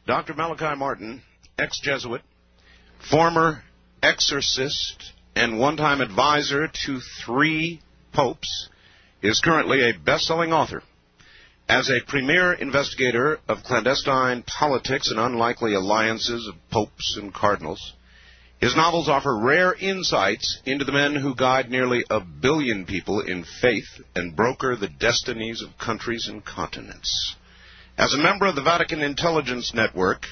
Dr. Malachi Martin, ex-Jesuit, former exorcist, and one-time advisor to 3 popes, is currently a best-selling author. As a premier investigator of clandestine politics and unlikely alliances of popes and cardinals, his novels offer rare insights into the men who guide nearly 1 billion people in faith and broker the destinies of countries and continents. As a member of the Vatican Intelligence Network,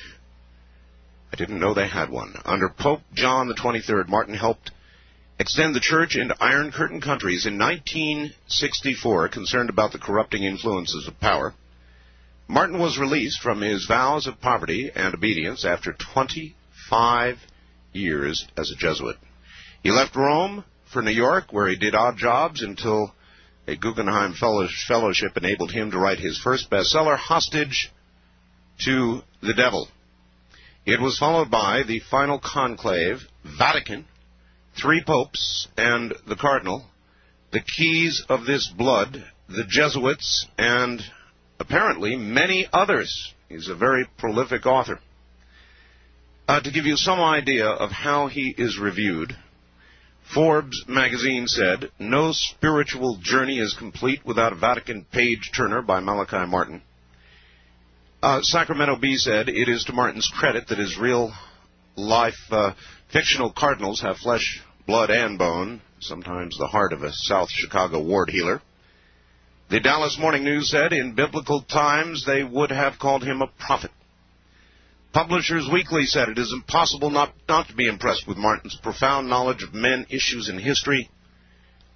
I didn't know they had one, under Pope John XXIII, Martin helped extend the church into Iron Curtain countries. In 1964, concerned about the corrupting influences of power, Martin was released from his vows of poverty and obedience after 25 years as a Jesuit. He left Rome for New York, where he did odd jobs until a Guggenheim Fellowship enabled him to write his first bestseller, Hostage to the Devil. It was followed by The Final Conclave, Vatican, 3 popes, and the Cardinal, The Keys of This Blood, The Jesuits, and apparently many others. He's a very prolific author. To give you some idea of how he is reviewed, Forbes magazine said, "No spiritual journey is complete without a Vatican page-turner by Malachi Martin." Sacramento Bee said, "It is to Martin's credit that his real-life fictional cardinals have flesh, blood, and bone, sometimes the heart of a South Chicago ward healer." The Dallas Morning News said, "In biblical times, they would have called him a prophet." Publishers Weekly said, "It is impossible not to be impressed with Martin's profound knowledge of men, issues, and history."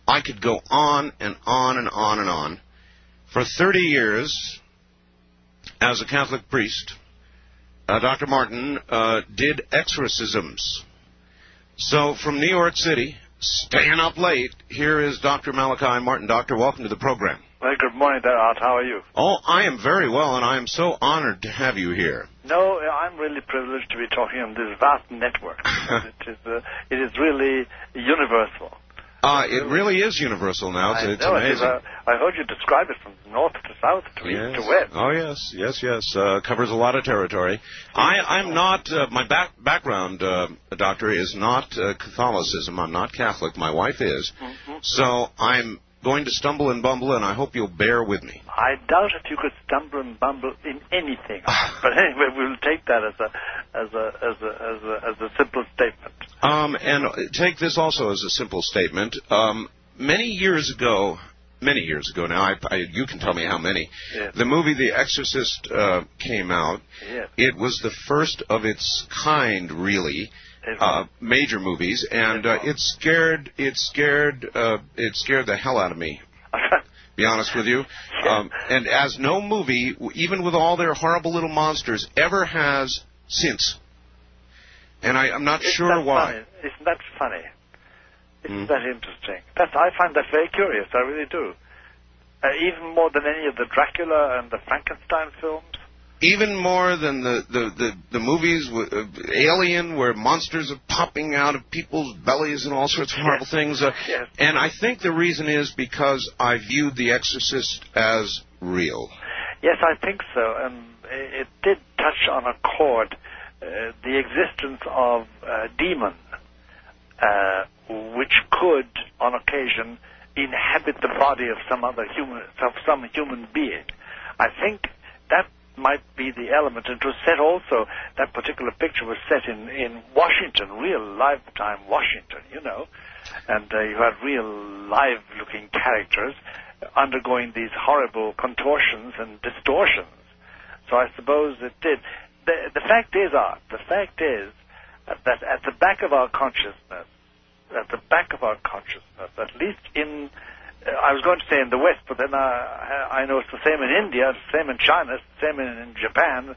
I could go on and on and on and on. For 30 years, as a Catholic priest, Dr. Martin did exorcisms. So from New York City, staying up late, here is Dr. Malachi Martin. Doctor, welcome to the program. Well, good morning there, Art. How are you? Oh, I am very well, and I am so honored to have you here. No, I'm really privileged to be talking on this vast network. It is really universal. It really is universal now. It's amazing. I heard you describe it from north to south to east to west. Oh, yes. Covers a lot of territory. I'm not, my background, Doctor, is not Catholicism. I'm not Catholic. My wife is. Mm-hmm. So I'm going to stumble and bumble, and I hope you'll bear with me. I doubt if you could stumble and bumble in anything. But anyway, we'll take that as a simple statement. And take this also as a simple statement. Many years ago now, you can tell me how many, yes. The movie The Exorcist came out. Yes. It was the first of its kind, really. Major movies, and it scared the hell out of me. Be honest with you. And as no movie, even with all their horrible little monsters, ever has since. And I'm not sure why. Funny? Isn't that funny? Isn't that interesting? I find that very curious. I really do. Even more than any of the Dracula and the Frankenstein films. Even more than the movies with Alien, where monsters are popping out of people's bellies and all sorts of horrible things. Yes. And I think the reason is because I viewed The Exorcist as real. Yes, I think so. And it did touch on a chord, the existence of a demon, which could, on occasion, inhabit the body of some human being. I think that might be the element. And it was set also, that particular picture was set in Washington, real lifetime Washington, and you had real live-looking characters undergoing these horrible contortions and distortions. So I suppose it did. The fact is, Art, that at the back of our consciousness, at least in, I was going to say in the West, but then I know it's the same in India, it's the same in China, it's the same in Japan,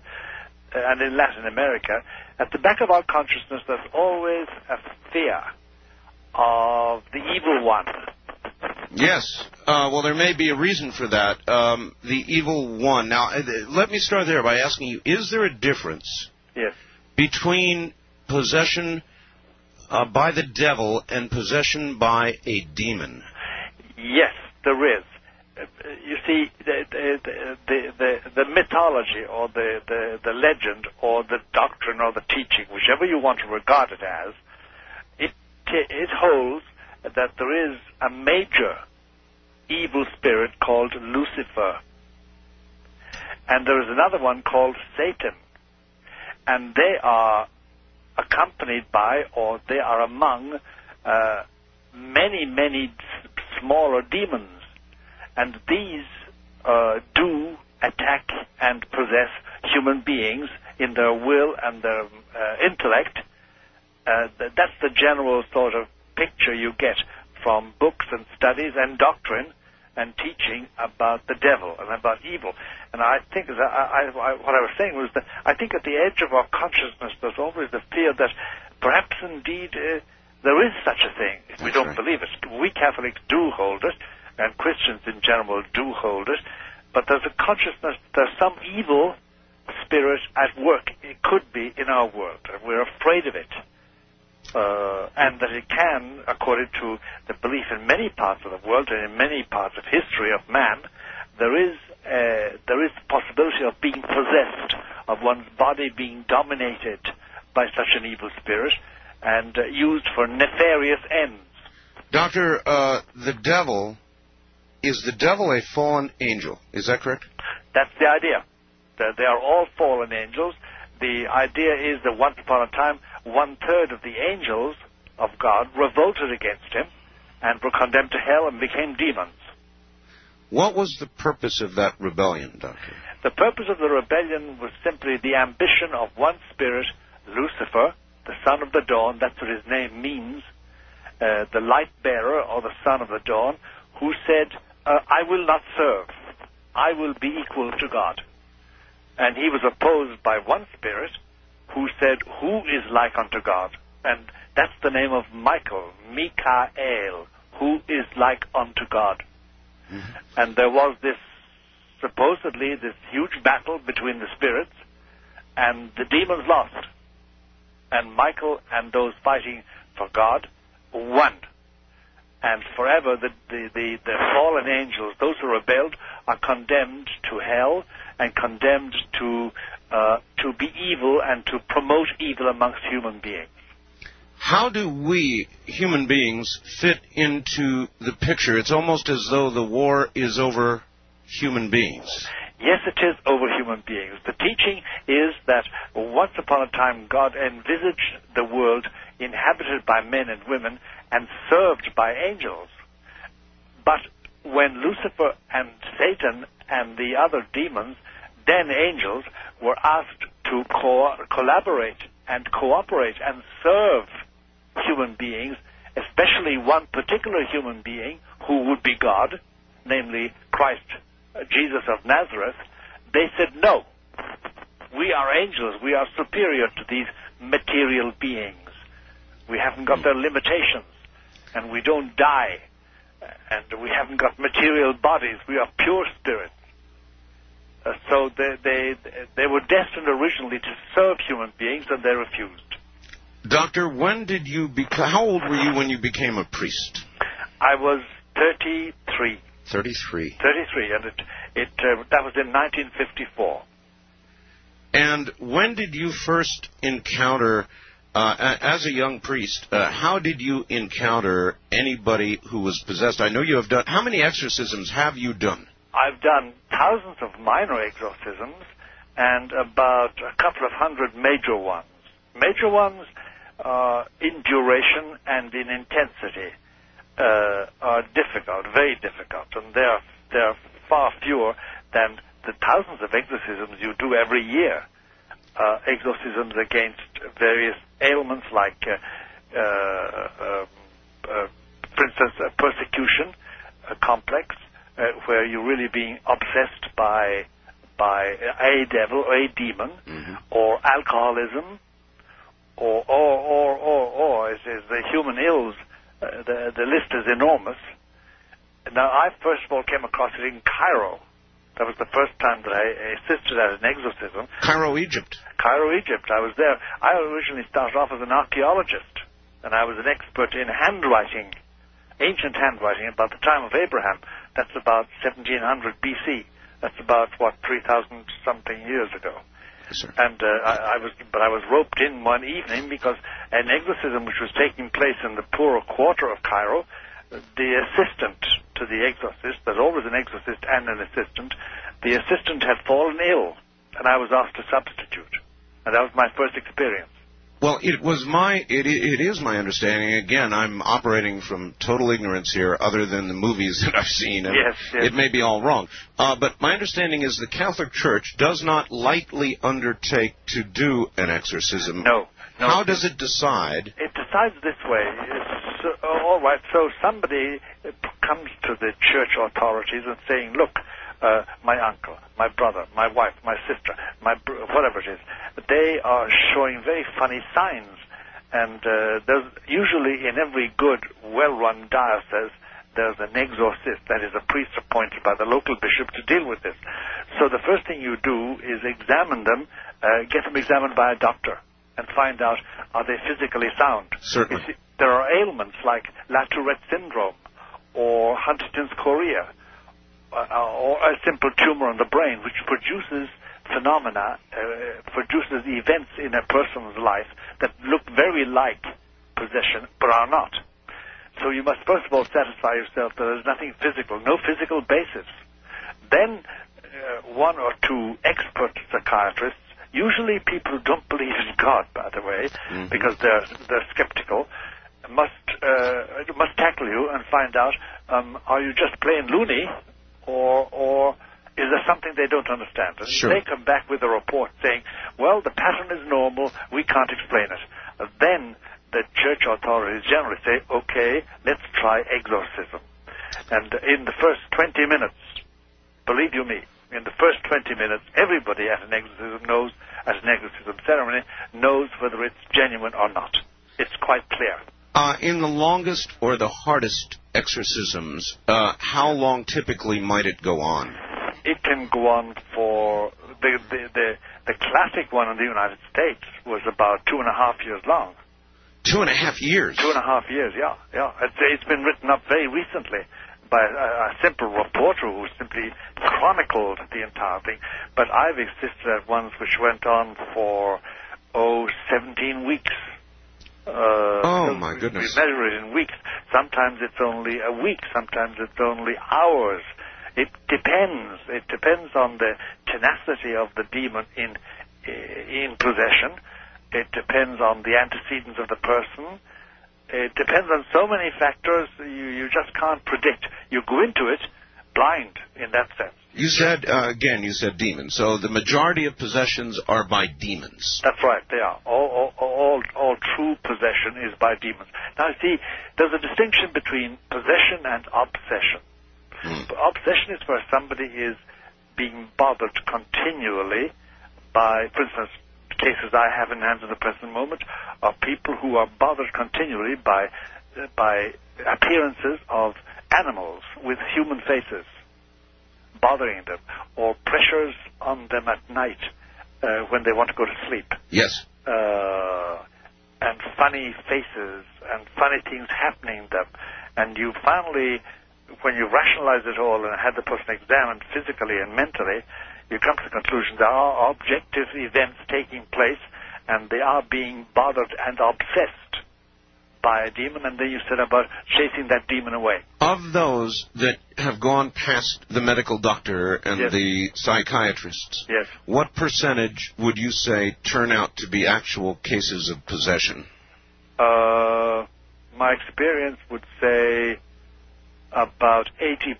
and in Latin America. At the back of our consciousness, there's always a fear of the evil one. Yes. Well, there may be a reason for that. The evil one. Now, let me start there by asking you, is there a difference between possession by the devil and possession by a demon? Yes, there is. you see, the mythology or the legend or the doctrine or the teaching, whichever you want to regard it as, it holds that there is a major evil spirit called Lucifer. And there is another one called Satan. And they are accompanied by, or they are among, many, many smaller demons. And these do attack and possess human beings in their will and their intellect. That's the general sort of picture you get from books and studies and doctrine and teaching about the devil and about evil. And I think, what I was saying was that I think at the edge of our consciousness there's always the fear that perhaps indeed there is such a thing. If we don't believe it. We Catholics do hold it, and Christians in general do hold it, but there's a consciousness, there's some evil spirit at work. It could be in our world, and we're afraid of it. And that it can, according to the belief in many parts of the world and in many parts of history of man, there is the possibility of being possessed, of one's body being dominated by such an evil spirit and used for nefarious ends. Doctor, is the devil a fallen angel? Is that correct? That's the idea. They are all fallen angels. The idea is that once upon a time, 1/3 of the angels of God revolted against him and were condemned to hell and became demons. What was the purpose of that rebellion, Doctor? The purpose of the rebellion was simply the ambition of one spirit, Lucifer, the son of the dawn, that's what his name means, the light bearer or the son of the dawn, who said, I will not serve. I will be equal to God. And he was opposed by one spirit who said, who is like unto God? And that's the name of Michael, Mikael, who is like unto God. Mm-hmm. And there was supposedly this huge battle between the spirits, and the demons lost. And Michael and those fighting for God won. And forever the fallen angels, those who rebelled, are condemned to hell and condemned to be evil and to promote evil amongst human beings. How do we, human beings, fit into the picture? It's almost as though the war is over human beings. Yes, it is over human beings. The teaching is that once upon a time God envisaged the world inhabited by men and women and served by angels. But when Lucifer and Satan and the other demons, then angels, were asked to collaborate and cooperate and serve human beings, especially one particular human being who would be God, namely Christ, Jesus of Nazareth, they said, no, we are angels, we are superior to these material beings. We haven't got their limitations, and we don't die, and we haven't got material bodies, we are pure spirits. So they were destined originally to serve human beings, and they refused. Doctor, when did you how old were you when you became a priest? I was 33. 33. 33, and that was in 1954. And when did you first encounter, as a young priest, how did you encounter anybody who was possessed? I know you have done, how many exorcisms have you done? I've done thousands of minor exorcisms and about a couple of hundred major ones. Major ones in duration and in intensity are difficult, very difficult, and they're far fewer than the thousands of exorcisms you do every year. Exorcisms against various ailments like, for instance, persecution complex, where you're really being obsessed by a devil or a demon, mm-hmm. or alcoholism, or as the human ills. The list is enormous. Now, I first of all came across it in Cairo. That was the first time that I assisted at an exorcism. Cairo, Egypt. Cairo, Egypt. I was there. I originally started off as an archaeologist, and I was an expert in handwriting, ancient handwriting about the time of Abraham. That's about 1700 BC. That's about, 3,000-something years ago. Yes, sir. And I was roped in one evening because an exorcism which was taking place in the poorer quarter of Cairo, the assistant to the exorcist, there's always an exorcist and an assistant, the assistant had fallen ill, and I was asked to substitute. And that was my first experience. Well, it is my understanding. Again, I'm operating from total ignorance here, other than the movies that I've seen. And yes. It may be all wrong. But my understanding is the Catholic Church does not lightly undertake to do an exorcism. No. How does it decide? It decides this way. All right, so somebody comes to the church authorities and saying, look, my uncle, my brother, my wife, my sister, whatever it is, they are showing very funny signs. And there's usually in every good, well-run diocese, there's an exorcist, that is a priest appointed by the local bishop to deal with this. So the first thing you do is examine them, get them examined by a doctor, and find out, are they physically sound? Certainly. See, there are ailments like La Tourette syndrome or Huntington's chorea, or a simple tumor in the brain, which produces phenomena, produces events in a person's life that look very like possession, but are not. So you must first of all satisfy yourself that there's nothing physical, no physical basis. Then one or two expert psychiatrists, usually people who don't believe in God, by the way, because they're skeptical, must tackle you and find out, are you just plain loony, or is there something they don't understand? And sure. They come back with a report saying, well, the pattern is normal, we can't explain it. Then the church authorities generally say, okay, let's try exorcism. And in the first 20 minutes, believe you me, in the first 20 minutes, everybody at an exorcism ceremony knows whether it's genuine or not. It's quite clear. In the longest or the hardest exorcisms, how long typically might it go on? It can go on for the classic one in the United States was about 2.5 years long. 2.5 years? 2.5 years, yeah. It's been written up very recently by a simple reporter who simply chronicled the entire thing. But I've assisted at ones which went on for, 17 weeks. My goodness. We measure it in weeks. Sometimes it's only a week. Sometimes it's only hours. It depends. It depends on the tenacity of the demon in possession. It depends on the antecedents of the person. It depends on so many factors you just can't predict. You go into it blind in that sense. You said, you said demons. So the majority of possessions are by demons. That's right, they are. All true possession is by demons. Now, see, there's a distinction between possession and obsession. Obsession is where somebody is being bothered continually by, for instance, cases I have in hand at the present moment are people who are bothered continually by appearances of animals with human faces bothering them, or pressures on them at night when they want to go to sleep. Yes. And funny faces and funny things happening to them. And you finally, when you rationalize it all and had the person examined physically and mentally, you come to the conclusion there are objective events taking place, and they are being bothered and obsessed by a demon, and then you set about chasing that demon away. Of those that have gone past the medical doctor and yes. the psychiatrists, yes. what percentage would you say turn out to be actual cases of possession? My experience would say about 80%.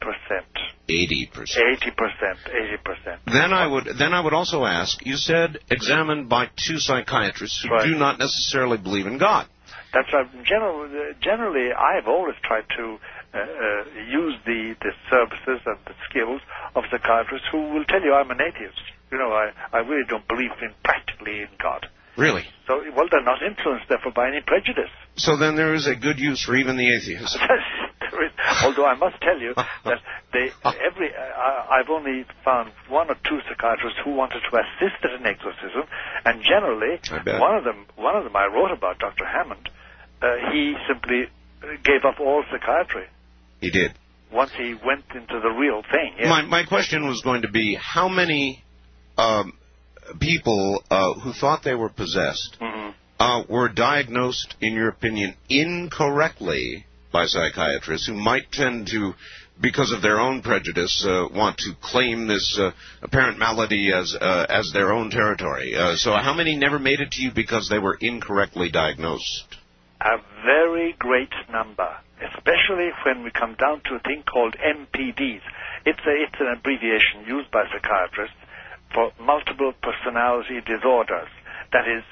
80%. 80%. Then I would also ask, you said examined by two psychiatrists who right. do not necessarily believe in God. That's right. Generally, I've always tried to use the services and the skills of psychiatrists who will tell you I'm an atheist. You know, I really don't believe practically in God. Really? So, well, they're not influenced, therefore, by any prejudice. So then there is a good use for even the atheist. There is. Although I must tell you that I've only found one or two psychiatrists who wanted to assist at an exorcism, and generally, one of them I wrote about, Dr. Hammond. He simply gave up all psychiatry. He did. once he went into the real thing. Yes. My question was going to be, how many people who thought they were possessed were diagnosed, in your opinion, incorrectly by psychiatrists who might tend to, because of their own prejudice, want to claim this apparent malady as their own territory? So how many never made it to you because they were incorrectly diagnosed? A very great number, especially when we come down to a thing called MPDs. It's an abbreviation used by psychiatrists for multiple personality disorders. That is,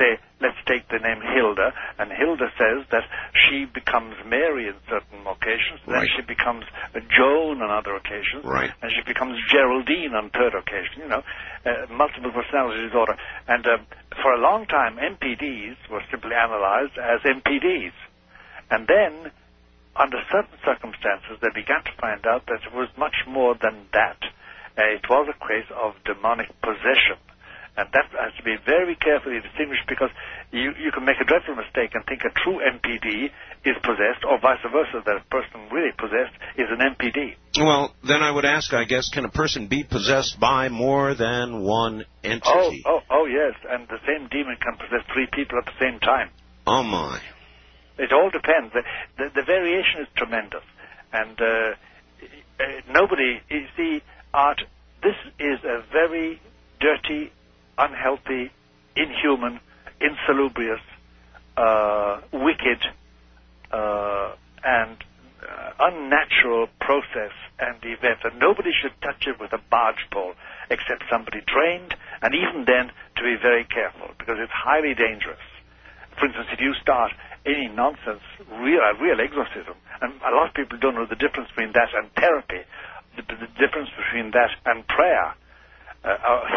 say, let's take the name Hilda, and Hilda says that she becomes Mary in certain occasions, then she becomes Joan on other occasions, and she becomes Geraldine on third occasion, multiple personality disorder. And for a long time, MPDs were simply analyzed as MPDs. And then, under certain circumstances, they began to find out that it was much more than that. It was a case of demonic possession. And that has to be very carefully distinguished, because you can make a dreadful mistake and think a true MPD is possessed, or vice versa, that a person really possessed is an MPD. Well, then I would ask, I guess, can a person be possessed by more than one entity? Oh, yes, and the same demon can possess three people at the same time. Oh, my. It all depends. The variation is tremendous. And nobody, you see, Art, this is a very dirty, unhealthy, inhuman, insalubrious, wicked, and unnatural process and event. And nobody should touch it with a barge pole except somebody trained, and even then to be very careful, because it's highly dangerous. For instance, if you start any nonsense, real exorcism, and a lot of people don't know the difference between that and therapy, the difference between that and prayer,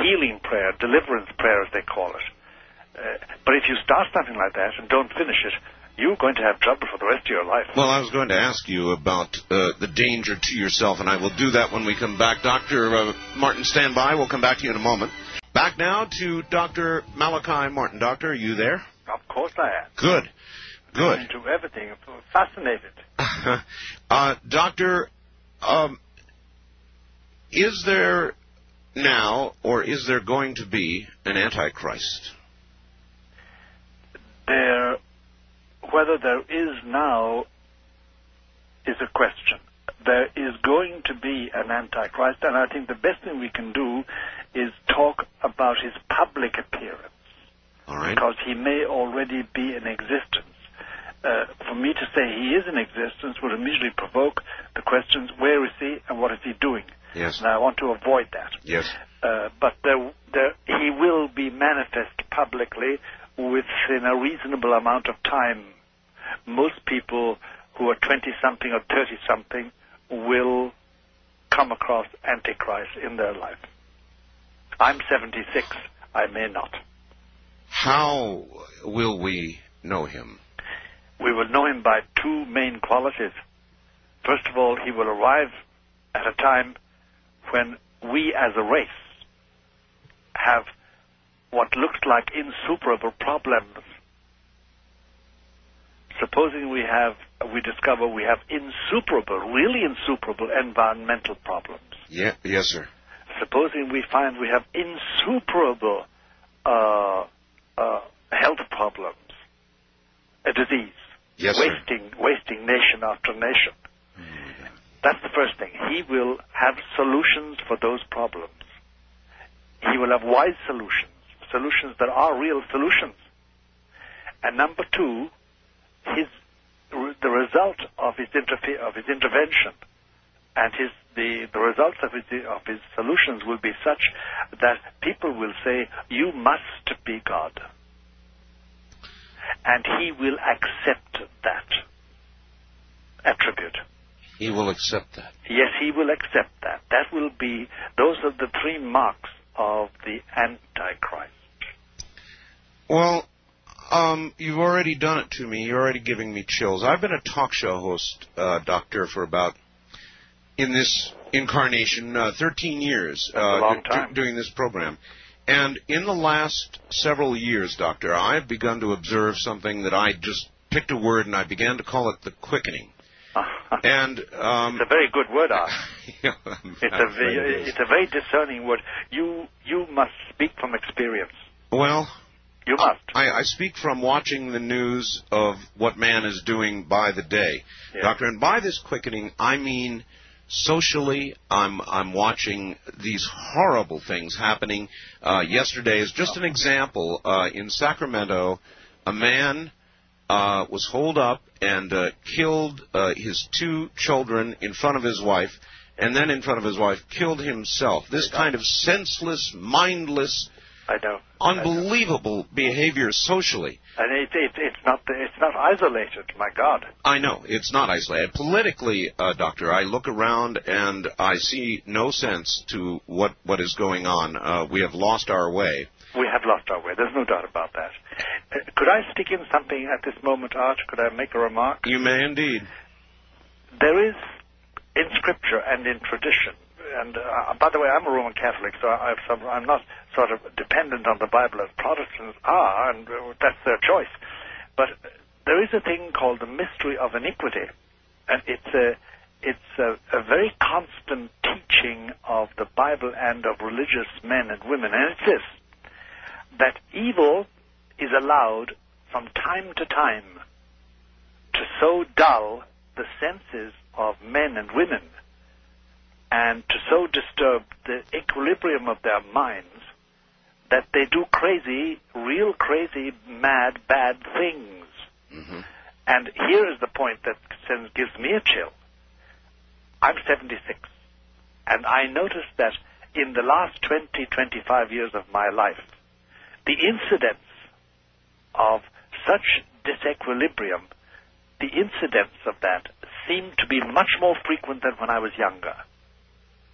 healing prayer, deliverance prayer, as they call it. But if you start something like that and don't finish it, you're going to have trouble for the rest of your life. Well, I was going to ask you about the danger to yourself, and I will do that when we come back. Dr. Martin, stand by. We'll come back to you in a moment. Back now to Dr. Malachi Martin. Doctor, are you there? Of course I am. Good. I'm into everything. I'm fascinated. Doctor, is there now, or is there going to be, an Antichrist? Whether there is now is a question. There is going to be an Antichrist, and I think the best thing we can do is talk about his public appearance. All right. Because he may already be in existence. For me to say he is in existence would immediately provoke the questions, where is he and what is he doing? Yes. And I want to avoid that. Yes. But he will be manifest publicly within a reasonable amount of time. Most people who are 20-something or 30-something will come across Antichrist in their life. I'm 76. I may not. How will we know him? We will know him by two main qualities. First of all, he will arrive at a time when we as a race have what looks like insuperable problems. Supposing we discover we have really insuperable environmental problems. Yeah, yes, sir. Supposing we find we have insuperable health problems, a disease, yes, wasting nation after nation. That's the first thing. He will have solutions for those problems. He will have wise solutions that are real solutions. And number two, the result of his intervention and the results of his solutions will be such that people will say, you must be God. And he will accept that attribute. He will accept that. Yes, he will accept that. Those are the three marks of the Antichrist. Well, you've already done it to me. You're already giving me chills. I've been a talk show host, Doctor, for about, in this incarnation, 13 years. That's a long time. Doing this program. And in the last several years, Doctor, I've begun to observe something that I just picked a word and I began to call it the quickening. And it's a very good word, Art. Yeah, It's a very discerning word. You must speak from experience. Well, you must. I speak from watching the news of what man is doing by the day, yes. Doctor. And by this quickening, I mean socially. I'm watching these horrible things happening. Yesterday is just an example. In Sacramento, a man was holed up and killed his 2 children in front of his wife, and then in front of his wife killed himself. This kind of senseless, mindless, unbelievable behavior socially. And it's not isolated. My God. I know it's not isolated. Politically, Doctor, I look around and I see no sense to what is going on. We have lost our way. We have lost our way. There's no doubt about that. Could I stick in something at this moment, Art? Could I make a remark? You may indeed. There is, in Scripture and in tradition, and by the way, I'm a Roman Catholic, so I'm not sort of dependent on the Bible as Protestants are, and that's their choice. But there is a thing called the mystery of iniquity, and it's a very constant teaching of the Bible and of religious men and women, and it's this: that evil is allowed from time to time to so dull the senses of men and women and to so disturb the equilibrium of their minds that they do crazy, real crazy, mad, bad things. Mm-hmm. And here is the point that gives me a chill. I'm 76, and I noticed that in the last 20, 25 years of my life, the incidents of such disequilibrium, the incidents of that seem to be much more frequent than when I was younger.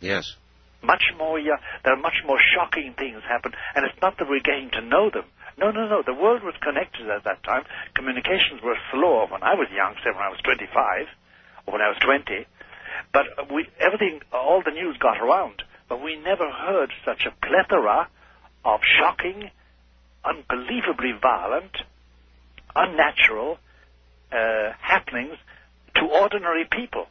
Yes. Much more, there are much more shocking things happen, and it's not that we're getting to know them. No. The world was connected at that time. Communications were slower when I was young, say when I was 25, or when I was 20. But all the news got around, but we never heard such a plethora of shocking, unbelievably violent, unnatural happenings to ordinary people.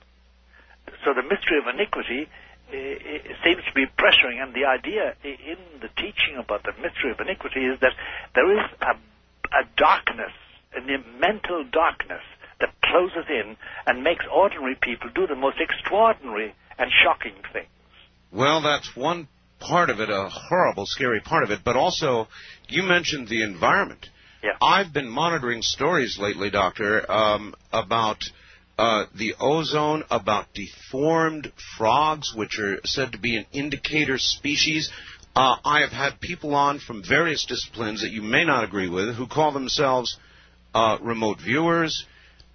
So the mystery of iniquity seems to be pressuring, and the idea in the teaching about the mystery of iniquity is that there is a darkness, a mental darkness that closes in and makes ordinary people do the most extraordinary and shocking things. Well, that's one part of it, a horrible, scary part of it, but also you mentioned the environment. Yeah. I've been monitoring stories lately, Doctor, about the ozone, about deformed frogs, which are said to be an indicator species. I have had people on from various disciplines that you may not agree with who call themselves remote viewers,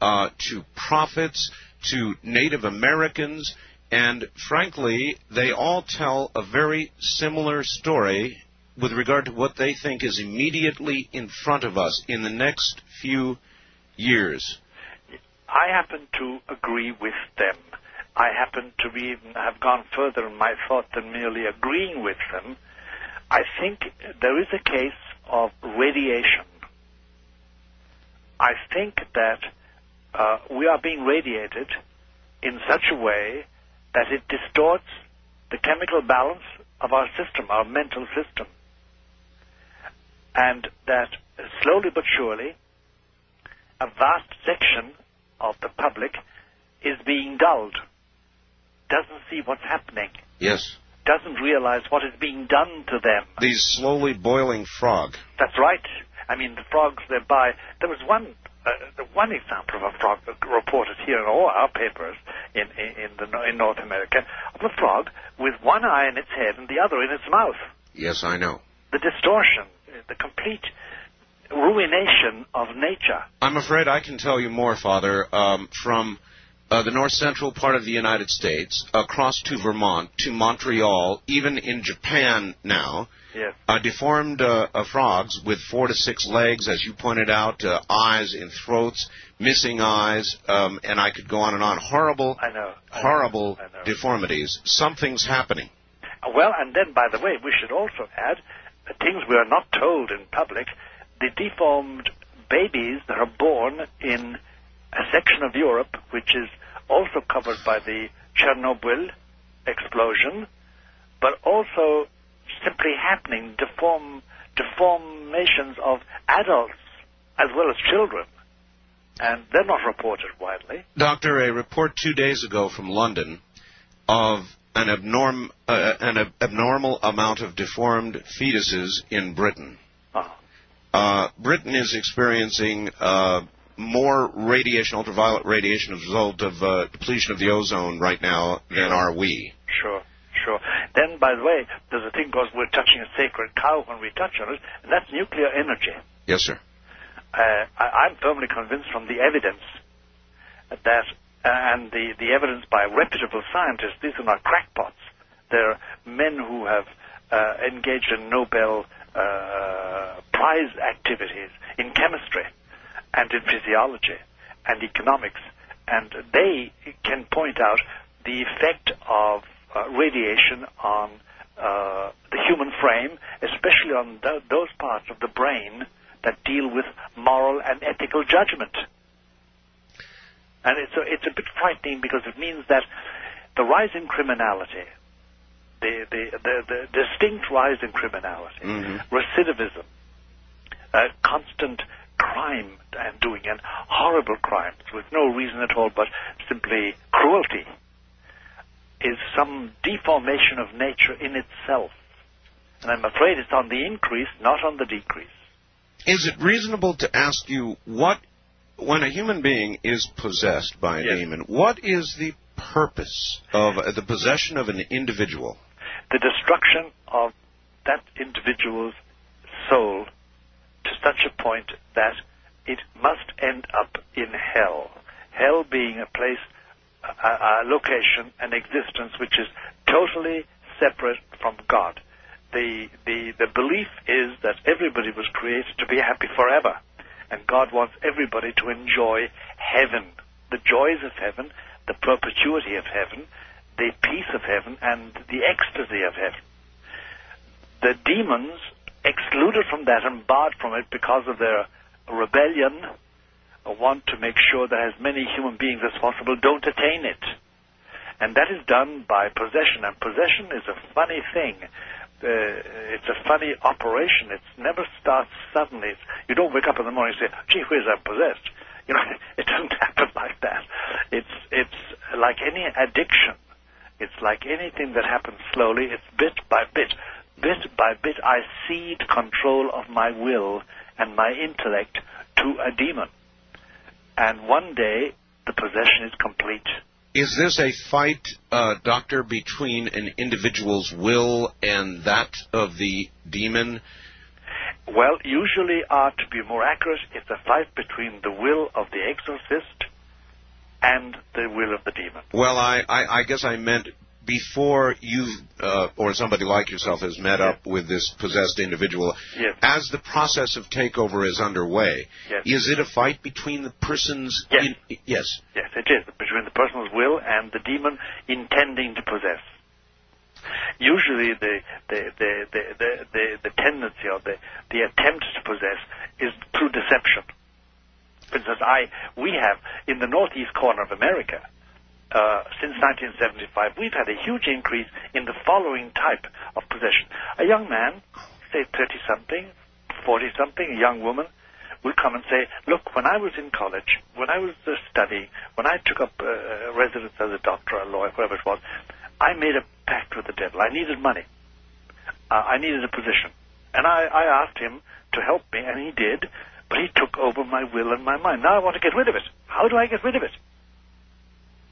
to prophets, to Native Americans, and frankly, they all tell a very similar story with regard to what they think is immediately in front of us in the next few years. I happen to agree with them. I happen to have gone further in my thought than merely agreeing with them. I think there is a case of radiation. I think that we are being radiated in such a way that it distorts the chemical balance of our system, our mental system. And that slowly but surely, a vast section of the public is being dulled, doesn't see what's happening. Yes. Doesn't realize what is being done to them. These slowly boiling frog. That's right. I mean, the frogs thereby. There was one example of a frog reported here in all our papers in North America, of a frog with one eye in its head and the other in its mouth. Yes, I know. The distortion, the complete ruination of nature. I'm afraid I can tell you more, Father, from the north-central part of the United States, across to Vermont, to Montreal, even in Japan now. Yes. Deformed frogs with 4 to 6 legs, as you pointed out, eyes in throats, missing eyes, and I could go on and on. Horrible deformities. Something's happening. Well, and then, by the way, we should also add things we are not told in public. The deformed babies that are born in a section of Europe which is also covered by the Chernobyl explosion, but also simply happening, deformations of adults as well as children. And they're not reported widely. Doctor, a report 2 days ago from London of an abnormal amount of deformed fetuses in Britain. Britain is experiencing more radiation, ultraviolet radiation, as a result of depletion of the ozone right now than are we. Sure. Then, by the way, there's a thing because we're touching a sacred cow when we touch on it, and that's nuclear energy. Yes, sir. I'm firmly convinced from the evidence that, and the evidence by reputable scientists, these are not crackpots. They're men who have engaged in Nobel Prize activities in chemistry and in physiology and economics, and they can point out the effect of radiation on the human frame, especially on those parts of the brain that deal with moral and ethical judgment. And it's a bit frightening because it means that the rise in criminality, the distinct rise in criminality, recidivism, constant crime and doing, and horrible crimes with no reason at all but simply cruelty, is some deformation of nature in itself. And I'm afraid it's on the increase, not on the decrease. Is it reasonable to ask you when a human being is possessed by a demon, what is the purpose of the possession of an individual? The destruction of that individual's soul to such a point that it must end up in hell. Hell being a place, a location, an existence which is totally separate from God. The belief is that everybody was created to be happy forever, and God wants everybody to enjoy heaven, the joys of heaven, the perpetuity of heaven, the peace of heaven, and the ecstasy of heaven. The demons, excluded from that and barred from it because of their rebellion, want to make sure that as many human beings as possible don't attain it. And that is done by possession, and possession is a funny thing. It's a funny operation. It never starts suddenly. You don't wake up in the morning and say, gee whiz, I'm possessed. You know, it doesn't happen like that. It's like any addiction. It's like anything that happens slowly. It's bit by bit. Bit by bit, I cede control of my will and my intellect to a demon. And one day, the possession is complete. Is this a fight, Doctor, between an individual's will and that of the demon? Well, usually, to be more accurate, it's a fight between the will of the exorcist and the will of the demon. Well, I guess I meant before you or somebody like yourself has met up with this possessed individual, as the process of takeover is underway, is it a fight between the persons? Yes. Yes, it is, between the person's will and the demon intending to possess. Usually the tendency or the attempt to possess is through deception. For instance, we have, in the northeast corner of America, since 1975, we've had a huge increase in the following type of possession. A young man, say 30-something, 40-something, a young woman, will come and say, look, when I was in college, when I was studying, when I took up residence as a doctor, a lawyer, whatever it was, I made a pact with the devil. I needed money. I needed a position. And I asked him to help me, and he did, but he took over my will and my mind. Now I want to get rid of it. How do I get rid of it?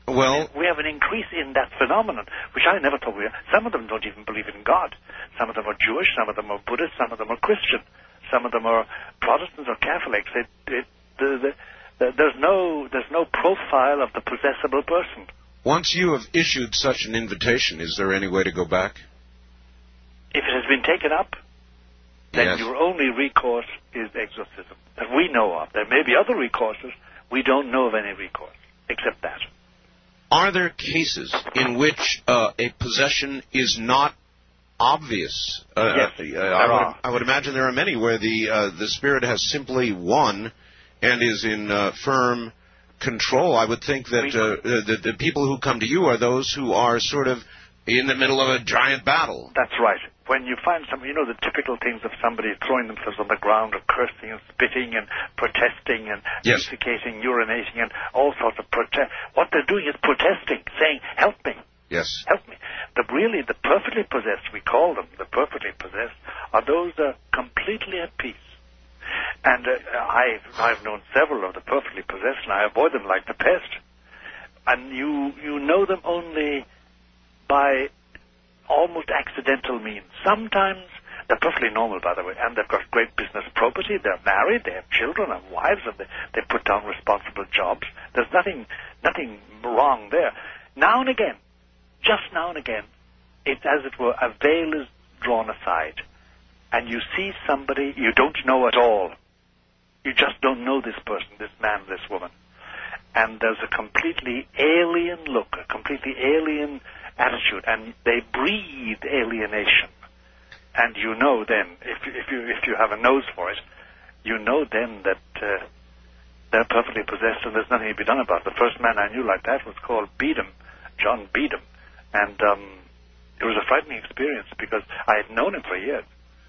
Well, we have an increase in that phenomenon, which I never thought we had. Some of them don't even believe in God. Some of them are Jewish, some of them are Buddhist, some of them are Christian, some of them are Protestants or Catholics. There's no profile of the possessable person. Once you have issued such an invitation, is there any way to go back? If it has been taken up, then your only recourse is exorcism, that we know of. There may be other recourses. We don't know of any recourse, except that. Are there cases in which a possession is not obvious? Yes, I would imagine there are many where the spirit has simply won and is in firm control. I would think that the people who come to you are those who are sort of in the middle of a giant battle. That's right. When you find somebody, the typical things of somebody throwing themselves on the ground or cursing and spitting and protesting and defecating, urinating, and all sorts of protest. What they're doing is protesting, saying, help me. Yes. Help me. But really, the perfectly possessed, we call them the perfectly possessed, are those that are completely at peace. And I've known several of the perfectly possessed, and I avoid them like the pest. And you know them only by almost accidental means. Sometimes they're perfectly normal, by the way, and they've got great business property. They're married, they have children and wives, and they put down responsible jobs. There's nothing wrong there. Now and again, just now and again, it's as it were, a veil is drawn aside, and you see somebody you don't know at all. You just don't know this person, this man, this woman. And there's a completely alien look, a completely alien attitude, and they breathe alienation. And you know then, if you have a nose for it, you know then that they're perfectly possessed and there's nothing to be done about it. The first man I knew like that was called Beedham, John Beedham. And it was a frightening experience because I had known him for years.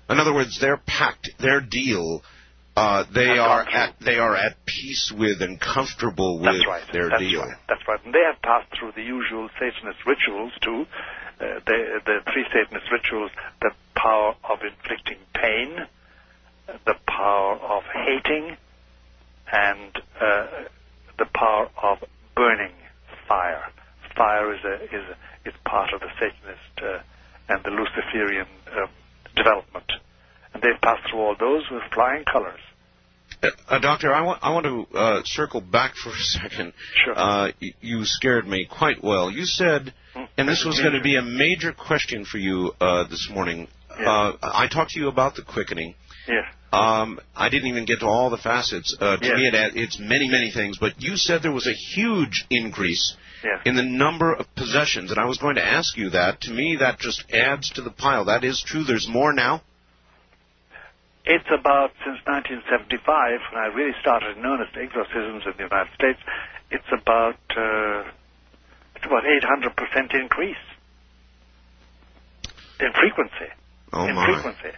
In other words, their pact, their deal, they are at peace with and comfortable with their deal. That's right. And they have passed through the usual Satanist rituals too. The three Satanist rituals: the power of inflicting pain, the power of hating, and the power of burning fire. Fire is part of the Satanist and the Luciferian development. And they've passed through all those with flying colors. Doctor, I want to circle back for a second. Sure. You scared me quite well. You said, and this was going to be a major question for you this morning. Yes. I talked to you about the quickening. Yes. I didn't even get to all the facets. To Yes. me, it's many, many things. But you said there was a huge increase Yes. in the number of possessions, and I was going to ask you that. To me, that just adds to the pile. That is true. There's more now. It's about, since 1975, when I really started in earnest exorcisms in the United States, it's about 800% increase in frequency. Oh, in my. frequency.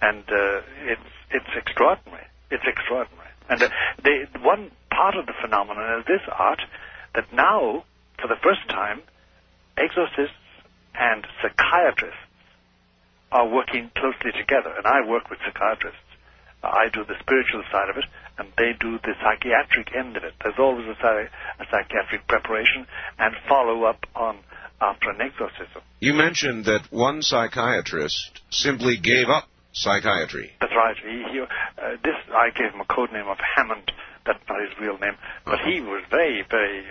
And it's extraordinary. It's extraordinary. And one part of the phenomenon is this, Art, that now, for the first time, exorcists and psychiatrists are working closely together. And I work with psychiatrists. I do the spiritual side of it, and they do the psychiatric end of it. There's always a psychiatric preparation and follow-up after an exorcism. You mentioned that one psychiatrist simply gave up psychiatry. That's right. I gave him a code name of Hammond. That's not his real name. But he was very, very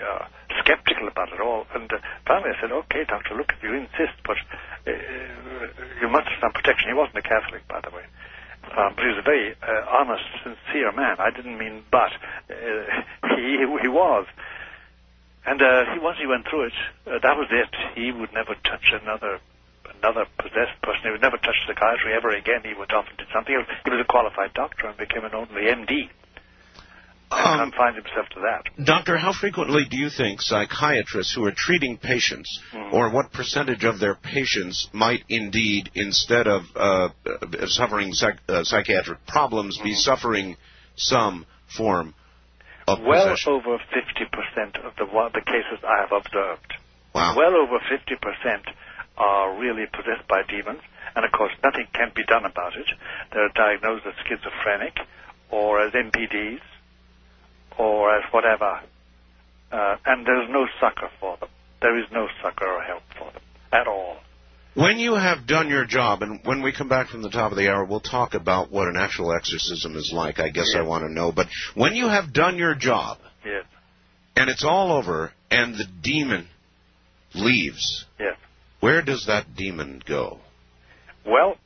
skeptical about it all. And finally I said, okay, doctor, look, if you insist, but you must have some protection. He wasn't a Catholic, by the way. But he was a very honest, sincere man. I didn't mean but. He was. And once he went through it, that was it. He would never touch another possessed person. He would never touch psychiatry ever again. He went off and did something else. He was a qualified doctor and became an only MD. And confined himself to that. Doctor, how frequently do you think psychiatrists who are treating patients, or what percentage of their patients might indeed, instead of suffering psychiatric problems, be suffering some form of possession? Well over 50% of the cases I have observed. Wow. Well over 50% are really possessed by demons, and of course nothing can be done about it. They're diagnosed as schizophrenic or as MPDs or as whatever, and there's no succor for them. There is no succor or help for them at all. When you have done your job, and when we come back from the top of the hour, we'll talk about what an actual exorcism is like. I guess I want to know. But when you have done your job, yes, and it's all over, and the demon leaves, yes, where does that demon go? Well,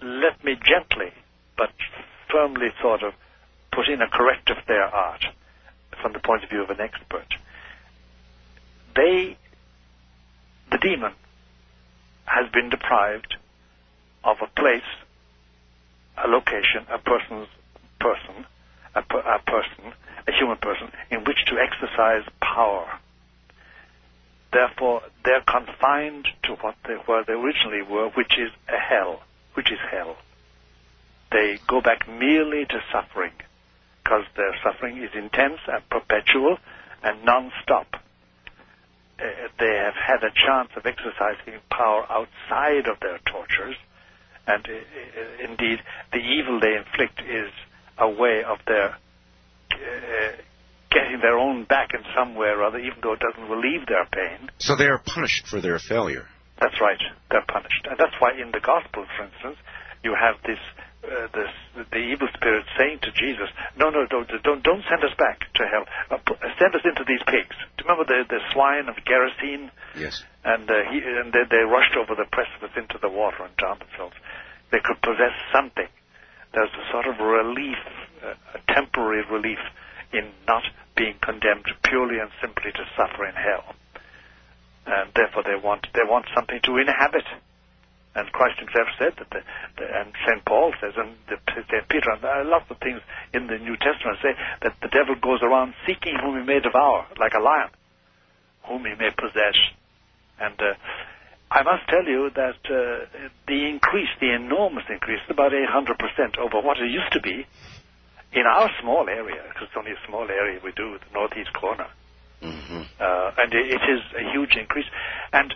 let me gently but firmly sort of put in a corrective there, Art, from the point of view of an expert. The demon has been deprived of a place, a location, a person, a human person, in which to exercise power. Therefore, they're confined to where they originally were, which is hell. They go back merely to suffering, because their suffering is intense and perpetual and non-stop. They have had a chance of exercising power outside of their tortures, and indeed, the evil they inflict is a way of their getting their own back in some way or other, even though it doesn't relieve their pain. So they are punished for their failure. That's right. They're punished. And that's why in the Gospels, for instance, you have the evil spirit saying to Jesus, no, don't send us back to hell. Send us into these pigs. Do you remember the swine of Gerasene? Yes. And they rushed over the precipice into the water and drowned themselves. They could possess something. There's a sort of relief, a temporary relief in not being condemned purely and simply to suffer in hell. And therefore they want something to inhabit. And Christ himself said that, and St. Paul says, and St. Peter, and lots of things in the New Testament say that the devil goes around seeking whom he may devour, like a lion, whom he may possess. And I must tell you that the enormous increase, about 800% over what it used to be in our small area, because it's only a small area we do, the northeast corner. Mm-hmm. And it is a huge increase. And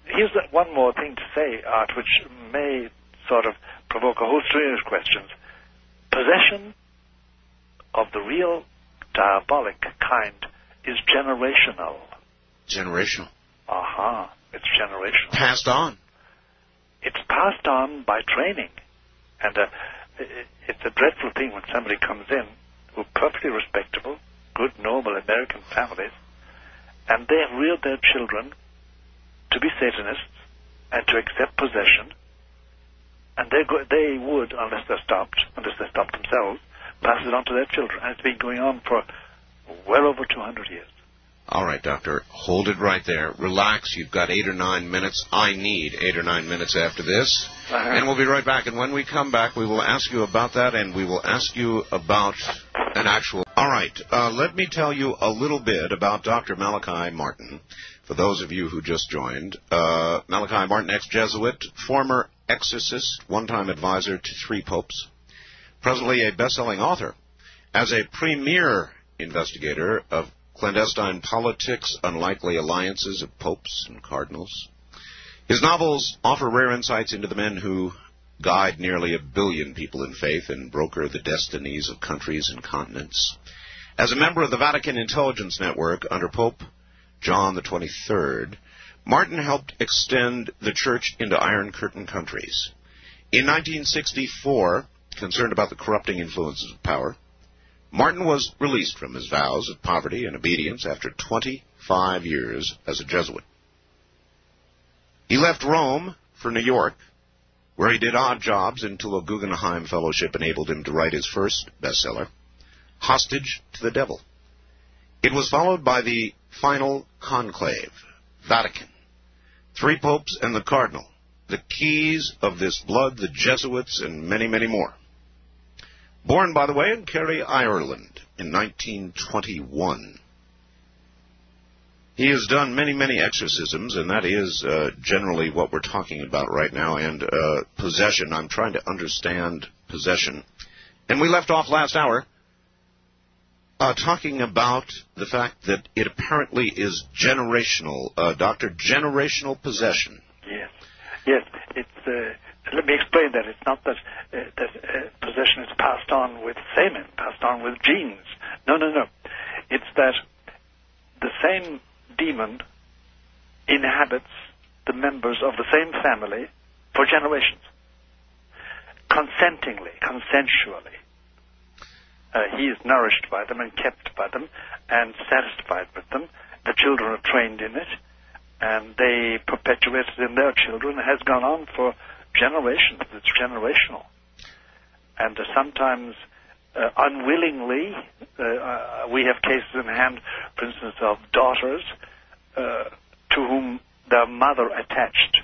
here's one more thing to say, Art, which may sort of provoke a whole string of questions. Possession of the real diabolic kind is generational. Generational. Aha. It's generational. Passed on. It's passed on by training. And it's a dreadful thing when somebody comes in who are perfectly respectable, good, normal American families, and they have reared their children to be Satanists and to accept possession, and they would, unless they stopped themselves, pass it on to their children. And it's been going on for well over 200 years. All right, Doctor, hold it right there. Relax. You've got 8 or 9 minutes. I need 8 or 9 minutes after this. And we'll be right back. And when we come back, we will ask you about that, and we will ask you about an actual... All right, let me tell you a little bit about Dr. Malachi Martin. For those of you who just joined, Malachi Martin, ex-Jesuit, former exorcist, one-time advisor to 3 popes, presently a best-selling author, as a premier investigator of clandestine politics, unlikely alliances of popes and cardinals. His novels offer rare insights into the men who guide nearly 1 billion people in faith and broker the destinies of countries and continents. As a member of the Vatican Intelligence Network under Pope John the 23rd, Martin helped extend the Church into Iron Curtain countries. In 1964, concerned about the corrupting influences of power, Martin was released from his vows of poverty and obedience after 25 years as a Jesuit. He left Rome for New York, where he did odd jobs until a Guggenheim Fellowship enabled him to write his first bestseller, Hostage to the Devil. It was followed by the final conclave, Vatican, 3 popes and the cardinal, the keys of this blood, the Jesuits, and many, many more. Born, by the way, in Kerry, Ireland, in 1921. He has done many, many exorcisms, and that is generally what we're talking about right now, and possession. I'm trying to understand possession. And we left off last hour talking about the fact that it apparently is generational. Doctor, generational possession. Yes. It's... Let me explain that. It's not that possession is passed on with semen, passed on with genes. No. It's that the same demon inhabits the members of the same family for generations, consensually. He is nourished by them and kept by them and satisfied with them. The children are trained in it, and they perpetuate it in their children. It has gone on for generations. It's generational. And sometimes unwillingly, we have cases in hand, for instance, of daughters to whom their mother attached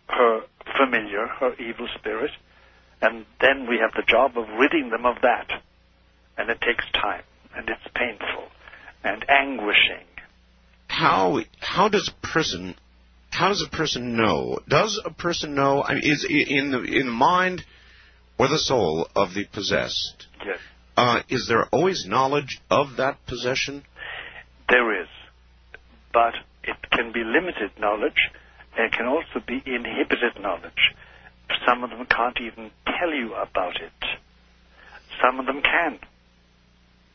her familiar, her evil spirit, and then we have the job of ridding them of that. And it takes time. and it's painful and anguishing. How does a person know? Does a person know? I mean, is in the mind or the soul of the possessed? Yes. Is there always knowledge of that possession? There is, but it can be limited knowledge. It can also be inhibited knowledge. Some of them can't even tell you about it. Some of them can.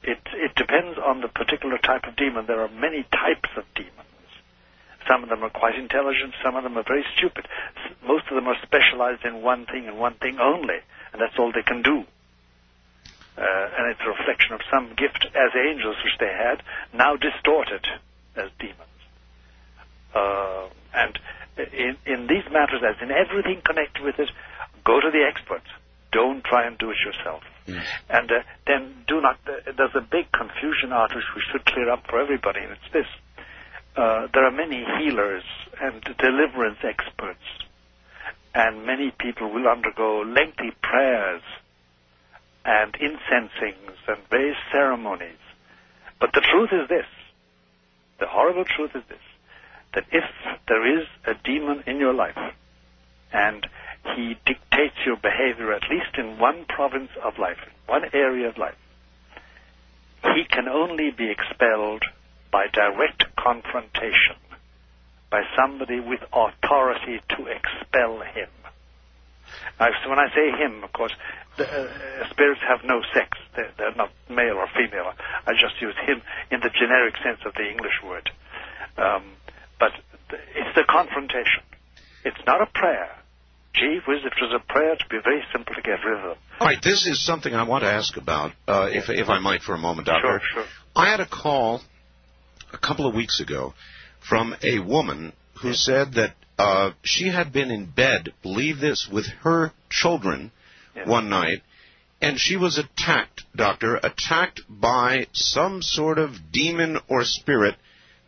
It depends on the particular type of demon. There are many types of demons. Some of them are quite intelligent. Some of them are very stupid. Most of them are specialized in one thing and one thing only, and that's all they can do. And it's a reflection of some gift as angels which they had, now distorted as demons. And in these matters, as in everything connected with it, go to the experts. Don't try and do it yourself. Yes. And then do not... there's a big confusion out which we should clear up for everybody, and it's this. There are many healers and deliverance experts, and many people will undergo lengthy prayers and incensings and various ceremonies. But the truth is this, the horrible truth is this, that if there is a demon in your life, and he dictates your behavior at least in one province of life, one area of life, he can only be expelled by direct confrontation, by somebody with authority to expel him. Now, so when I say him, of course, spirits have no sex. They're not male or female. I just use him in the generic sense of the English word. But it's the confrontation. It's not a prayer. Gee whiz, if it was a prayer, it would be very simple to get rid of them. All right, this is something I want to ask about, if I might for a moment, Doctor. Sure. I had a call a couple of weeks ago from a woman who said that she had been in bed, believe this, with her children one night, and she was attacked, Doctor, attacked by some sort of demon or spirit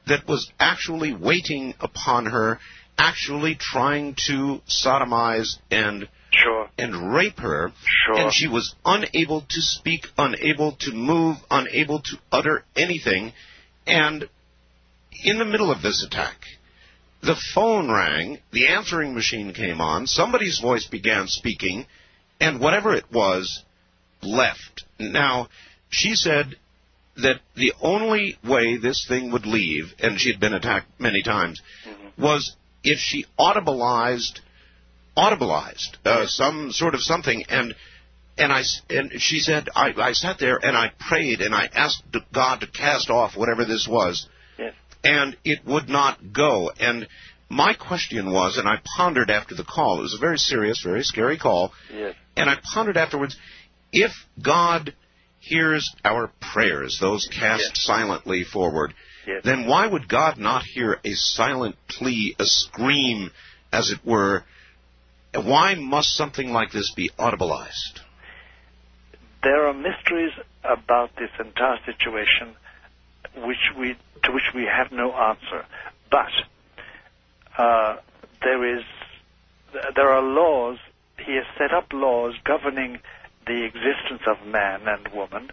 that was actually waiting upon her, actually trying to sodomize and rape her, and she was unable to speak, unable to move, unable to utter anything. And in the middle of this attack, the phone rang, the answering machine came on, somebody's voice began speaking, and whatever it was left. Now, she said that the only way this thing would leave, and she had been attacked many times, was if she audibilized some sort of something. And she said, I sat there and I prayed and I asked God to cast off whatever this was. Yes. And it would not go. And my question was, and I pondered after the call, it was a very serious, very scary call, yes. And I pondered afterwards, if God hears our prayers, those cast silently forward, then why would God not hear a silent plea, a scream, as it were? Why must something like this be audibilized? There are mysteries about this entire situation to which we have no answer. But there are laws. He has set up laws governing the existence of man and woman,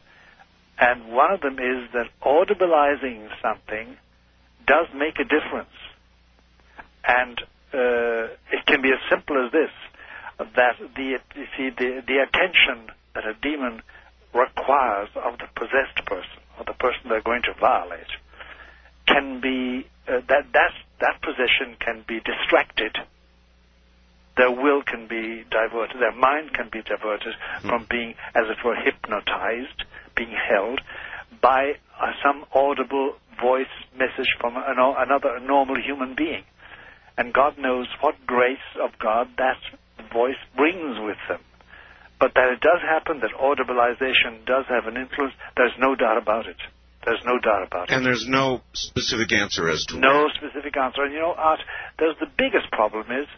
and one of them is that audibilizing something does make a difference. And it can be as simple as this, that the attention that a demon requires of the possessed person, or the person they're going to violate, can be, that possession can be distracted. Their will can be diverted, their mind can be diverted from being, as it were, hypnotized, being held by some audible voice message from another normal human being. And God knows what grace of God that voice brings with them. But that it does happen, that audibilization does have an influence, there's no doubt about it. There's no doubt about it. And there's no specific answer as to no specific answer. And Art, the biggest problem is,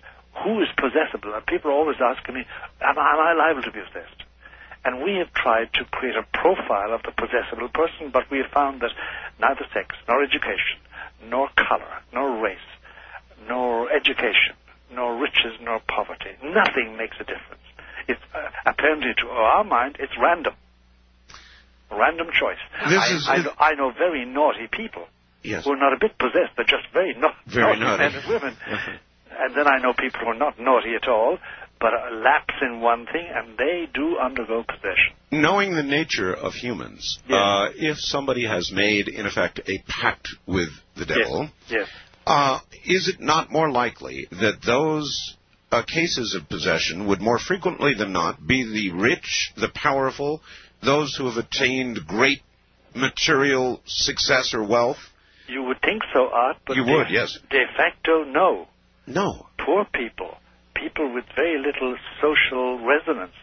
who is possessible? And people are always asking me, am I liable to be possessed? And we have tried to create a profile of the possessible person, but we have found that neither sex, nor education, nor color, nor race, nor education, nor riches, nor poverty, nothing makes a difference. It's apparently, to our mind, it's random. Random choice. I know very naughty people yes. who are not a bit possessed. They're just very naughty men and women. And then I know people who are not naughty at all, but lapse in one thing, and they do undergo possession. Knowing the nature of humans, yes. If somebody has made, in effect, a pact with the devil, yes. Is it not more likely that those cases of possession would more frequently than not be the rich, the powerful, those who have attained great material success or wealth? You would think so, Art, but you would, yes. De facto, no. No. Poor people, people with very little social resonance,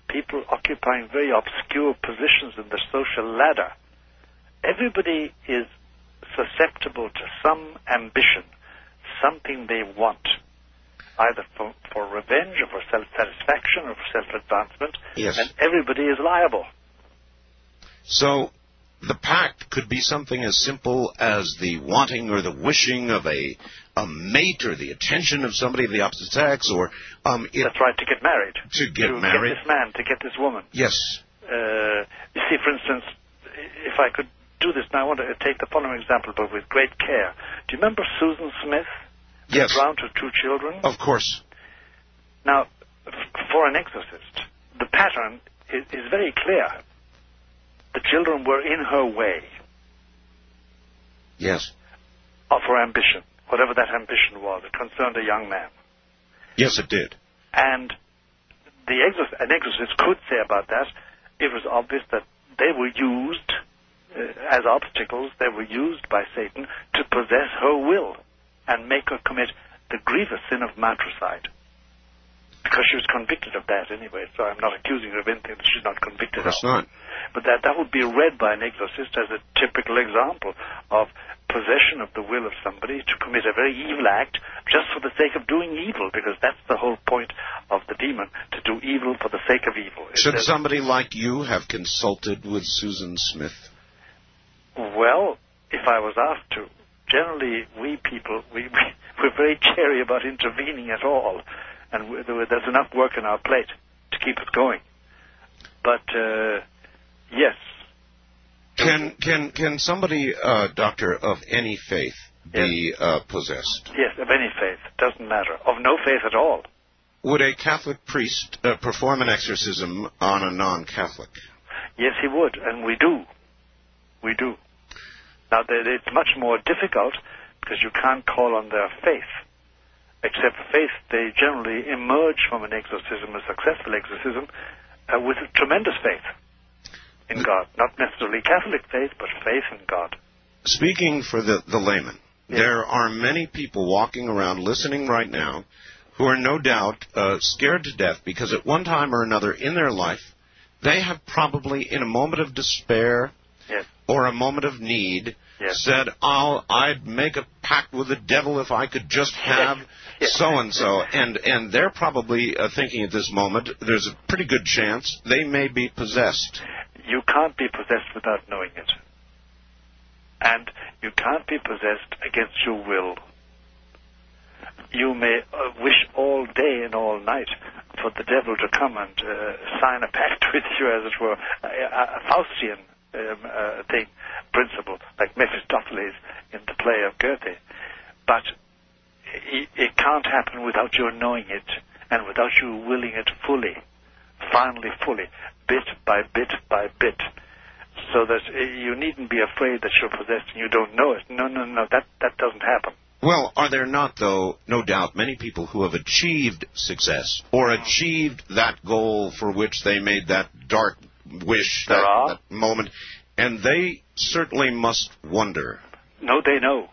people occupying very obscure positions in the social ladder. Everybody is susceptible to some ambition, something they want, either for revenge or for self-satisfaction or for self-advancement, yes. and everybody is liable. So the pact could be something as simple as the wanting or the wishing of a mate or the attention of somebody of the opposite sex, or that's right, to get married. To get married. To get this man, to get this woman. Yes. You see, for instance, if I could do this now, I want to take the following example, but with great care. Do you remember Susan Smith? Yes. Brown to 2 children? Of course. Now, for an exorcist, the pattern is very clear. The children were in her way. Yes. Of her ambition, whatever that ambition was. It concerned a young man. Yes, it did. And an exorcist could say about that, it was obvious that they were used as obstacles, they were used by Satan to possess her will and make her commit the grievous sin of matricide. Because she was convicted of that anyway, so I'm not accusing her of anything that she's not convicted of. Of course not. But that would be read by an exorcist as a typical example of possession of the will of somebody to commit a very evil act just for the sake of doing evil, because that's the whole point of the demon, to do evil for the sake of evil. Should somebody like you have consulted with Susan Smith? Well, if I was asked to, generally we people, we're very chary about intervening at all. And there's enough work on our plate to keep us going. But, yes. Can somebody, doctor, of any faith be possessed? Yes, of any faith. Doesn't matter. Of no faith at all. Would a Catholic priest perform an exorcism on a non-Catholic? Yes, he would, and we do. We do. Now, it's much more difficult because you can't call on their faith. Except for faith, they generally emerge from an exorcism, a successful exorcism, with tremendous faith in God. Not necessarily Catholic faith, but faith in God. Speaking for the layman, there are many people walking around listening right now who are no doubt scared to death because at one time or another in their life, they have probably, in a moment of despair or a moment of need, said, I'd make a pact with the devil if I could just have so-and-so. And they're probably thinking at this moment, there's a pretty good chance they may be possessed. You can't be possessed without knowing it. And you can't be possessed against your will. You may wish all day and all night for the devil to come and sign a pact with you, as it were, a Faustian principle, like Mephistopheles in the play of Goethe. But it can't happen without your knowing it and without you willing it fully, finally fully, bit by bit by bit, so that you needn't be afraid that you're possessed and you don't know it. No, that doesn't happen. Well, are there not, though, no doubt, many people who have achieved success or achieved that goal for which they made that dark wish, that moment, and they certainly must wonder. No, they know.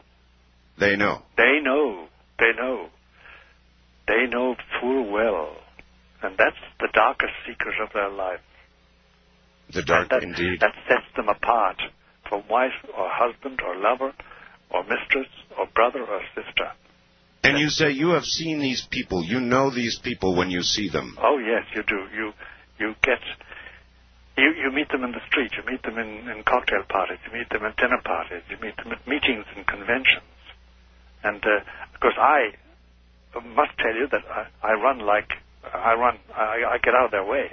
They know. They know. They know. They know full well. And that's the darkest secret of their life. The dark, indeed. That sets them apart from wife or husband or lover or mistress or brother or sister. And you say you have seen these people. You know these people when you see them. Oh, yes, you do. You meet them in the street. You meet them in cocktail parties. You meet them at dinner parties. You meet them at meetings and conventions. And, of course, I must tell you that I get out of their way.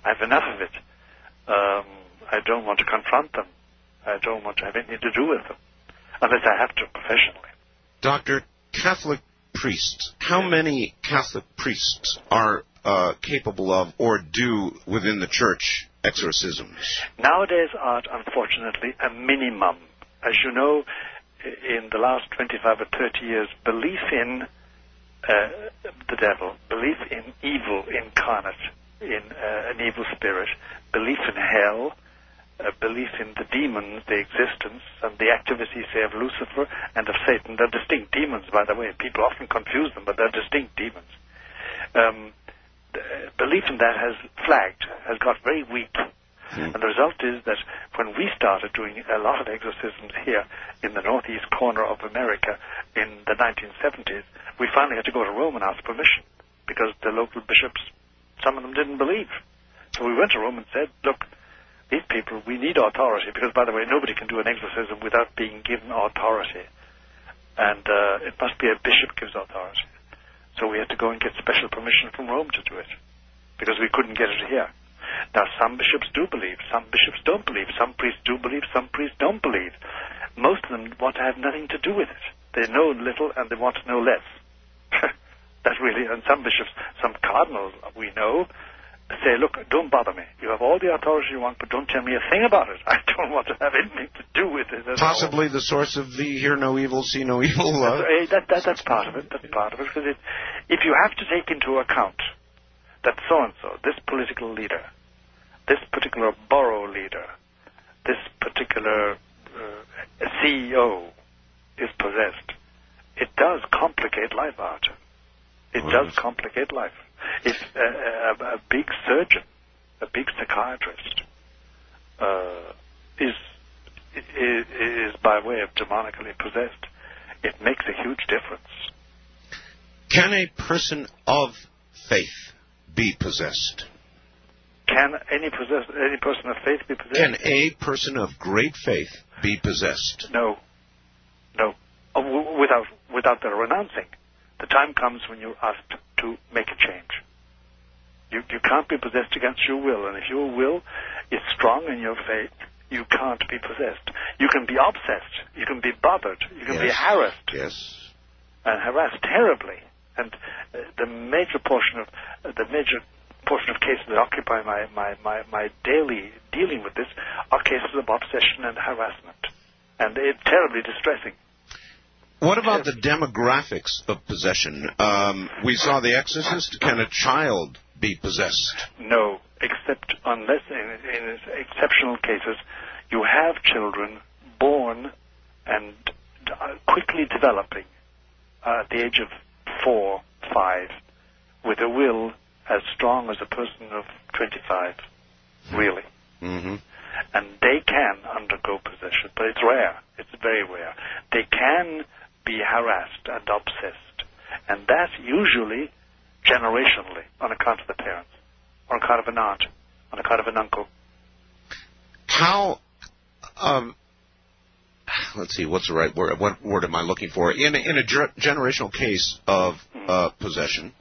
I've enough of it. I don't want to confront them. I don't want to have anything to do with them, unless I have to professionally. Dr. Catholic priests, how many Catholic priests are capable of or do within the church exorcisms? Nowadays, Art, unfortunately, a minimum. As you know, in the last 25 or 30 years, belief in the devil, belief in evil incarnate, in an evil spirit, belief in hell, belief in the demons, the existence, and the activity, say, of Lucifer and of Satan. They're distinct demons, by the way. People often confuse them, but they're distinct demons. Belief in that has flagged, has got very weak. And the result is that when we started doing a lot of exorcisms here in the northeast corner of America in the 1970s, we finally had to go to Rome and ask permission because the local bishops, some of them didn't believe. So we went to Rome and said, look, these people, we need authority because, by the way, nobody can do an exorcism without being given authority. And it must be a bishop gives authority. So we had to go and get special permission from Rome to do it because we couldn't get it here. Now, some bishops do believe, some bishops don't believe, some priests do believe, some priests don't believe. Most of them want to have nothing to do with it. They know little and they want to know less. That's really, and some bishops, some cardinals we know, say, look, don't bother me. You have all the authority you want, but don't tell me a thing about it. I don't want to have anything to do with it at Possibly all. The source of the hear no evil, see no evil. That's part of it. That's part of it. Because if you have to take into account that so-and-so, this political leader, this particular borough leader, this particular CEO is possessed, it does complicate life, Art. It does complicate life. If a big surgeon, a big psychiatrist, is by way of demonically possessed, it makes a huge difference. Can a person of faith be possessed? Can any person of faith be possessed? Can a person of great faith be possessed? No. Without their renouncing. The time comes when you're asked to make a change. You can't be possessed against your will, and if your will is strong in your faith, you can't be possessed. You can be obsessed. You can be bothered. You can be harassed. Yes. And harassed terribly. And the major portion of cases that occupy my daily dealing with this are cases of obsession and harassment. And it's terribly distressing. What about the demographics of possession? We saw The Exorcist. Can a child be possessed? No, except unless in exceptional cases you have children born and quickly developing at the age of 4, 5, with a will as strong as a person of 25, really. Mm-hmm. And they can undergo possession, but it's rare. It's very rare. They can be harassed and obsessed, and that's usually generationally on account of the parents, on account of an aunt, on account of an uncle. How, let's see, what's the right word? What word am I looking for? In a generational case of possession,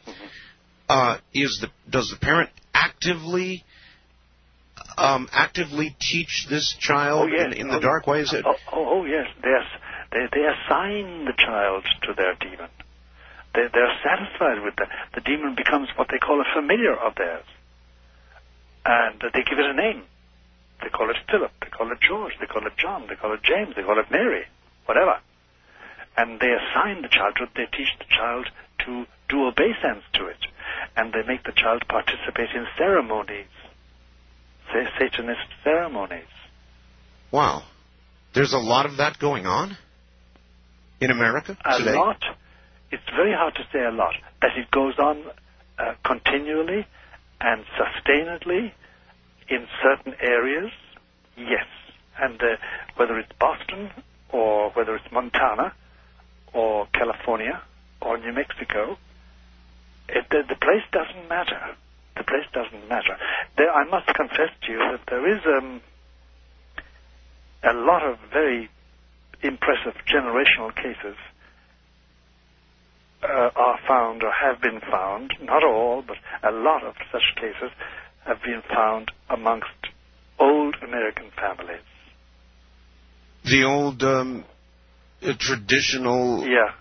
does the parent actively teach this child in the dark way? Is it? Oh yes, they assign the child to their demon. They're satisfied with that. The demon becomes what they call a familiar of theirs. And they give it a name. They call it Philip, they call it George, they call it John, they call it James, they call it Mary, whatever. And they assign the child to it. They teach the child to do obeisance to it. And they make the child participate in ceremonies, say Satanist ceremonies. Wow. There's a lot of that going on in America today? A lot. It's very hard to say a lot. That it goes on continually and sustainedly in certain areas, yes. And whether it's Boston or whether it's Montana or California or New Mexico, the place doesn't matter. The place doesn't matter. I must confess to you that there is a lot of very impressive generational cases are found or have been found, not all, but a lot of such cases have been found amongst American families. The old traditional... Yeah.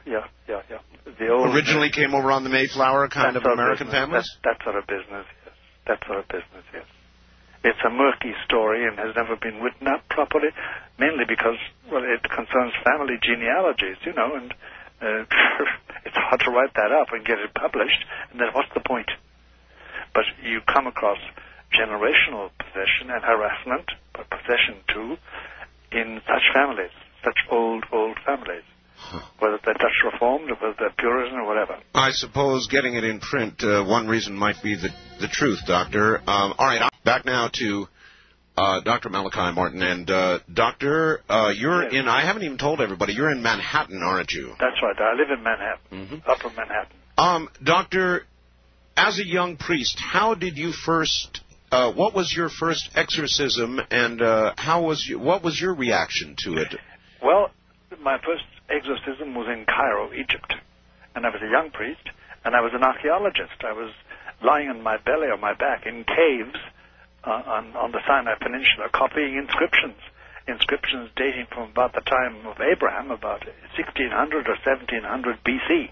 The old, originally came over on the Mayflower kind of American families? That sort of business, yes. That sort of business, yes. It's a murky story and has never been written up properly, mainly because, well, it concerns family genealogies, and it's hard to write that up and get it published, and then what's the point? But you come across generational possession and harassment, but possession too, in such families, such old families. Whether they're Dutch Reformed or whether they're Puritan or whatever. I suppose getting it in print, one reason might be the truth, Doctor. All right, back now to Dr. Malachi Martin. And, Doctor, you're in, I haven't even told everybody, you're in Manhattan, aren't you? That's right. I live in Manhattan, Upper Manhattan. Doctor, as a young priest, how did you first... what was your first exorcism, and what was your reaction to it? Well, my first exorcism was in Cairo, Egypt, and I was a young priest, and I was an archaeologist. I was lying on my belly or my back in caves on the Sinai Peninsula, copying inscriptions dating from about the time of Abraham, about 1600 or 1700 BC.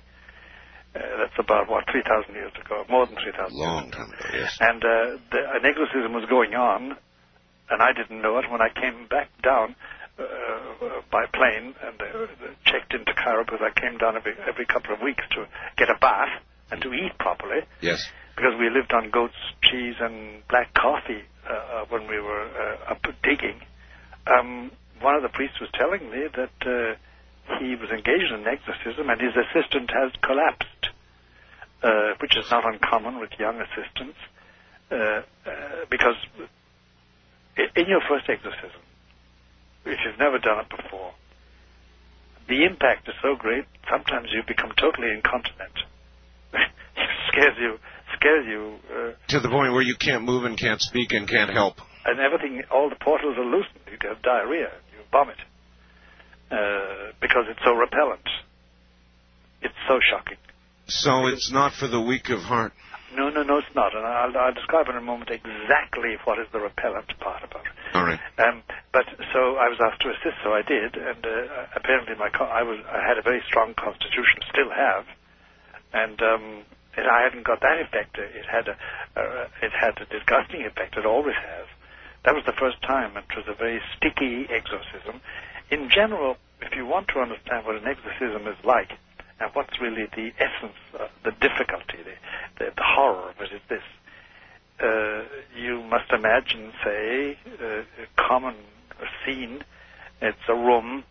That's about, 3,000 years ago, more than 3,000 Long time ago, yes. And an exorcism was going on, and I didn't know it. When I came back down by plane and checked into Cairo, because I came down every couple of weeks to get a bath and to eat properly. Yes. Because we lived on goat's cheese and black coffee when we were up digging. One of the priests was telling me that he was engaged in an exorcism and his assistant has collapsed, which is not uncommon with young assistants, because in your first exorcism, if you've never done it before, the impact is so great, sometimes you become totally incontinent. It scares you. To the point where you can't move and can't speak and can't help. And everything, all the portals are loosened. You have diarrhea, you vomit, because it's so repellent. It's so shocking. So it's not for the weak of heart? No, it's not. And I'll describe in a moment exactly what is the repellent part about it. All right. But so I was asked to assist, so I did, and apparently I had a very strong constitution, still have, and I hadn't got that effect. It had a disgusting effect. It always has. That was the first time. It was a very sticky exorcism. In general, if you want to understand what an exorcism is like, and what's really the essence, the difficulty, the horror of it is this. You must imagine, say, a common scene. It's a room.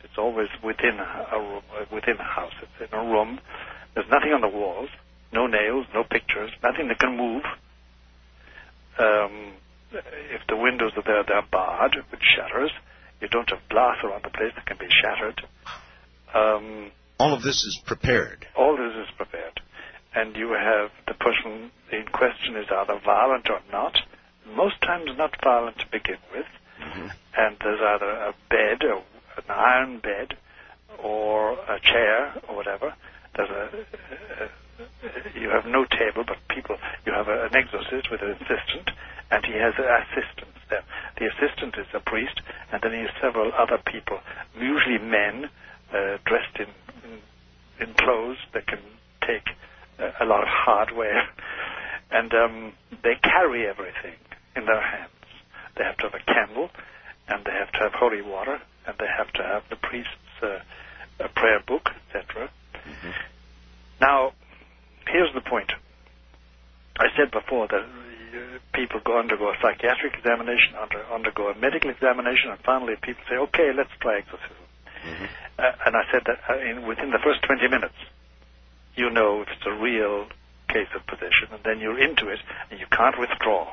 It's always within a room, within a house. It's in a room. There's nothing on the walls, no nails, no pictures, nothing that can move. If the windows are there, they're barred with shutters. You don't have glass around the place that can be shattered. All of this is prepared. All this is prepared. And you have the person in question is either violent or not. Most times not violent to begin with. Mm-hmm. And there's either a bed, or an iron bed, or a chair, or whatever. You have no table, but you have an exorcist with an assistant, and he has assistants there. The assistant is a priest, and then he has several other people, usually men, dressed in clothes that can take a lot of hardware, and they carry everything in their hands. They have to have a candle, and they have to have holy water, and they have to have the priest's a prayer book, etc. Mm-hmm. Now, here's the point. I said before that people undergo a psychiatric examination, undergo a medical examination, and finally people say, okay, let's try exorcism. Mm-hmm. And I said that within the first 20 minutes, you know if it's a real case of possession, and then you're into it, and you can't withdraw.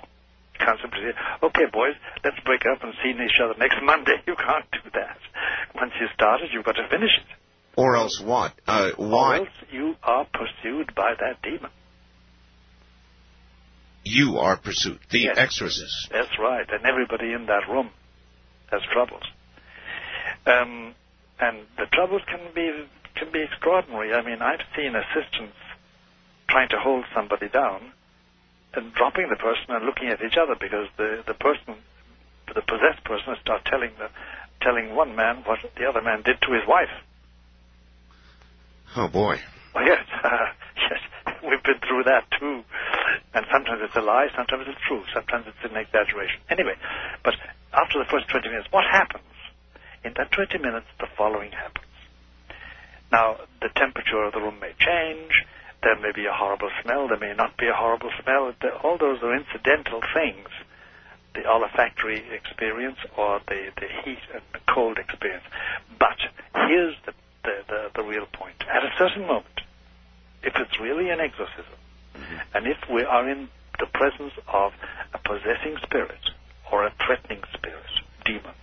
You can't simply say, okay, boys, let's break up and see each other next Monday. You can't do that. Once you started, you've got to finish it. Or else what? Why? Or else you are pursued by that demon. You are pursued. The yes. exorcist. That's right. And everybody in that room has troubles. And the troubles can be extraordinary. I mean, I've seen assistants trying to hold somebody down and dropping the person and looking at each other because the person the possessed person and start telling one man what the other man did to his wife. Oh, boy. Well, yes, yes, we've been through that too. And sometimes it's a lie, sometimes it's true, sometimes it's an exaggeration. Anyway, but after the first 20 minutes, what happens? In that 20 minutes, the following happens. Now, the temperature of the room may change. There may be a horrible smell. There may not be a horrible smell. All those are incidental things. The olfactory experience or the heat and the cold experience. But here's the real point. At a certain moment, if it's really an exorcism, and if we are in the presence of a possessing spirit or a threatening spirit, demon,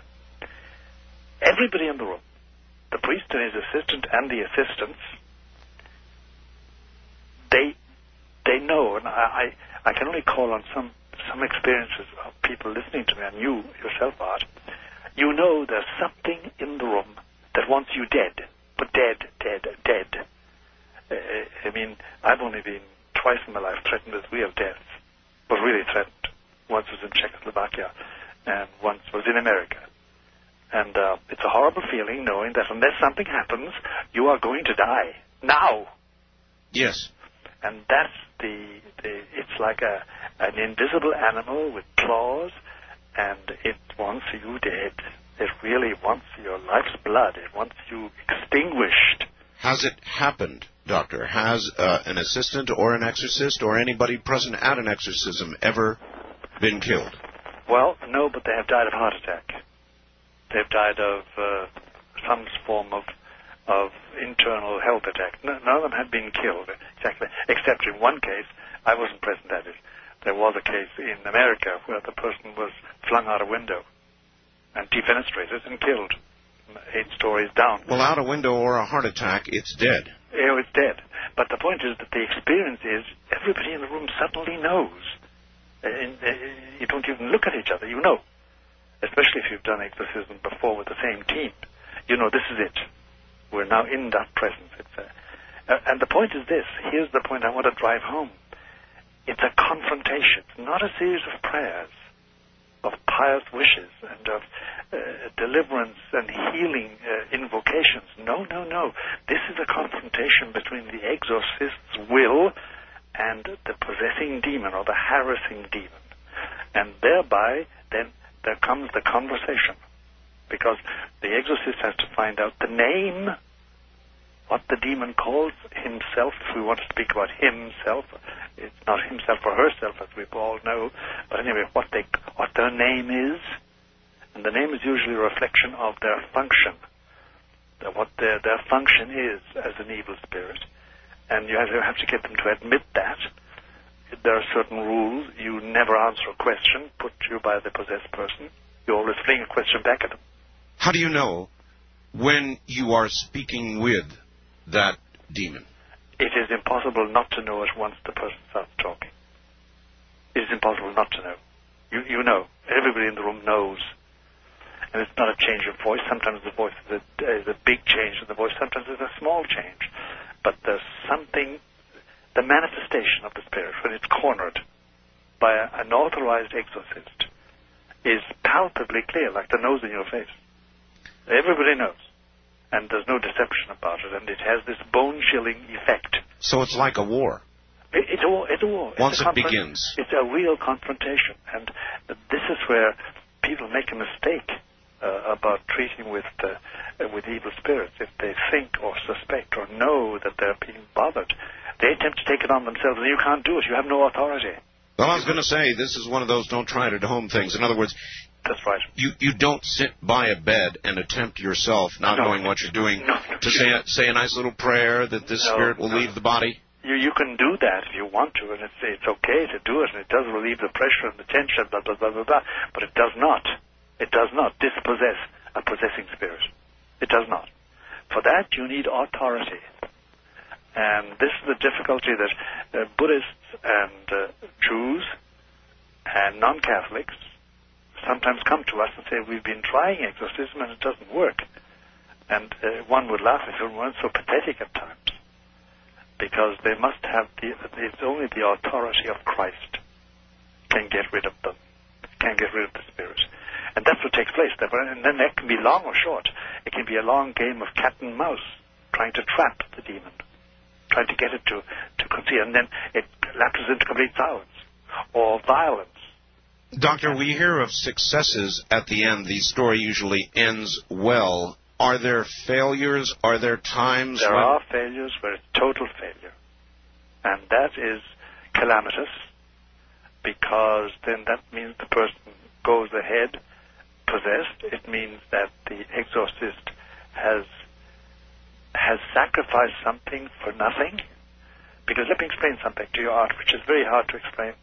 everybody in the room, the priest and his assistant and the assistants, they know, and I can only call on some experiences of people listening to me, and you yourself, Art, you know there's something in the room that wants you dead, but dead. I mean, I've only been twice in my life threatened with real death, but really threatened. Once was in Czechoslovakia, and once was in America. And it's a horrible feeling knowing that unless something happens, you are going to die. Now! Yes. And that's it's like an invisible animal with claws, and it wants you dead. It really wants your life's blood. It wants you extinguished. Has it happened, Doctor? Has an assistant or an exorcist or anybody present at an exorcism ever been killed? Well, no, but they have died of heart attack. They've died of some form of internal health attack. None of them have been killed, exactly, except in one case. I wasn't present at it. There was a case in America where the person was flung out a window and defenestrated and killed 8 stories down. Well, out a window or a heart attack, it's dead. Yeah, it's dead. But the point is that the experience is everybody in the room suddenly knows. You don't even look at each other. You know. Especially if you've done exorcism before with the same team. You know, this is it. We're now in that presence. And the point is this. Here's the point I want to drive home. It's a confrontation. It's not a series of prayers, of pious wishes, and of deliverance and healing invocations. No. This is a confrontation between the exorcist's will and the possessing demon or the harassing demon. And thereby, then, there comes the conversation. Because the exorcist has to find out the name, what the demon calls himself. If we want to speak about himself, it's not himself or herself, as we all know. But anyway, what their name is. And the name is usually a reflection of their function. What their function is as an evil spirit. And you have to get them to admit that. There are certain rules. You never answer a question put to you by the possessed person. You always fling a question back at them. How do you know when you are speaking with that demon? It is impossible not to know it once the person starts talking. It is impossible not to know. You know. Everybody in the room knows. And it's not a change of voice. Sometimes the voice is a big change in the voice. Sometimes it's a small change. But there's something, the manifestation of the spirit, when it's cornered by an authorized exorcist, is palpably clear, like the nose in your face. Everybody knows. And there's no deception about it. And it has this bone-chilling effect. So it's like a war. It's a war. Once it begins. It's a real confrontation. And this is where people make a mistake about treating with evil spirits. If they think or suspect or know that they're being bothered, they attempt to take it on themselves, and you can't do it. You have no authority. Well, I was going to say, this is one of those don't try it at home things. In other words, that's right. You don't sit by a bed and attempt yourself, not knowing what you're doing, to say a nice little prayer that this spirit will leave the body. You can do that if you want to, and it's okay to do it, and it does relieve the pressure and the tension, blah, blah, blah, blah, blah. But it does not dispossess a possessing spirit. It does not. For that, you need authority. And this is the difficulty that Buddhists and Jews and non-Catholics sometimes come to us and say, we've been trying exorcism and it doesn't work. And one would laugh if it weren't so pathetic at times. Because they must have it's only the authority of Christ can get rid of them, can get rid of the spirit. And takes place. And then that can be long or short. It can be a long game of cat and mouse, trying to trap the demon, trying to get it to conceal, and then it lapses into complete silence or violence. Doctor, we hear of successes at the end. The story usually ends well. Are there failures? Are there times There are failures where it's total failure. And that is calamitous, because then that means the person goes ahead possessed. It means that the exorcist has sacrificed something for nothing. Because let me explain something to your art, which is very hard to explain,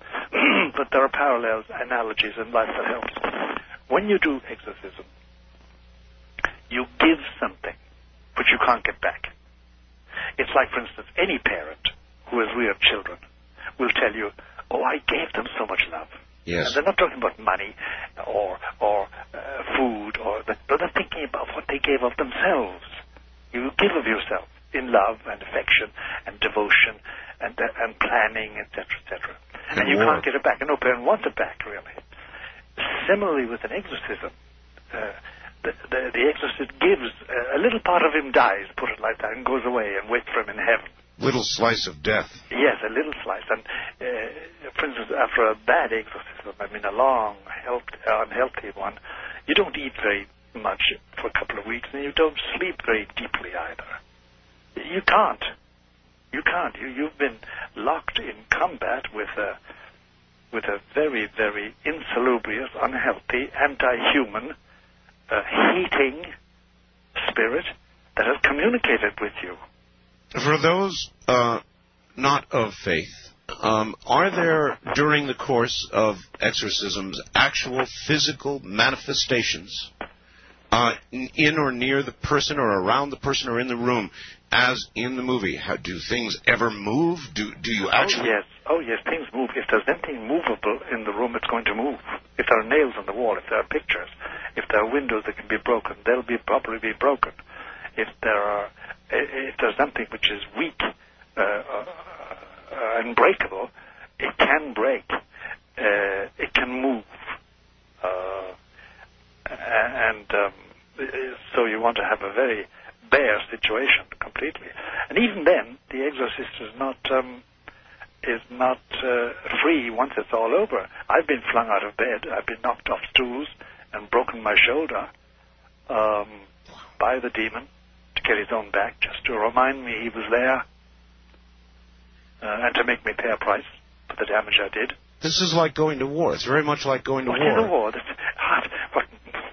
but there are parallels, analogies in life that help. When you do exorcism, you give something which you can't get back. It's like, for instance, any parent who has reared children will tell you, "Oh, I gave them so much love." Yes. And they're not talking about money or food, but they're thinking about what they gave of themselves. You give of yourself in love and affection and devotion and planning, etc., etc. And you can't get it back. And no parent wants it back, really. Similarly, with an exorcism, the exorcist gives, a little part of him dies, put it like that, and goes away and waits for him in heaven. Little slice of death. Yes, a little slice. And, for instance, after a bad exorcism, I mean a long, unhealthy one, you don't eat very much for a couple of weeks, and you don't sleep very deeply either. You can't. You've been locked in combat with a very, very insalubrious, unhealthy, anti-human, hating spirit that has communicated with you. For those not of faith, are there, during the course of exorcisms, actual physical manifestations in or near the person or around the person or in the room, as in the movie? Do things ever move? Do you actually... Oh, yes, things move. If there's anything movable in the room, it's going to move. If there are nails on the wall, if there are pictures, if there are windows that can be broken, they'll probably be broken. If there's something which is weak, unbreakable, it can break. It can move. So you want to have a very bare situation completely. And even then, the exorcist is not free once it's all over. I've been flung out of bed. I've been knocked off stools and broken my shoulder by the demon to get his own back, just to remind me he was there and to make me pay a price for the damage I did. This is like going to war. It's very much like going to war. What is a war? What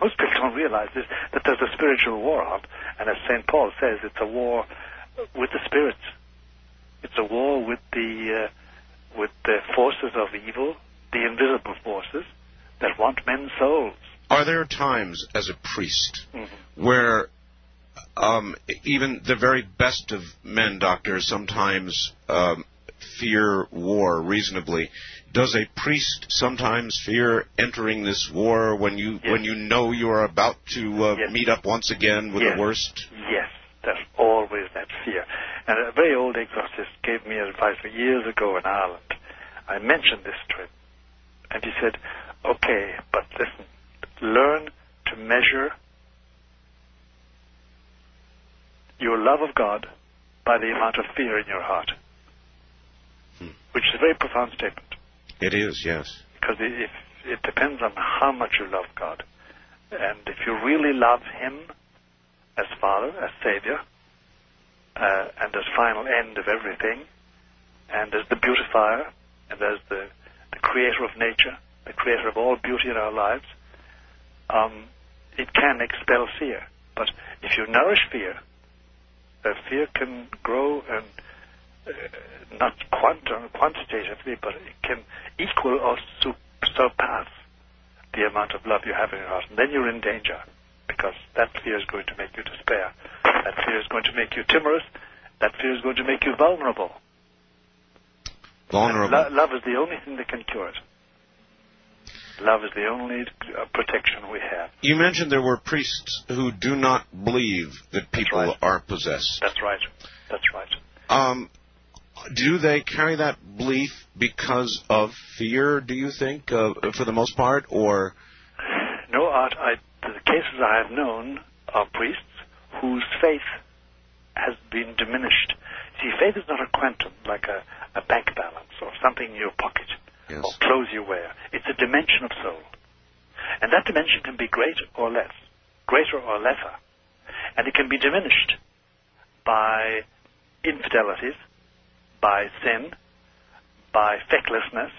most people don't realize is that there's a spiritual war on, and as St. Paul says, it's a war with the spirits. It's a war with the forces of evil, the invisible forces that want men's souls. Are there times as a priest where even the very best of men, doctors, sometimes fear war reasonably? Does a priest sometimes fear entering this war when you know you are about to meet up once again with the worst? Yes, there's always that fear. And a very old exorcist gave me advice years ago in Ireland. I mentioned this to him, and he said, "Okay, but listen, learn to measure your love of God by the amount of fear in your heart," which is a very profound statement. It is, yes. Because it depends on how much you love God. And if you really love Him as Father, as Savior, and as final end of everything, and as the beautifier, and as the creator of nature, the creator of all beauty in our lives, it can expel fear. But if you nourish fear, fear can grow and not quantitatively, but it can equal or surpass the amount of love you have in your heart. And then you're in danger, because that fear is going to make you despair. That fear is going to make you timorous. That fear is going to make you vulnerable. Love is the only thing that can cure it. Love is the only protection we have. You mentioned there were priests who do not believe that people are possessed. That's right. That's right. Do they carry that belief because of fear, do you think, for the most part, or? No, Art, cases I have known of priests whose faith has been diminished. See, faith is not a quantum, like a bank balance or something in your pocket Yes. or clothes you wear. It's a dimension of soul. And that dimension can be greater or less, greater or lesser. And it can be diminished by infidelities, by sin, by fecklessness,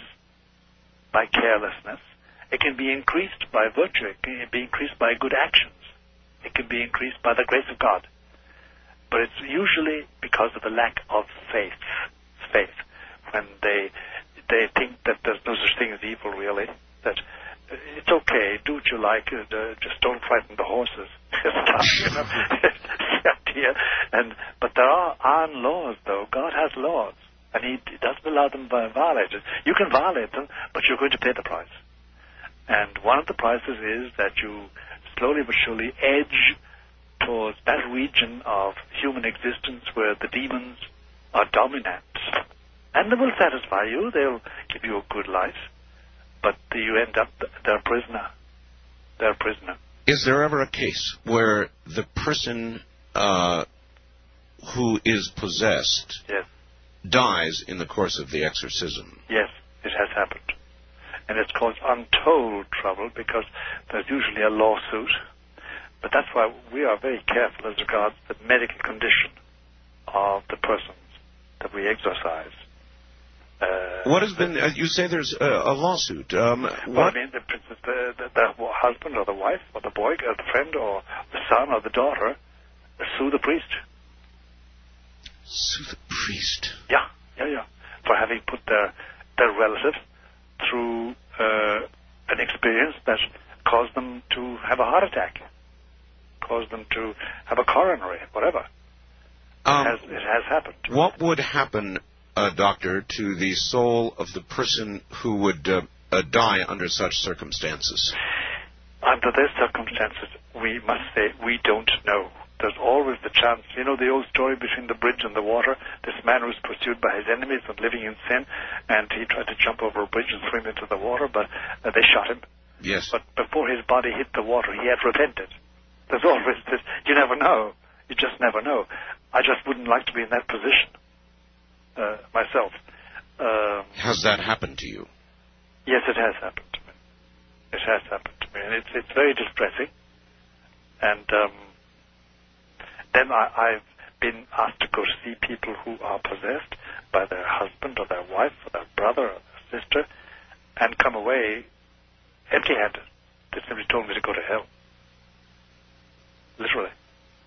by carelessness. It can be increased by virtue. It can be increased by good actions. It can be increased by the grace of God. But it's usually because of the lack of faith. Faith. When they think that there's no such thing as evil, really. That it's okay, do what you like, just don't frighten the horses. You know? The idea. But there are iron laws, though. God has laws. And He doesn't allow them to be violated. You can violate them, but you're going to pay the price. And one of the prices is that you slowly but surely edge towards that region of human existence where the demons are dominant. And they will satisfy you. They'll give you a good life. But you end up, they're a prisoner. They're a prisoner. Is there ever a case where the person who is possessed Yes. dies in the course of the exorcism? Yes, it has happened. And it's caused untold trouble because there's usually a lawsuit. But that's why we are very careful as regards the medical condition of the persons that we exorcise. What has been, you say there's a lawsuit. Well, I mean, the husband or the wife or the boy or the friend or the son or the daughter sue the priest. Sue the priest? Yeah. For having put their relative through an experience that caused them to have a heart attack, caused them to have a coronary, whatever. It has happened. What would happen, doctor, to the soul of the person who would die under such circumstances? Under these circumstances, we must say we don't know. There's always the chance. You know the old story between the bridge and the water? This man was pursued by his enemies and living in sin, and he tried to jump over a bridge and swim into the water, but they shot him. Yes. But before his body hit the water, he had repented. There's always this. You never know. You just never know. I just wouldn't like to be in that position myself. Has that happened to you? Yes, it has happened to me. It has happened to me, and it's very distressing. And then I've been asked to go to see people who are possessed by their husband or their wife or their brother or their sister and come away empty-handed. They simply told me to go to hell. Literally.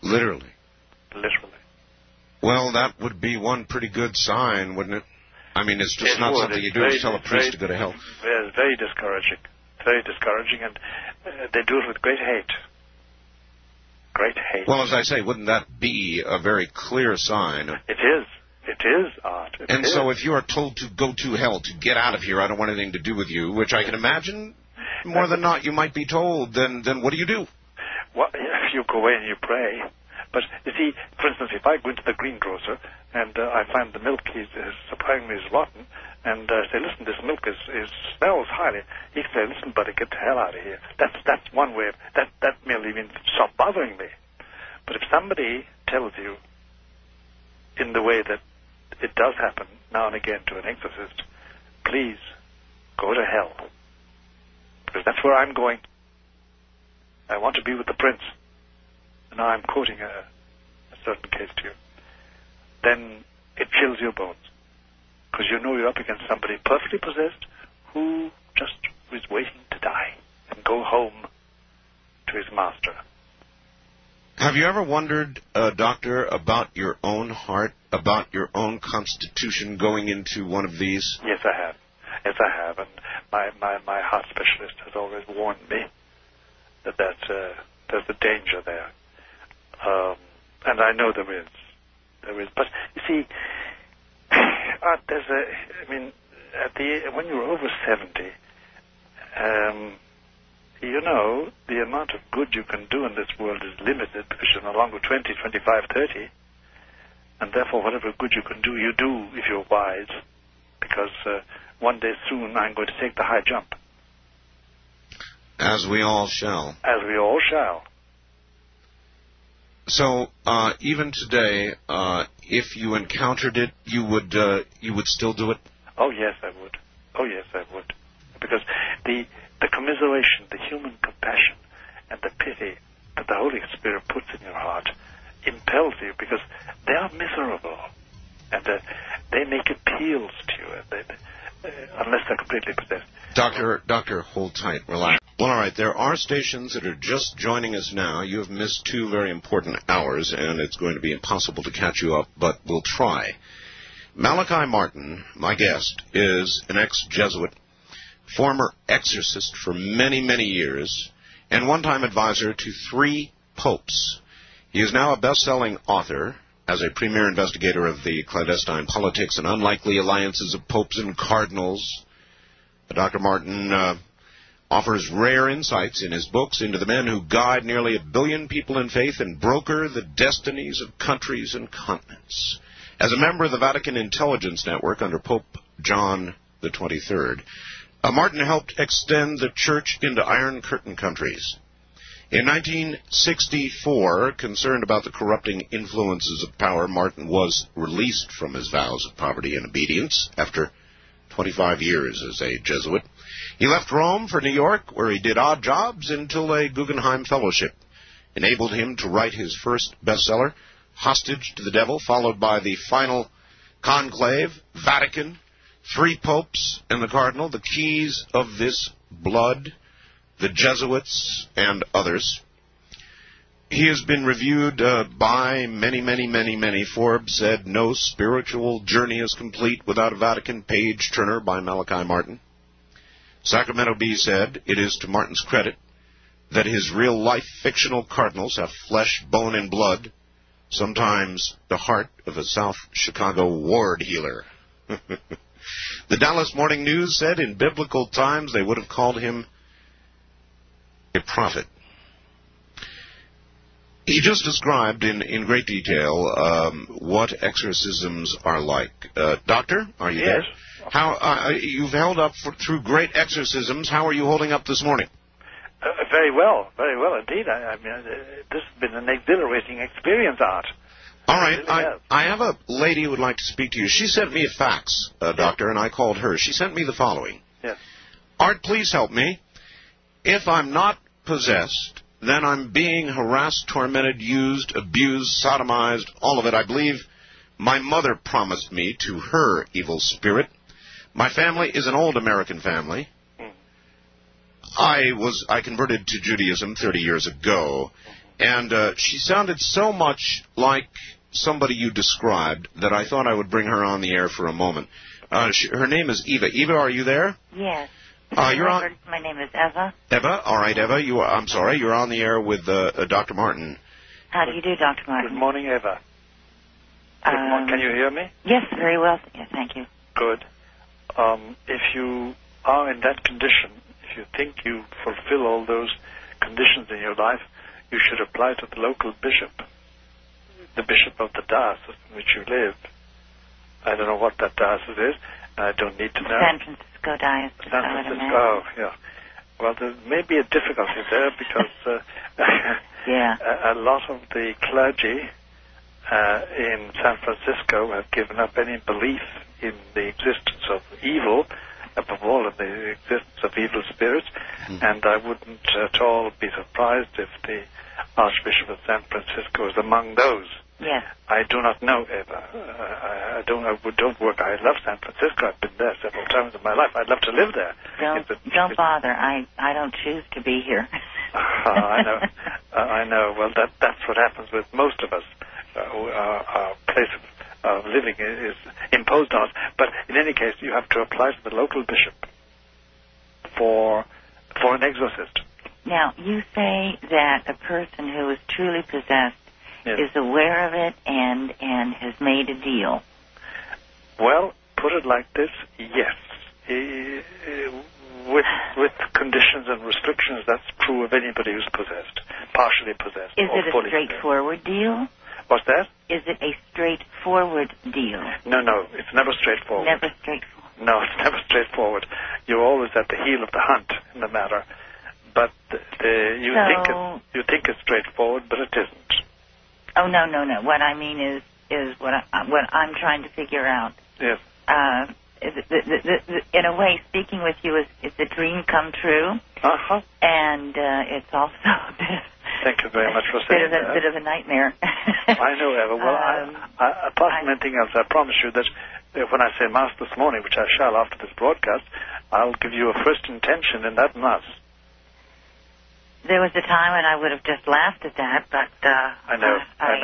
Literally? Literally. Well, that would be one pretty good sign, wouldn't it? I mean, it's just not something you do to tell a priest to go to hell. It's very discouraging. Very discouraging, and they do it with great hate. Great hate. Well, as I say, wouldn't that be a very clear sign? It is. It is, Art. And so if you are told to go to hell, to get out of here, I don't want anything to do with you, which I can imagine more than not you might be told, then what do you do? Well, you go away and you pray. But, you see, for instance, if I go into the greengrocer and I find the milk he's supplying me is rotten, and say, listen, this milk smells highly, he can say, listen, buddy, get the hell out of here. That's one way. That merely means stop bothering me. But if somebody tells you in the way that it does happen now and again to an exorcist, please go to hell. Because that's where I'm going. I want to be with the prince. And now I'm quoting a certain case to you. Then it chills your bones. Because you know you're up against somebody perfectly possessed who just is waiting to die and go home to his master. Have you ever wondered, Doctor, about your own heart, about your own constitution going into one of these? Yes, I have. Yes, I have. And my heart specialist has always warned me that there's a danger there. And I know there is. There is. But, you see, when you're over 70, you know, the amount of good you can do in this world is limited because you're no longer 20, 25, 30. And therefore, whatever good you can do, you do if you're wise. Because one day soon I'm going to take the high jump. As we all shall. As we all shall. So, even today, if you encountered it, you would still do it? Oh, yes, I would. Oh, yes, I would. Because the commiseration, the human compassion, and the pity that the Holy Spirit puts in your heart impels you, because they are miserable, and they make appeals to you, unless they're completely possessed. Doctor, hold tight, relax. Well, all right, there are stations that are just joining us now. You have missed 2 very important hours, and it's going to be impossible to catch you up, but we'll try. Malachi Martin, my guest, is an ex-Jesuit, former exorcist for many, many years, and one-time advisor to 3 popes. He is now a best-selling author as a premier investigator of the clandestine politics and unlikely alliances of popes and cardinals. Dr. Martin offers rare insights in his books into the men who guide nearly 1 billion people in faith and broker the destinies of countries and continents. As a member of the Vatican Intelligence Network under Pope John the 23rd, Martin helped extend the Church into Iron Curtain countries. In 1964, concerned about the corrupting influences of power, Martin was released from his vows of poverty and obedience after 25 years as a Jesuit. He left Rome for New York, where he did odd jobs until a Guggenheim Fellowship enabled him to write his first bestseller, Hostage to the Devil, followed by the final conclave, Vatican, 3 popes and the cardinal, the keys of this blood, the Jesuits, and others. He has been reviewed by many. Forbes said, "No spiritual journey is complete without a Vatican page-turner" by Malachi Martin. Sacramento Bee said, "It is to Martin's credit that his real-life fictional cardinals have flesh, bone, and blood, sometimes the heart of a South Chicago ward healer." The Dallas Morning News said, "In biblical times they would have called him a prophet." He just described in great detail what exorcisms are like. Doctor, are you there? How you've held up through great exorcisms. How are you holding up this morning? Very well indeed. I mean, this has been an exhilarating experience, Art. All right, I have a lady who would like to speak to you. She sent me a fax, Doctor, and I called her. She sent me the following. Yes. Art, please help me. If I'm not possessed, then I'm being harassed, tormented, used, abused, sodomized, all of it. I believe my mother promised me to her evil spirit. My family is an old American family. I converted to Judaism 30 years ago, and she sounded so much like somebody you described that I thought I would bring her on the air for a moment. Her name is Eva. Eva, are you there? Yes. You're on. My name is Eva. Eva, all right, Eva. I'm sorry, you're on the air with Dr. Martin. How do you do, Dr. Martin? Good morning, Eva. Can you hear me? Yes, very well. Yes, thank you. Good. If you are in that condition, if you think you fulfill all those conditions in your life, you should apply to the local bishop, the bishop of the diocese in which you live. I don't know what that diocese is, and I don't need to know. San Francisco diocese. San Francisco, oh, yeah. Well, there may be a difficulty there because a lot of the clergy in San Francisco have given up any belief in the existence of evil, above all in the existence of evil spirits, and I wouldn't at all be surprised if the Archbishop of San Francisco is among those. Yes. I do not know, Eva. I don't work. I love San Francisco. I've been there several times in my life. I'd love to live there. Don't bother. I don't choose to be here. I know. I know. Well, that's what happens with most of us. Our place of living is imposed on us. But in any case, you have to apply to the local bishop for an exorcist. Now, you say that a person who is truly possessed is aware of it and has made a deal. Well, put it like this, yes. With conditions and restrictions, that's true of anybody who's possessed, partially possessed. Is it a straightforward deal? What's that? Is it a straightforward deal? No, it's never straightforward. Never straightforward. No, it's never straightforward. You're always at the heel of the hunt in the matter. But you think it's straightforward, but it isn't. Oh, no. What I mean is what I'm trying to figure out. Yes. In a way, speaking with you is a dream come true. Uh-huh. And it's also a bit. Thank you very much for saying that. A bit of a nightmare. I know, Eva. Well, apart from anything else, I promise you that when I say Mass this morning, which I shall after this broadcast, I'll give you a first intention in that Mass. There was a time when I would have just laughed at that, but I know. I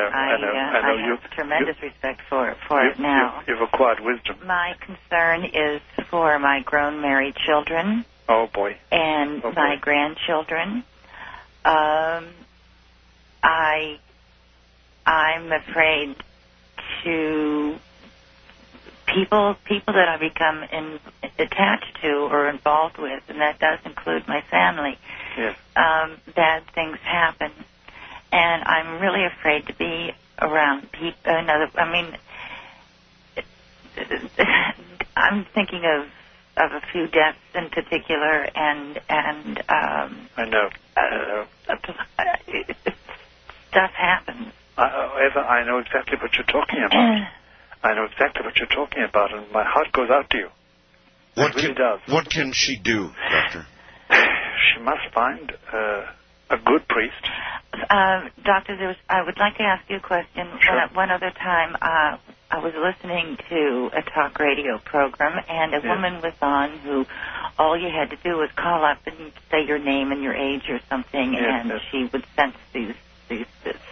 have tremendous respect for it now. You've acquired wisdom. My concern is for my grown married children. Oh, boy. And my grandchildren. I'm afraid to people that I become attached to or involved with, and that does include my family. Yes. Bad things happen, and I'm really afraid to be around people. I'm thinking of a few deaths in particular, and I know. Stuff happens. Eva, I know exactly what you're talking about. I know exactly what you're talking about, and my heart goes out to you. It really does. What can she do, Doctor? She must find a good priest. Doctor, I would like to ask you a question. Sure. One other time, I was listening to a talk radio program, and a woman was on who all you had to do was call up and say your name and your age or something, and she would sense these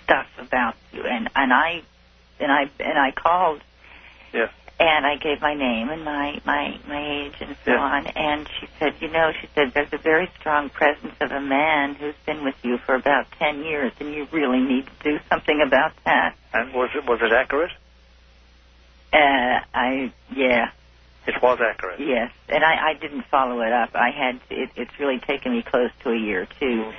stuff about you. And I called. Yes. And I gave my name and my age and so on. And she said, there's a very strong presence of a man who's been with you for about 10 years, and you really need to do something about that. And was it accurate? Yeah. It was accurate. Yes, and I didn't follow it up. It's really taken me close to a year to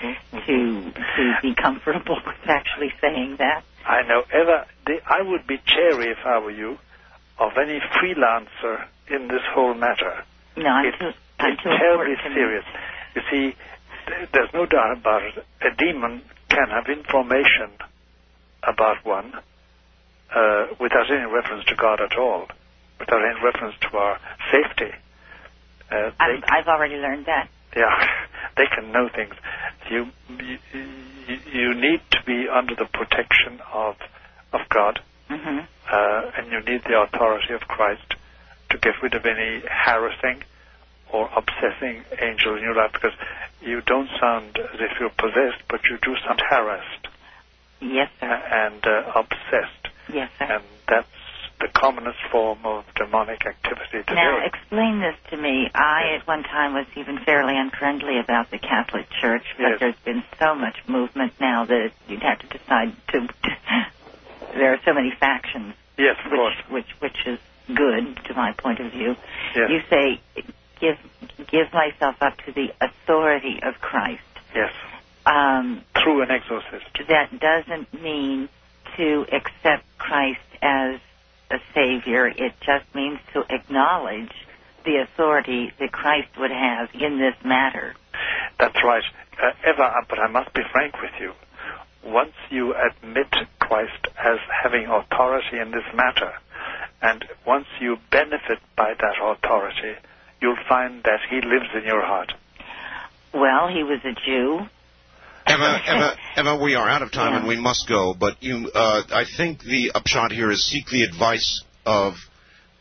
be comfortable with actually saying that. I know, Eva. I would be chary if I were you of any freelancer in this whole matter. No, I'm too terribly serious. You see, there's no doubt about it. A demon can have information about one without any reference to God at all, without any reference to our safety. I've already learned that. Yeah, they can know things. You need to be under the protection of God. Mm-hmm. And you need the authority of Christ to get rid of any harassing or obsessing angel in your life, because you don't sound as if you're possessed, but you do sound harassed. Yes, sir. And obsessed. Yes, sir. And that's the commonest form of demonic activity today. Now, explain this to me. I, at one time, was even fairly unfriendly about the Catholic Church, but there's been so much movement now that you'd have to decide to... There are so many factions. Yes, of course. Which is good, to my point of view. Yes. You say, give myself up to the authority of Christ. Yes. Through an exorcist. That doesn't mean to accept Christ as a savior. It just means to acknowledge the authority that Christ would have in this matter. That's right. Eva, but I must be frank with you. Once you admit Christ as having authority in this matter, and once you benefit by that authority, you'll find that he lives in your heart. Well, he was a Jew. Emma, we are out of time and we must go, but I think the upshot here is seek the advice of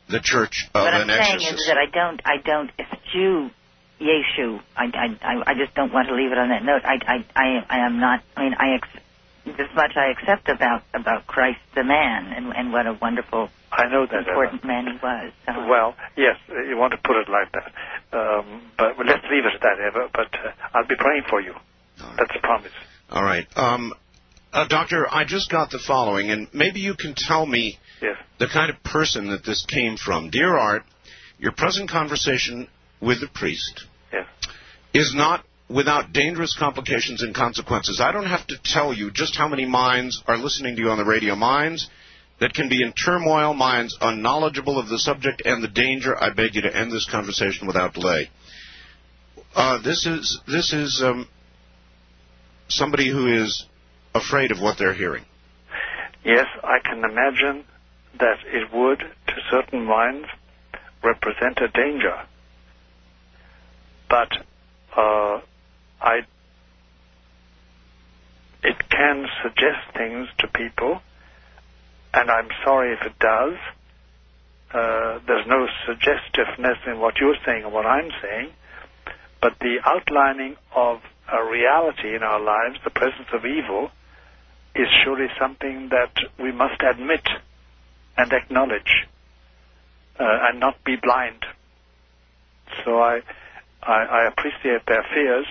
the Church of an exorcist. What I'm saying is that I don't eschew Yeshu. I just don't want to leave it on that note. I am not, this much I accept about Christ the man and what a wonderful, important man he was. So. Well, yes, you want to put it like that. But let's leave it at that, Eva. But I'll be praying for you. Right. That's a promise. All right. Doctor, I just got the following, and maybe you can tell me the kind of person that this came from. Dear Art, your present conversation with the priest is not without dangerous complications and consequences. I don't have to tell you just how many minds are listening to you on the radio, minds that can be in turmoil, minds unknowledgeable of the subject and the danger. I beg you to end this conversation without delay. This is somebody who is afraid of what they're hearing? Yes, I can imagine that it would, to certain minds, represent a danger. But it can suggest things to people, and I'm sorry if it does. There's no suggestiveness in what you're saying or what I'm saying, but the outlining of a reality in our lives, the presence of evil, is surely something that we must admit and acknowledge and not be blind. So I appreciate their fears,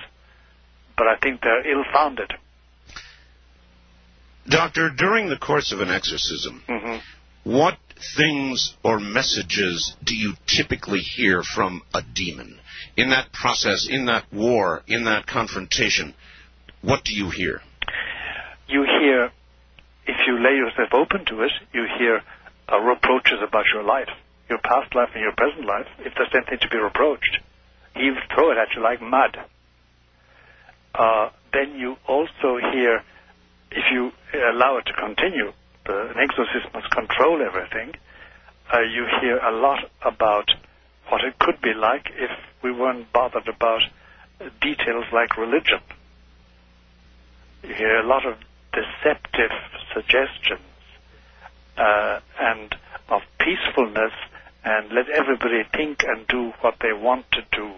but I think they're ill-founded. Doctor, during the course of an exorcism, what things or messages do you typically hear from a demon? In that process, in that war, in that confrontation, what do you hear? You hear, if you lay yourself open to it, you hear reproaches about your life, your past life and your present life. If there's anything to be reproached, he will throw it at you like mud. Then you also hear, if you allow it to continue, an exorcist must control everything. You hear a lot about what it could be like if we weren't bothered about details like religion. You hear a lot of deceptive suggestions and of peacefulness, and let everybody think and do what they want to do,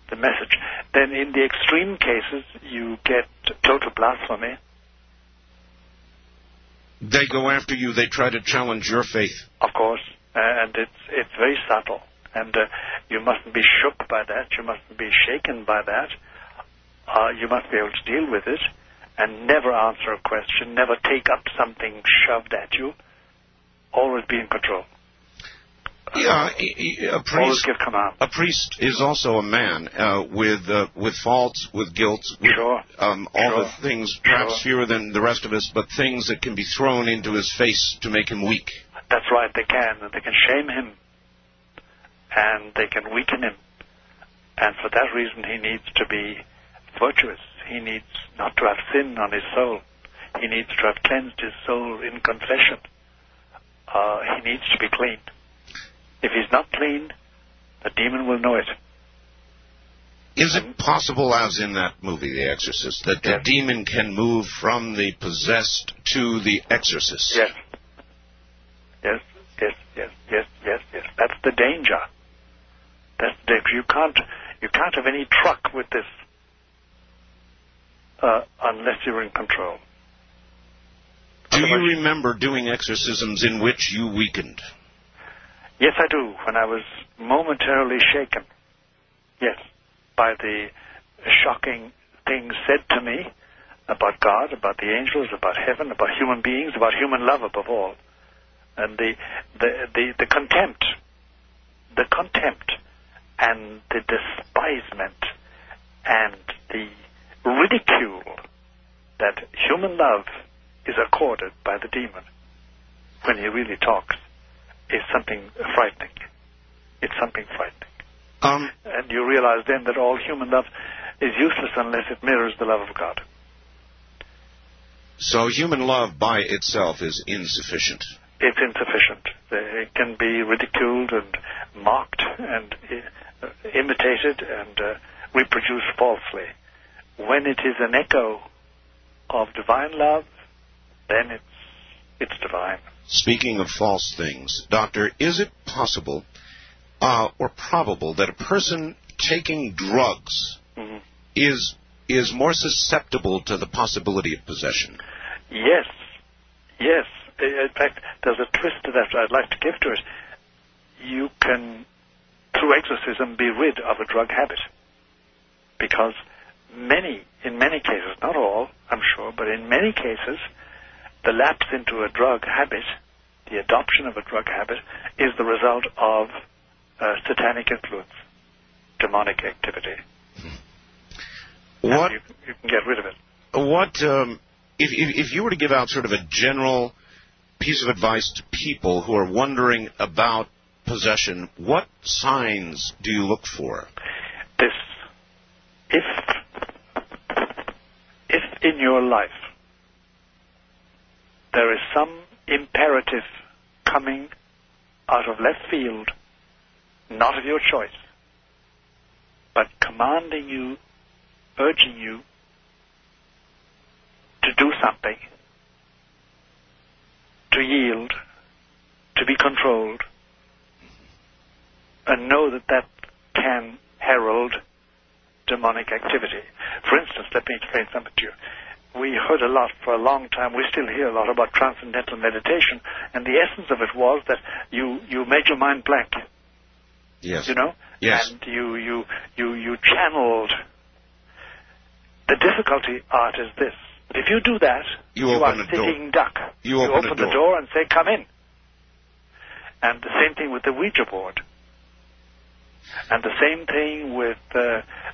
the message. Then in the extreme cases, you get total blasphemy. They go after you. They try to challenge your faith. Of course, and it's very subtle, and you mustn't be shook by that. You mustn't be shaken by that. You must be able to deal with it and never answer a question, never take up something shoved at you. Always be in control. Yeah, always give command. A priest is also a man with faults, with guilt, with all the things, perhaps fewer than the rest of us, but things that can be thrown into his face to make him weak. That's right, they can. And they can shame him, and they can weaken him. And for that reason, he needs to be virtuous. He needs not to have sin on his soul. He needs to have cleansed his soul in confession. He needs to be clean. If he's not clean, the demon will know it. Is it possible, as in that movie, The Exorcist, that the demon can move from the possessed to the exorcist? Yes. That's the danger. That's the danger. You can't have any truck with this unless you're in control. Do you remember doing exorcisms in which you weakened? Yes, I do, when I was momentarily shaken. Yes, by the shocking things said to me about God, about the angels, about heaven, about human beings, about human love above all. And the contempt and the despisement and the ridicule that human love is accorded by the demon when he really talks is something frightening. It's something frightening. And you realize then that all human love is useless unless it mirrors the love of God. So human love by itself is insufficient. It's insufficient. It can be ridiculed and mocked and imitated and reproduced falsely. When it is an echo of divine love, then it's divine. Speaking of false things, Doctor, is it possible or probable that a person taking drugs is more susceptible to the possibility of possession? Yes. In fact, there's a twist to that I'd like to give to it. You can, through exorcism, be rid of a drug habit. Because in many cases, not all, I'm sure, but in many cases, the lapse into a drug habit, the adoption of a drug habit, is the result of satanic influence, demonic activity. What you can get rid of it. What if you were to give out sort of a general piece of advice to people who are wondering about possession, what signs do you look for? This: if that in your life there is some imperative coming out of left field, not of your choice, but commanding you, urging you to do something, to yield, to be controlled, and know that that can herald demonic activity. For instance, let me explain something to you. We heard a lot for a long time, we still hear a lot about transcendental meditation, and the essence of it was that you made your mind blank. Yes. You know? Yes. And you channeled. The difficulty, Art, is this. If you do that, you are sitting duck. You open the door and say, come in. And the same thing with the Ouija board. And the same thing with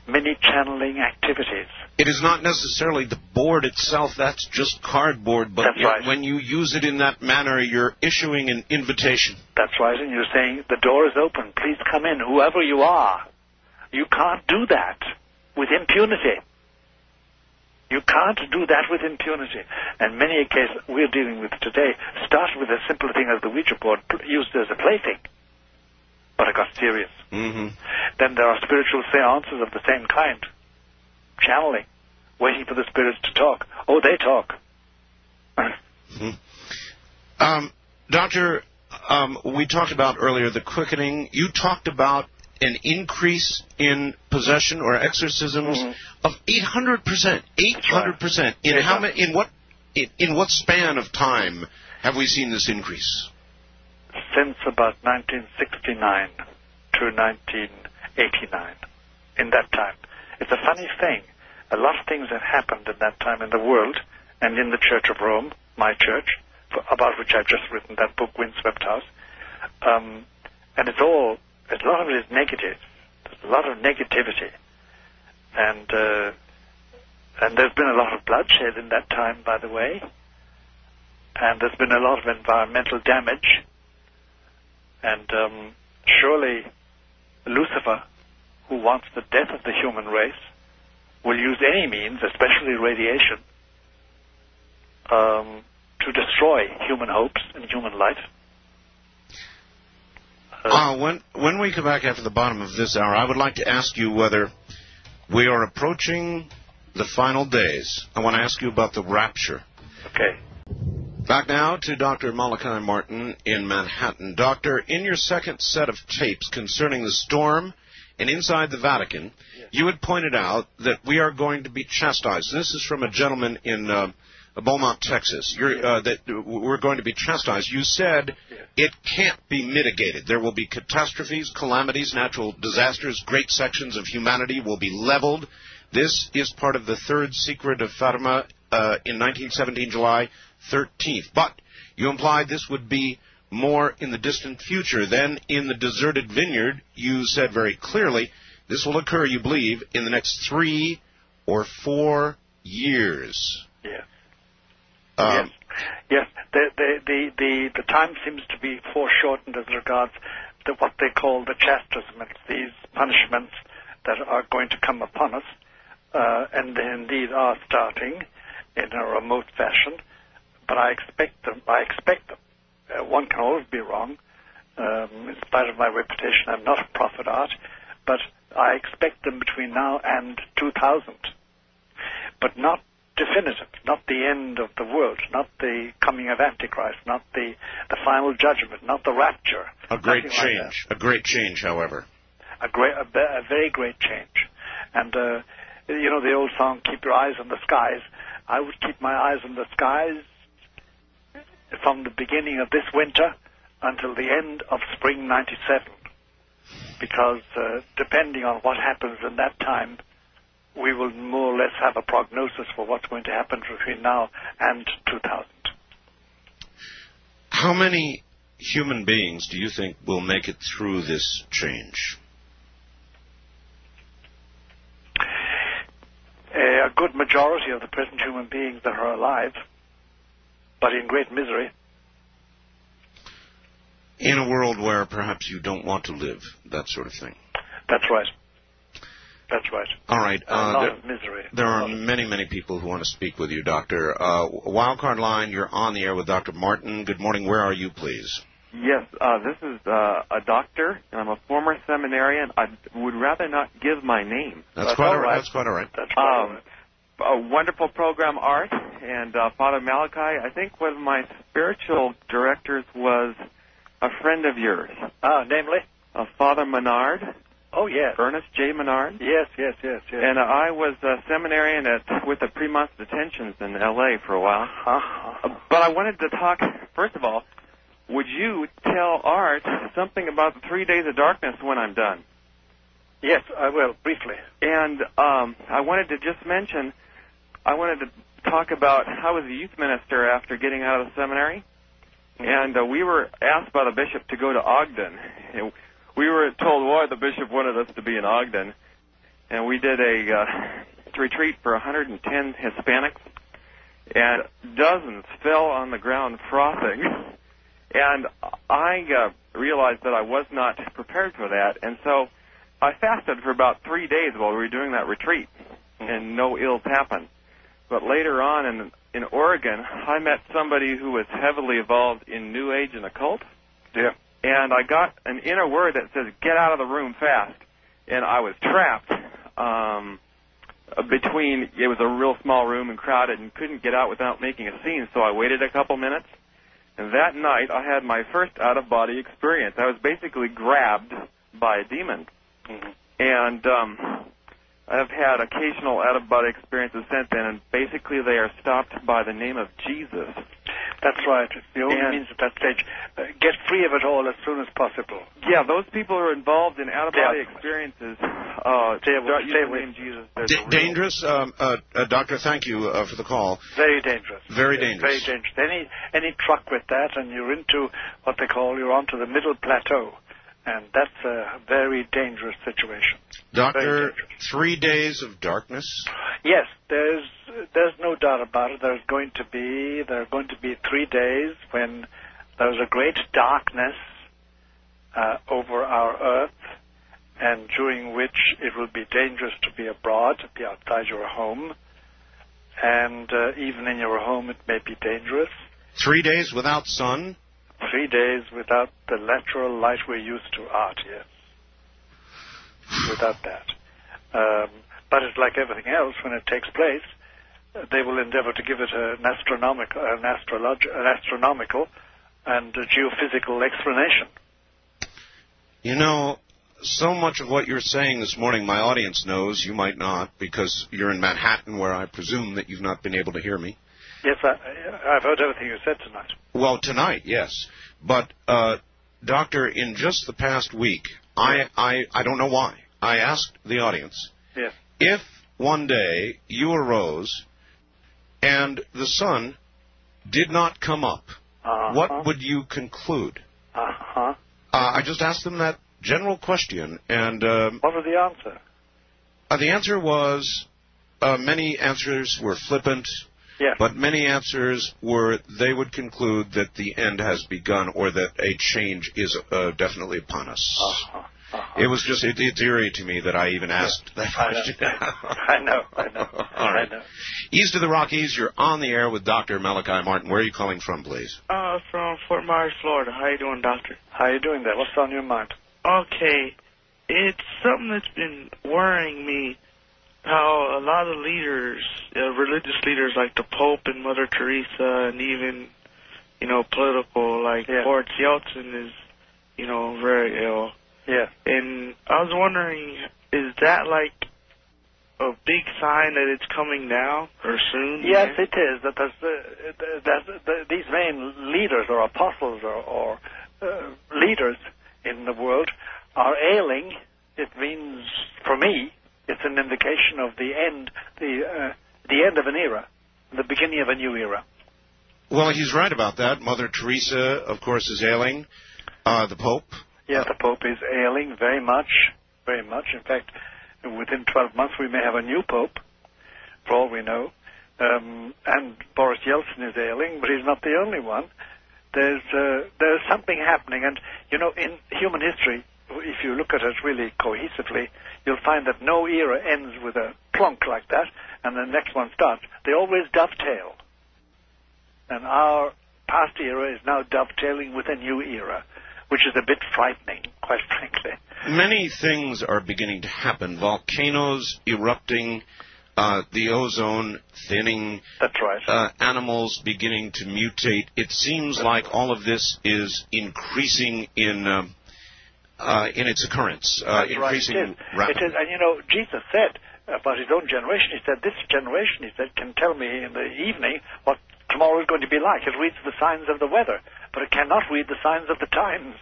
many channeling activities. It is not necessarily the board itself, that's just cardboard, but that's right. When you use it in that manner, you're issuing an invitation. That's right, and you're saying, the door is open, please come in, whoever you are. You can't do that with impunity. You can't do that with impunity. And many a case we're dealing with today started with a simple thing as the Ouija board, used as a plaything. But it got serious. Mm-hmm. Then there are spiritual seances of the same kind. Channeling, waiting for the spirits to talk. Oh, they talk. Mm-hmm. Doctor, we talked about earlier the quickening. You talked about an increase in possession or exorcisms of 800%. 800%. Right. In what span of time have we seen this increase? Since about 1969 to 1989. In that time. It's a funny thing. A lot of things have happened in that time in the world and in the Church of Rome, my church, about which I've just written that book, Windswept House. And a lot of it is negative. There's a lot of negativity. And there's been a lot of bloodshed in that time, by the way. And there's been a lot of environmental damage. And surely Lucifer, who wants the death of the human race, will use any means, especially radiation, to destroy human hopes and human life. When we come back after the bottom of this hour, I would like to ask you whether we are approaching the final days. I want to ask you about the rapture. Okay. Back now to Dr. Malachi Martin in Manhattan. Doctor, in your second set of tapes concerning the storm and inside the Vatican, yes, you had pointed out that we are going to be chastised. This is from a gentleman in Beaumont, Texas. That we're going to be chastised. You said it can't be mitigated. There will be catastrophes, calamities, natural disasters. Great sections of humanity will be leveled. This is part of the third secret of Fatima in 1917, July 13th. But you implied this would be more in the distant future than in the deserted vineyard. You said very clearly this will occur, you believe, in the next 3 or 4 years. Yes. Yes. The time seems to be foreshortened as regards to what they call the chastisements, these punishments that are going to come upon us, and they indeed are starting in a remote fashion. But I expect them. One can always be wrong. In spite of my reputation, I'm not a prophet, Art, but I expect them between now and 2000. But not definitive, not the end of the world, not the coming of Antichrist, not the final judgment, not the rapture. A great change. A great change, however. A very great change. And, the old song, Keep Your Eyes on the Skies. I would keep my eyes on the skies from the beginning of this winter until the end of spring 97. Because depending on what happens in that time, we will more or less have a prognosis for what's going to happen between now and 2000. How many human beings do you think will make it through this change? A good majority of the present human beings that are alive, but in great misery. In a world where perhaps you don't want to live, that sort of thing. That's right. That's right. All right. A lot of misery. There are many, many people who want to speak with you, Doctor. Wildcard line, you're on the air with Dr. Martin. Good morning. Where are you, please? Yes, this is a doctor, and I'm a former seminarian. I would rather not give my name. That's quite all right. That's quite all right. That's quite all right. A wonderful program, Art, and Father Malachi. I think one of my spiritual directors was a friend of yours. Namely? Father Menard. Oh, yes. Ernest J. Menard. Yes. And I was a seminarian with the pre-month detentions in L.A. for a while. But I wanted to talk, first of all, would you tell Art something about the 3 days of darkness when I'm done? Yes, I will, briefly. And I wanted to just mention, I wanted to talk about how I was a youth minister after getting out of the seminary. And we were asked by the bishop to go to Ogden. And we were told why the bishop wanted us to be in Ogden. And we did a retreat for 110 Hispanics. And dozens fell on the ground frothing. And I realized that I was not prepared for that. And so I fasted for about 3 days while we were doing that retreat. And no ills happened. But later on in Oregon, I met somebody who was heavily involved in New Age and occult. Yeah. And I got an inner word that says, get out of the room fast. And I was trapped between, it was a real small room and crowded and couldn't get out without making a scene. So I waited a couple minutes. And that night, I had my first out-of-body experience. I was basically grabbed by a demon. Mm-hmm. And I've had occasional out-of-body experiences since then, and basically they are stopped by the name of Jesus. That's right. It's the only means at that stage. Get free of it all as soon as possible. Yeah, those people who are involved in out-of-body experiences, stay away. Jesus. Dangerous? Doctor, thank you for the call. Very dangerous. Very dangerous. Very dangerous. Any truck with that, and you're into what they call, you're onto the middle plateau. And that's a very dangerous situation. Doctor, 3 days of darkness? Yes, there's no doubt about it. There are going to be 3 days when there's a great darkness over our earth, and during which it will be dangerous to be abroad, to be outside your home, and even in your home it may be dangerous. 3 days without sun? 3 days without the lateral light we're used to, Art, yes. Without that. But it's like everything else, when it takes place, they will endeavor to give it an astronomical and a geophysical explanation. You know, so much of what you're saying this morning, my audience knows. You might not, because you're in Manhattan, where I presume that you've not been able to hear me. Yes, I've heard everything you said tonight. Well, tonight, yes. But, Doctor, in just the past week, I don't know why, I asked the audience, yes, if one day you arose and the sun did not come up, what would you conclude? I just asked them that general question, and... what was the answer? The answer was, many answers were flippant. Yes. But many answers were they would conclude that the end has begun, or that a change is definitely upon us. It was just, it's eerie to me that I even asked that question. I know. All right. East of the Rockies, you're on the air with Dr. Malachi Martin. Where are you calling from, please? From Fort Myers, Florida. How you doing, Doctor? How you doing there? What's on your mind? Okay. It's something that's been worrying me. How a lot of leaders, religious leaders like the Pope and Mother Teresa, and even, political, like Boris Yeltsin is, very ill. Yeah. And I was wondering, is that like a big sign that it's coming now or soon? Yes, it is. That these main leaders or apostles or leaders in the world are ailing. It means, for me, it's an indication of the end of an era, the beginning of a new era. Well, he's right about that. Mother Teresa, of course, is ailing. The Pope? Yes, the Pope is ailing very much, very much. In fact, within 12 months we may have a new Pope, for all we know. And Boris Yeltsin is ailing, but he's not the only one. There's something happening. And, in human history, if you look at it really cohesively, you'll find that no era ends with a plonk like that, and the next one starts. They always dovetail. And our past era is now dovetailing with a new era, which is a bit frightening, quite frankly. Many things are beginning to happen. Volcanoes erupting, the ozone thinning. That's right. Animals beginning to mutate. It seems like all of this is increasing in its occurrence. Increasing rapidly. It is, and Jesus said about his own generation, he said, this generation, he said, can tell me in the evening what tomorrow is going to be like. It reads the signs of the weather, but it cannot read the signs of the times.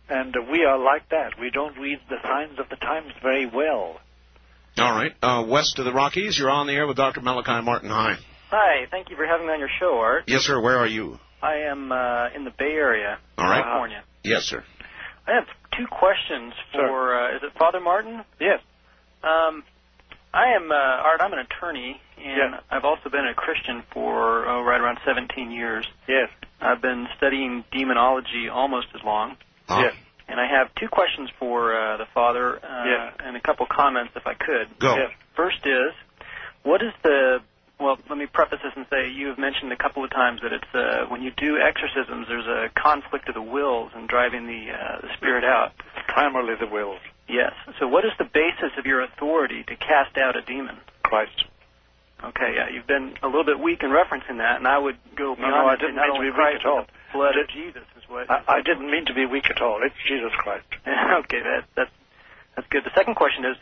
And we are like that. We don't read the signs of the times very well. All right. West of the Rockies, you're on the air with Dr. Malachi Martin. Hi. Hi. Thank you for having me on your show, Art. Yes, sir. Where are you? I am in the Bay Area, All right. California. Yes, sir. I have two questions for, is it Father Martin? Yes. I am, Art, I'm an attorney, and yes. I've also been a Christian for right around 17 years. Yes. I've been studying demonology almost as long. Yes. And I have two questions for the Father and a couple comments, if I could. Go. Yes. First is, what is the... Well, let me preface this and say you have mentioned a couple of times that it's when you do exorcisms, there's a conflict of the wills and driving the spirit out. Primarily the wills. Yes. So what is the basis of your authority to cast out a demon? Christ. Okay, yeah, you've been a little bit weak in referencing that, and I would go beyond I that. didn't mean to be weak at all. The blood of Jesus is what... I didn't mean to be weak at all. It's Jesus Christ. Okay, that's good. The second question is,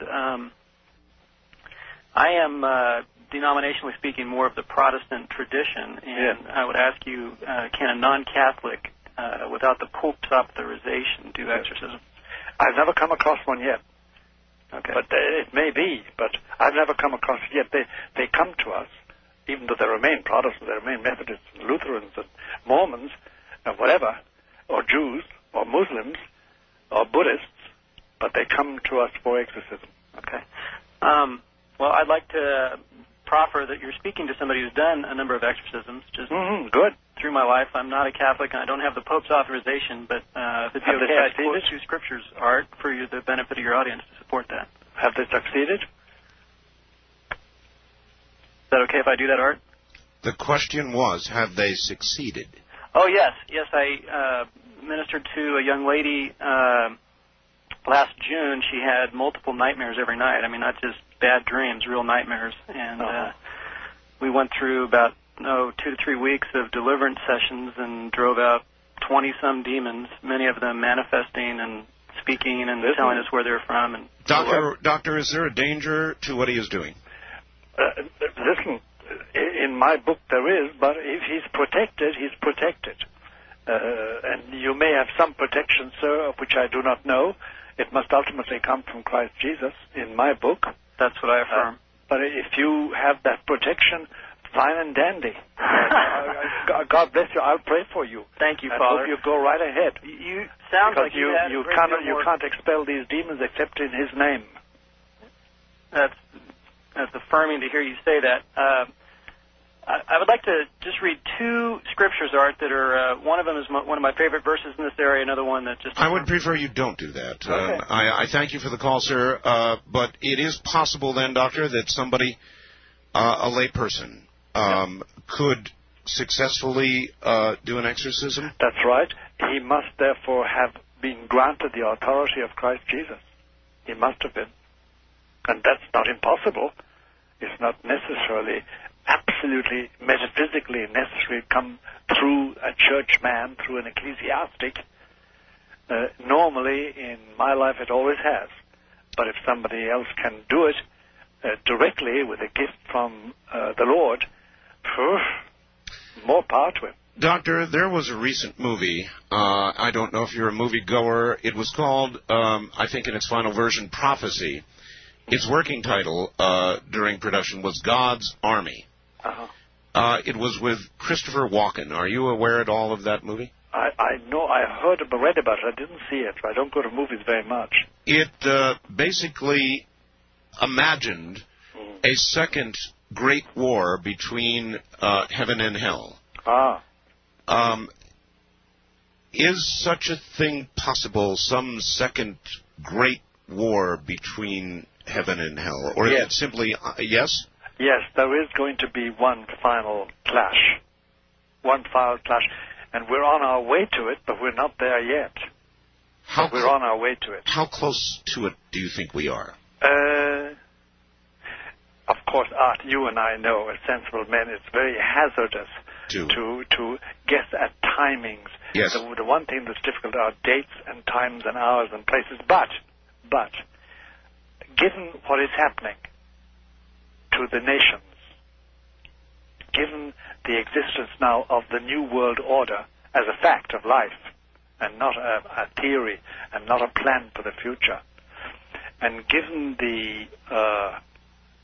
I am... denominationally speaking, more of the Protestant tradition, and I would ask you, can a non-Catholic, without the Pope's authorization, do exorcism? I've never come across one yet. Okay. But it may be, but I've never come across it yet. They come to us, even though they remain Protestants, they remain Methodists, and Lutherans, and Mormons, and whatever, or Jews, or Muslims, or Buddhists, but they come to us for exorcism. Okay. Well, I'd like to proffer that you're speaking to somebody who's done a number of exorcisms. Just good. Through my life, I'm not a Catholic, and I don't have the Pope's authorization, but if it's okay, I'd quote two scriptures, Art, for the benefit of your audience to support that. Have they succeeded? Is that okay if I do that, Art? The question was, have they succeeded? Oh, yes. Yes, I ministered to a young lady last June. She had multiple nightmares every night. I mean, not just bad dreams, real nightmares. And we went through about 2 to 3 weeks of deliverance sessions and drove out 20-some demons, many of them manifesting and speaking and telling us where they're from. And Doctor, is there a danger to what he is doing? Listen, in my book there is, but if he's protected, he's protected. And you may have some protection, sir, of which I do not know. It must ultimately come from Christ Jesus in my book. That's what I affirm. But if you have that protection, fine and dandy. God bless you. I'll pray for you. Thank you, I Father. hope you go right ahead. You sound like you can't expel these demons except in His name. That's affirming to hear you say that. I would like to just read two scriptures, Art, that are, one of them is one of my favorite verses in this area, another one that just... I would prefer you don't do that. Okay. I thank you for the call, sir, but it is possible then, Doctor, that somebody, a layperson, could successfully do an exorcism? That's right. He must therefore have been granted the authority of Christ Jesus. He must have been. And that's not impossible. It's not necessarily... absolutely metaphysically necessary to come through a churchman, through an ecclesiastic. Normally, in my life, it always has. But if somebody else can do it directly with a gift from the Lord, more power to him. Doctor, there was a recent movie. I don't know if you're a moviegoer. It was called, I think in its final version, Prophecy. Its working title during production was God's Army. It was with Christopher Walken. Are you aware at all of that movie? I know. I heard about, read about it. I didn't see it. I don't go to movies very much. It basically imagined a second great war between heaven and hell. Is such a thing possible, some second great war between heaven and hell? Or is it simply, yes? Yes, there is going to be one final clash. One final clash. And we're on our way to it, but we're not there yet. We're on our way to it. How close to it do you think we are? Of course, Art, you and I know, as sensible men, it's very hazardous to guess at timings. Yes. The one thing that's difficult are dates and times and hours and places. But, given what is happening to the nations, given the existence now of the New World Order as a fact of life, and not a theory, and not a plan for the future, and given the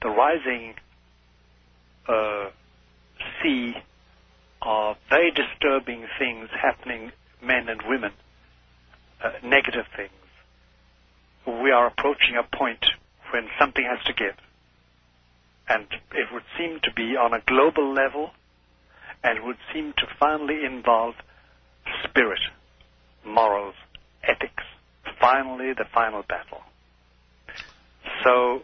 rising sea of very disturbing things happening, men and women, negative things, we are approaching a point when something has to give. And it would seem to be on a global level, and it would seem to finally involve spirit, morals, ethics, finally the final battle. So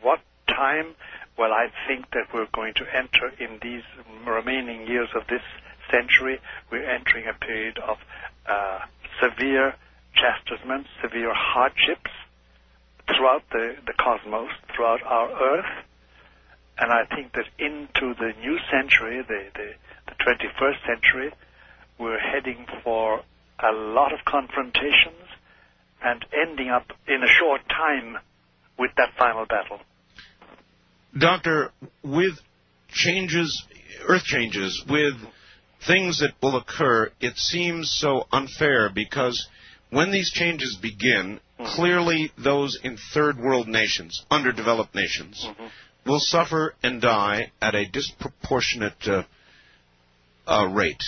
what time? Well, I think that we're going to enter in these remaining years of this century, we're entering a period of severe chastisements, severe hardships throughout the cosmos, throughout our Earth. And I think that into the new century, the 21st century, we're heading for a lot of confrontations and ending up in a short time with that final battle. Doctor, with changes, earth changes, with things that will occur, it seems so unfair because when these changes begin, clearly those in third world nations, underdeveloped nations, will suffer and die at a disproportionate rate.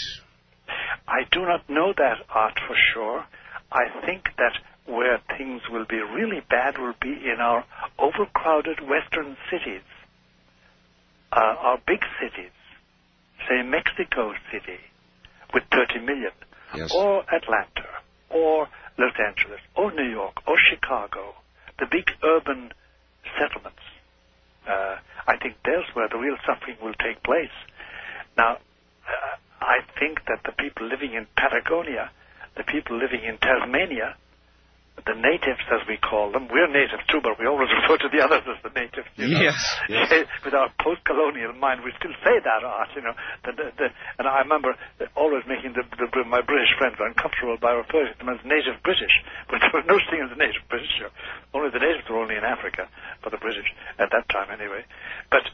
I do not know that, Art, for sure. I think that where things will be really bad will be in our overcrowded western cities, our big cities, say Mexico City with 30 million, or Atlanta, or Los Angeles, or New York, or Chicago, the big urban settlements. I think there's where the real suffering will take place. Now, I think that the people living in Patagonia, the people living in Tasmania, the natives, as we call them, we're natives too, but we always refer to the others as the natives. Yes. With our post-colonial mind, we still say that, Art, and I remember always making my British friends uncomfortable by referring to them as native British, but there was no such thing as a native British. Only the natives were only in Africa, for the British, at that time anyway. But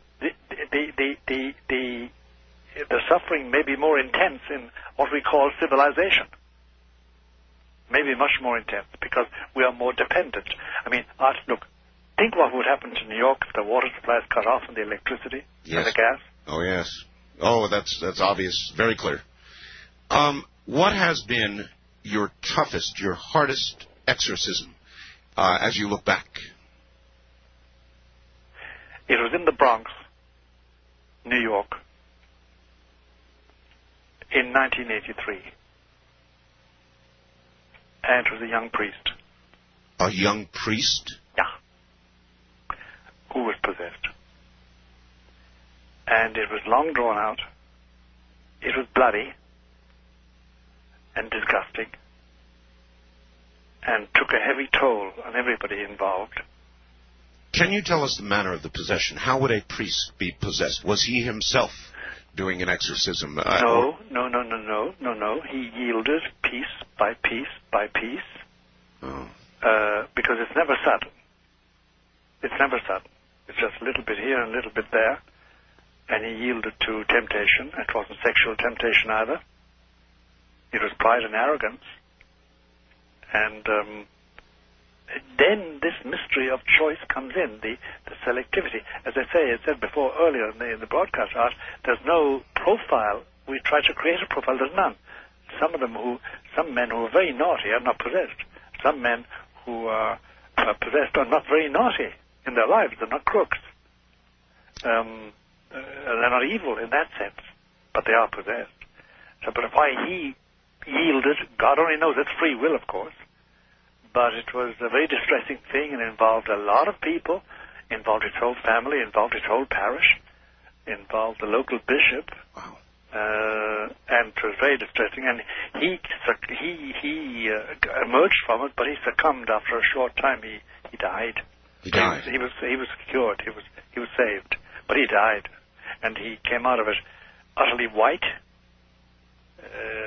the suffering may be more intense in what we call civilization. Maybe much more intense, because we are more dependent. I mean, Art, look, think what would happen to New York if the water supply is cut off and the electricity and the gas. Oh, yes. Oh, that's obvious, very clear. What has been your toughest, your hardest exorcism as you look back? It was in the Bronx, New York, in 1983. And it was a young priest. A young priest? Yeah. Who was possessed. And it was long drawn out. It was bloody and disgusting and took a heavy toll on everybody involved. Can you tell us the manner of the possession? How would a priest be possessed? Was he himself doing an exorcism? No. He yielded piece by piece by piece. Because it's never sudden. It's never sudden. It's just a little bit here and a little bit there. And he yielded to temptation. It wasn't sexual temptation either. It was pride and arrogance. And then this mystery of choice comes in, the selectivity. As I said before earlier in the broadcast, Art, there's no profile. We try to create a profile. There's none. Some men who are very naughty are not possessed. Some men who are possessed are not very naughty in their lives. They're not crooks. They're not evil in that sense, but they are possessed. So, but why he yielded. God only knows, it's free will, of course. But it was a very distressing thing and involved a lot of people, involved his whole family, involved his whole parish, involved the local bishop. Wow. And it was very distressing. And he emerged from it, but he succumbed after a short time. He died. He died. He was cured. He was saved, but he died, and he came out of it utterly white.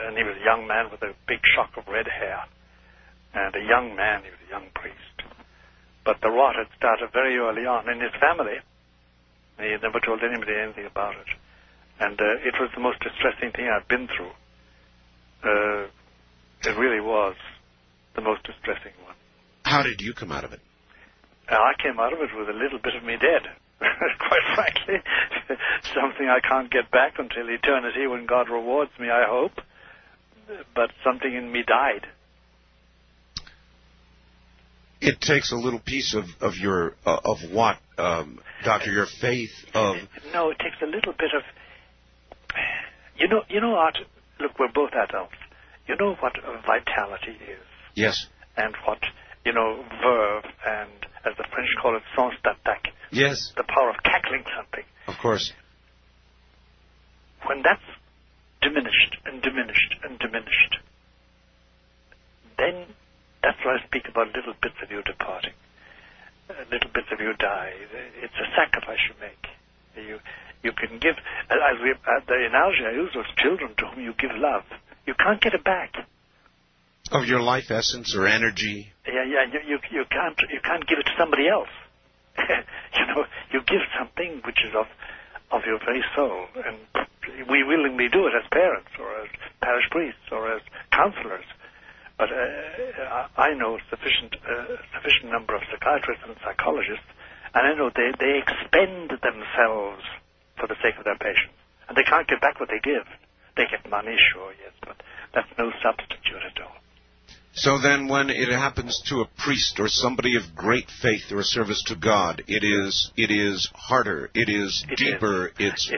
And he was a young man with a big shock of red hair. And a young man, he was a young priest. But the rot had started very early on in his family. And he had never told anybody anything about it. And it was the most distressing thing I've been through. It really was the most distressing one. How did you come out of it? I came out of it with a little bit of me dead, quite frankly. Something I can't get back until eternity when God rewards me, I hope. But something in me died. It takes a little piece of your of what, Doctor? Your faith of. No, it takes a little bit of. You know what? Look, we're both adults. You know what vitality is. Yes. And what verve and, as the French call it, sans d'attaque. Yes. The power of tackling something. Of course. When that's diminished and diminished and diminished, then that's why I speak about little bits of you departing. Little bits of you die. It's a sacrifice you make. You can give, the analogy I use was children to whom you give love. You can't get it back. Of your life essence or energy. Yeah. You can't give it to somebody else. You give something which is of your very soul, and we willingly do it as parents or as parish priests or as counselors. But I know sufficient number of psychiatrists and psychologists, and I know they expend themselves for the sake of their patients, and they can't get back what they give. They get money, sure, yes, but that's no substitute at all. So then when it happens to a priest or somebody of great faith or service to God, it is harder, it is deeper, It is.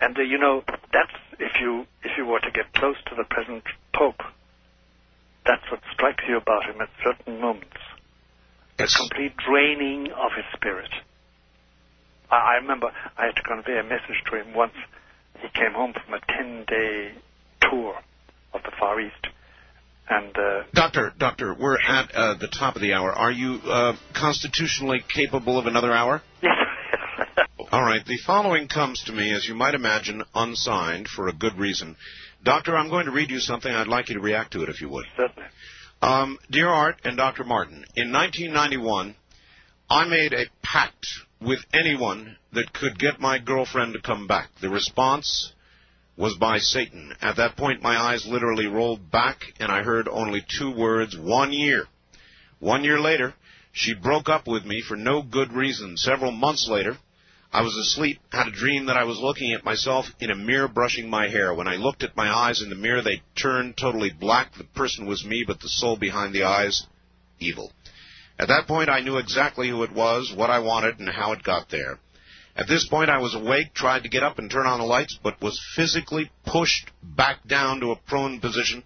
And that's if you were to get close to the present Pope, that's what strikes you about him at certain moments. The complete draining of his spirit. I remember I had to convey a message to him once. He came home from a 10-day tour of the Far East. And Doctor, we're at the top of the hour. Are you constitutionally capable of another hour? Yes. All right. The following comes to me, as you might imagine, unsigned for a good reason. Doctor, I'm going to read you something. I'd like you to react to it, if you would. Certainly. Dear Art and Dr. Martin, in 1991, I made a pact with anyone that could get my girlfriend to come back. The response was by Satan. At that point, my eyes literally rolled back, and I heard only 2 words, 1 year. 1 year later, she broke up with me for no good reason. Several months later, I was asleep, had a dream that I was looking at myself in a mirror brushing my hair. When I looked at my eyes in the mirror, they turned totally black. The person was me, but the soul behind the eyes, evil. At that point, I knew exactly who it was, what I wanted, and how it got there. At this point, I was awake, tried to get up and turn on the lights, but was physically pushed back down to a prone position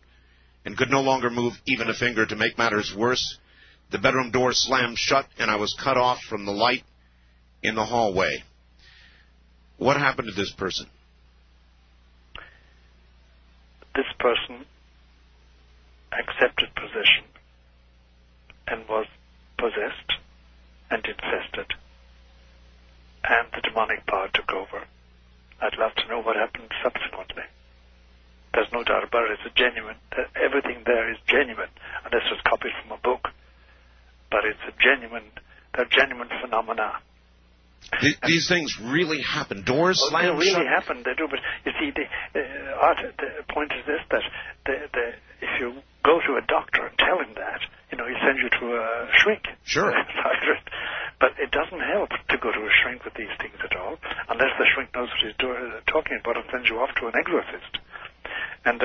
and could no longer move even a finger. To make matters worse, the bedroom door slammed shut, and I was cut off from the light in the hallway. What happened to this person? This person accepted possession and was possessed and infested, and the demonic power took over. I'd love to know what happened subsequently. There's no doubt about it. It's a genuine. Everything there is genuine, unless it's copied from a book. But it's a genuine. They're genuine phenomena. These things really happen. Doors slam shut. They really happen. They do. But you see, the point is this: that if you go to a doctor and tell him that, he sends you to a shrink. Sure. But it doesn't help to go to a shrink with these things at all, unless the shrink knows what he's talking about and sends you off to an exorcist. And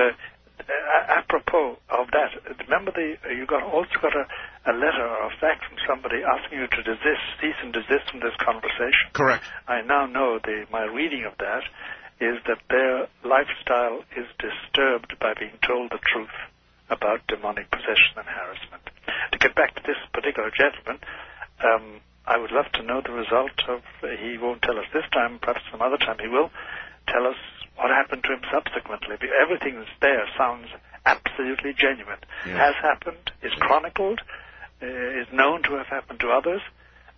apropos of that, remember you also got a letter or a fax from somebody asking you to cease and desist from this conversation. Correct. I now know my reading of that is that their lifestyle is disturbed by being told the truth about demonic possession and harassment. To get back to this particular gentleman, I would love to know the result of, he won't tell us this time, perhaps some other time he will, tell us what happened to him subsequently. Everything that's there sounds absolutely genuine. Has happened, is chronicled, is known to have happened to others,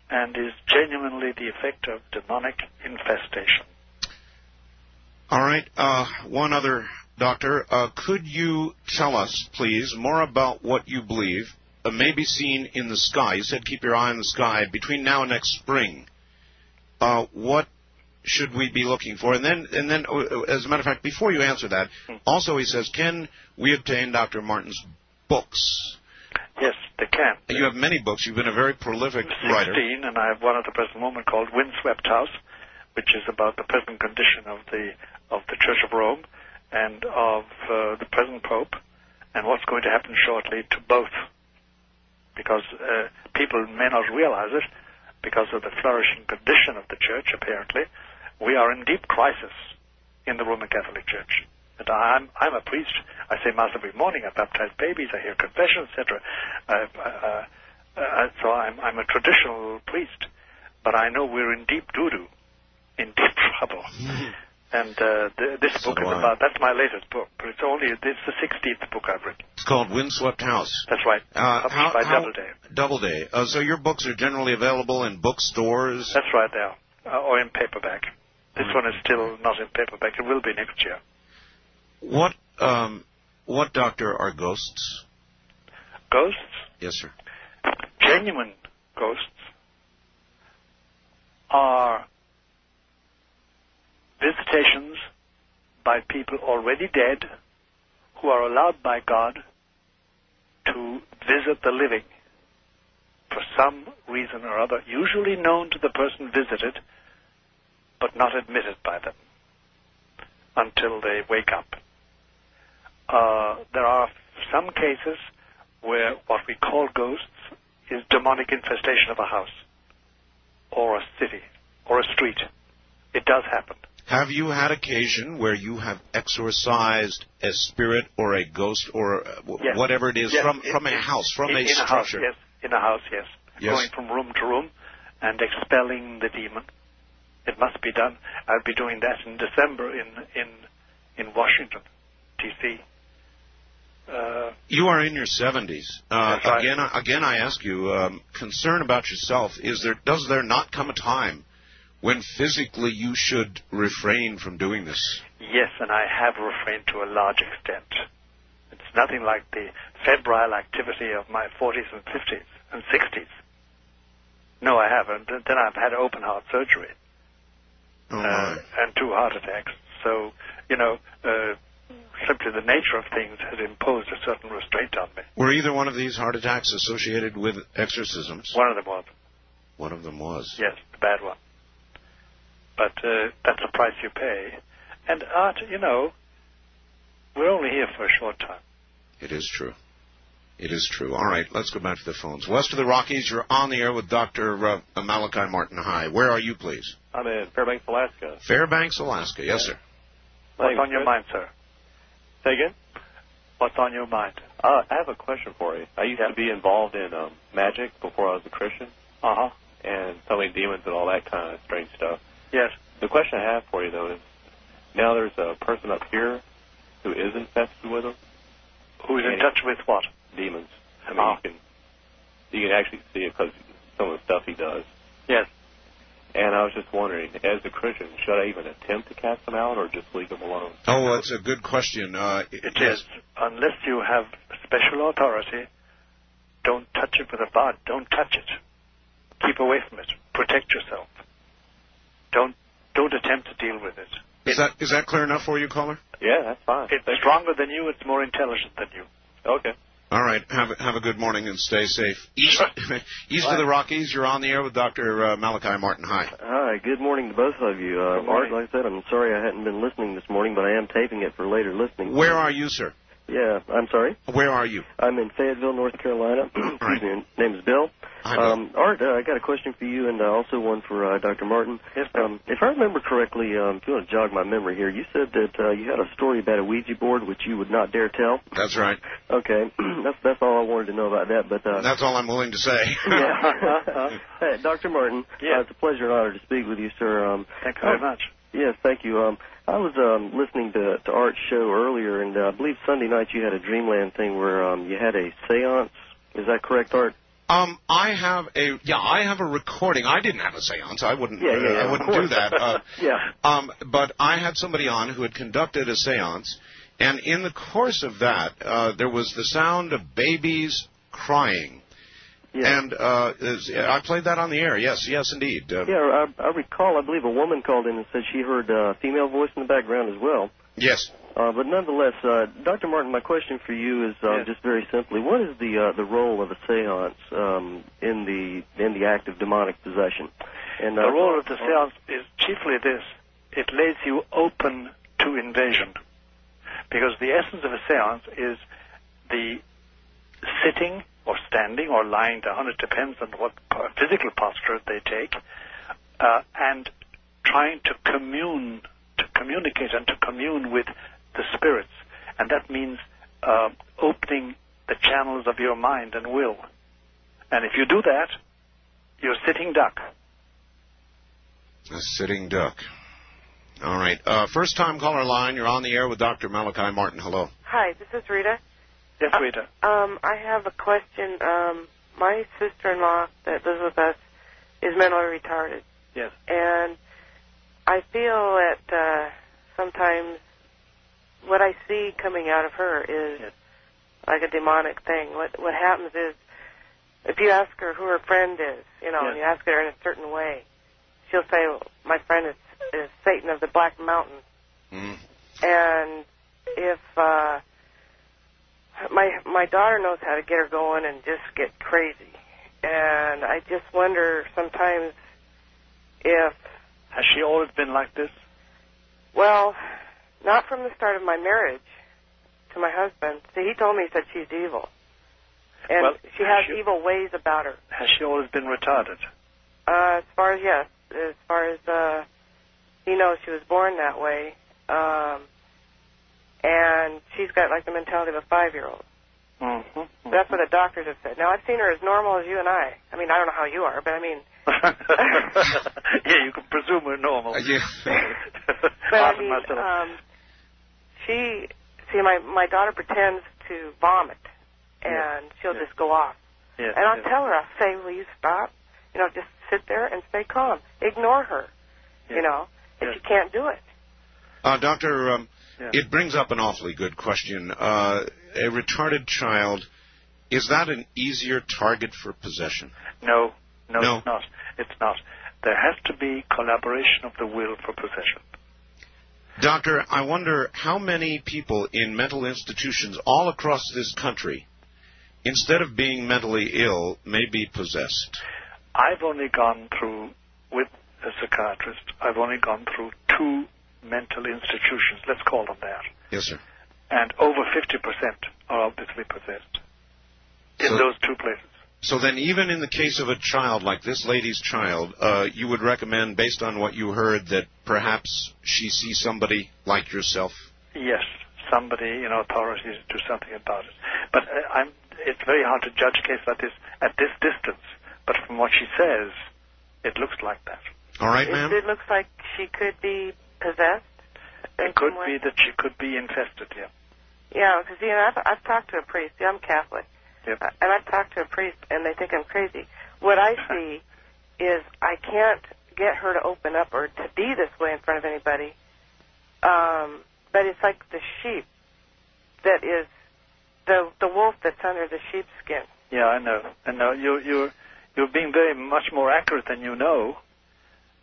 and is genuinely the effect of demonic infestation. All right. One other, Doctor. Could you tell us, please, more about what you believe may be seen in the sky? You said keep your eye on the sky between now and next spring. What should we be looking for? And then, as a matter of fact, before you answer that, also he says, can we obtain Dr. Martin's books? Yes, they can. You have many books. You've been a very prolific writer. 16, and I have one at the present moment called Windswept House, which is about the present condition of the Church of Rome and of the present Pope, and what's going to happen shortly to both. Because people may not realize it, because of the flourishing condition of the Church, apparently, we are in deep crisis in the Roman Catholic Church. And I'm a priest. I say Mass every morning. I baptize babies. I hear confession, etc. So I'm a traditional priest. But I know we're in deep doo-doo, in deep trouble. And this book is about, that's my latest book, but it's the 16th book I've written. It's called Windswept House. That's right. Published by Doubleday. Doubleday. So your books are generally available in bookstores? That's right, they are. Or in paperback. This one is still not in paperback. It will be next year. What, Doctor, are ghosts? Ghosts? Yes, sir. Genuine ghosts are visitations by people already dead who are allowed by God to visit the living for some reason or other, usually known to the person visited, but not admitted by them until they wake up. There are some cases where what we call ghosts is demonic infestation of a house or a city or a street. It does happen. Have you had occasion where you have exorcised a spirit or a ghost or whatever it is from a house, from a structure? In a house, yes. Going from room to room and expelling the demon. It must be done. I'll be doing that in December in Washington, D.C. You are in your 70s. Again, I ask you, concern about yourself. Does there not come a time when physically you should refrain from doing this? Yes, and I have refrained to a large extent. It's nothing like the febrile activity of my 40s and 50s and 60s. No, I haven't. Then I've had open heart surgery and 2 heart attacks. So, simply the nature of things has imposed a certain restraint on me. Were either one of these heart attacks associated with exorcisms? One of them was. One of them was? Yes, the bad one. But that's the price you pay. And Art, we're only here for a short time. It is true. It is true. All right, let's go back to the phones. West of the Rockies, you're on the air with Dr. Malachi Martin. Hi. Where are you, please? I'm in Fairbanks, Alaska. Fairbanks, Alaska. Yes, sir. What's on your mind, sir? Say again? What's on your mind? I have a question for you. I used to be involved in magic before I was a Christian. Uh-huh. And summoning demons and all that kind of strange stuff. Yes. The question I have for you, though, is now there's a person up here who is infested with them. Who's in touch with what? Demons. I mean, you can actually see it because some of the stuff he does. Yes. And I was just wondering, as a Christian, should I even attempt to cast them out or just leave them alone? Oh, that's a good question. It is. Unless you have special authority, don't touch it with a bar. Don't touch it. Keep away from it. Protect yourself. Don't attempt to deal with it. Is that clear enough for you, caller? Yeah, that's fine. It's stronger than you. It's more intelligent than you. Okay. All right. Have a good morning and stay safe. East of the Rockies, you're on the air with Dr. Malachi Martin. Hi. Hi. Good morning to both of you. Art, like I said, I'm sorry I hadn't been listening this morning, but I am taping it for later listening. Where are you, sir? Yeah, I'm sorry? Where are you? I'm in Fayetteville, North Carolina. Right. Excuse me, name is Bill. Hi, Bill. Art, I got a question for you and also one for Dr. Martin. Yes, Bill. If I remember correctly, if you want to jog my memory here, you said that you had a story about a Ouija board which you would not dare tell. That's right. Okay, that's all I wanted to know about that. But That's all I'm willing to say. yeah. Hey, Dr. Martin, it's a pleasure and honor to speak with you, sir. Thank you very much. Yes, thank you. I was listening to Art's show earlier, and I believe Sunday night you had a Dreamland thing where you had a seance. Is that correct, Art? I have a recording. I didn't have a seance. I wouldn't do that. But I had somebody on who had conducted a seance, and in the course of that, there was the sound of babies crying. Yeah. And I played that on the air. Yes, indeed. I recall, I believe a woman called in and said she heard a female voice in the background as well. Yes. But nonetheless, Dr. Martin, my question for you is just very simply, what is the role of a seance in the act of demonic possession? And the role of the seance is chiefly this: it lays you open to invasion, because the essence of a seance is the sitting or standing or lying down, it depends on what physical posture they take, and trying to communicate and to commune with the spirits. And that means opening the channels of your mind and will. And if you do that, you're sitting duck. A sitting duck. All right. First time caller line, you're on the air with Dr. Malachi Martin. Hello. Hi, this is Rita. Yes, Rita. I have a question. My sister-in-law that lives with us is mentally retarded. Yes. And I feel that sometimes what I see coming out of her is like a demonic thing. What happens is, if you ask her who her friend is, and you ask her in a certain way, she'll say, well, my friend is Satan of the Black Mountain. Mm. And if my daughter knows how to get her going and just get crazy. And I just wonder sometimes if... Has she always been like this? Well, not from the start of my marriage to my husband. See, he told me, he said she's evil. And she has evil ways about her. Has she always been retarded? As far as he knows, she was born that way. And she's got like the mentality of a 5-year-old. Mm-hmm. That's what the doctors have said. Now, I've seen her as normal as you and I. I mean, I don't know how you are, but I mean... Yeah, you can presume we're normal. But I mean, my daughter pretends to vomit, and she'll just go off. And I'll tell her, I'll say, will you stop? Just sit there and stay calm. Ignore her, and she can't do it. Doctor, it brings up an awfully good question. A retarded child, is that an easier target for possession? No, it's not. It's not. There has to be collaboration of the will for possession. Doctor, I wonder how many people in mental institutions all across this country, instead of being mentally ill, may be possessed. I've only gone through, with a psychiatrist, I've only gone through 2 mental institutions, let's call them that. Yes, sir. And over 50% are obviously possessed in those 2 places. So then even in the case of a child like this lady's child, you would recommend, based on what you heard, that perhaps she sees somebody like yourself? Yes, somebody, authorities do something about it. But it's very hard to judge a case like this at this distance. But from what she says, it looks like that. All right, ma'am? It looks like she could be possessed? It could be that she could be infested, yeah. Yeah, because, I've talked to a priest. See, I'm Catholic. Yep. And I've talked to a priest, and they think I'm crazy. What I see is I can't get her to open up or to be this way in front of anybody. But it's like the sheep that is the wolf that's under the sheepskin. Yeah, I know. You're being very much more accurate than you know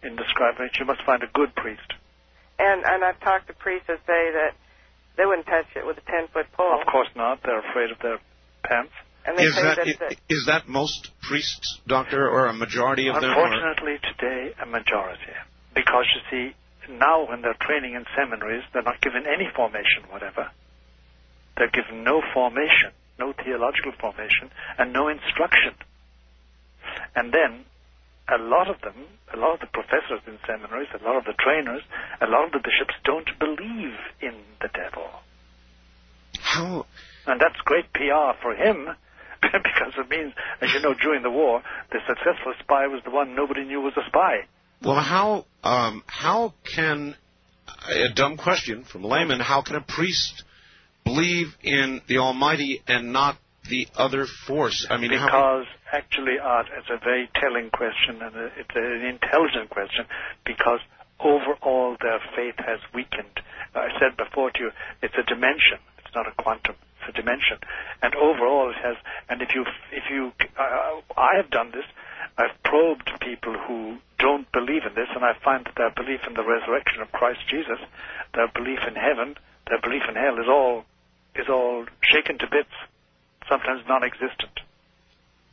in describing it. You must find a good priest. And I've talked to priests that say that they wouldn't touch it with a 10-foot pole. Of course not. They're afraid of their pants. And they is that most priests, Doctor, or a majority of them? Unfortunately, today, a majority. Because, you see, now when they're training in seminaries, they're not given any formation whatever. They're given no formation, no theological formation, and no instruction. And then a lot of the professors in seminaries, a lot of the trainers, a lot of the bishops don't believe in the devil. How? And that's great PR for him, because it means, as you know, during the war, the successful spy was the one nobody knew was a spy. Well, how can, a dumb question from a layman, how can a priest believe in the Almighty and not the other force? I mean, because actually, Art, it's a very telling question, and it's an intelligent question, because overall their faith has weakened. I said before to you, it's a dimension. It's not a quantum. It's a dimension, and overall it has. And if you, I have done this. I've probed people who don't believe in this, and I find that their belief in the resurrection of Christ Jesus, their belief in heaven, their belief in hell is all shaken to bits, sometimes non-existent.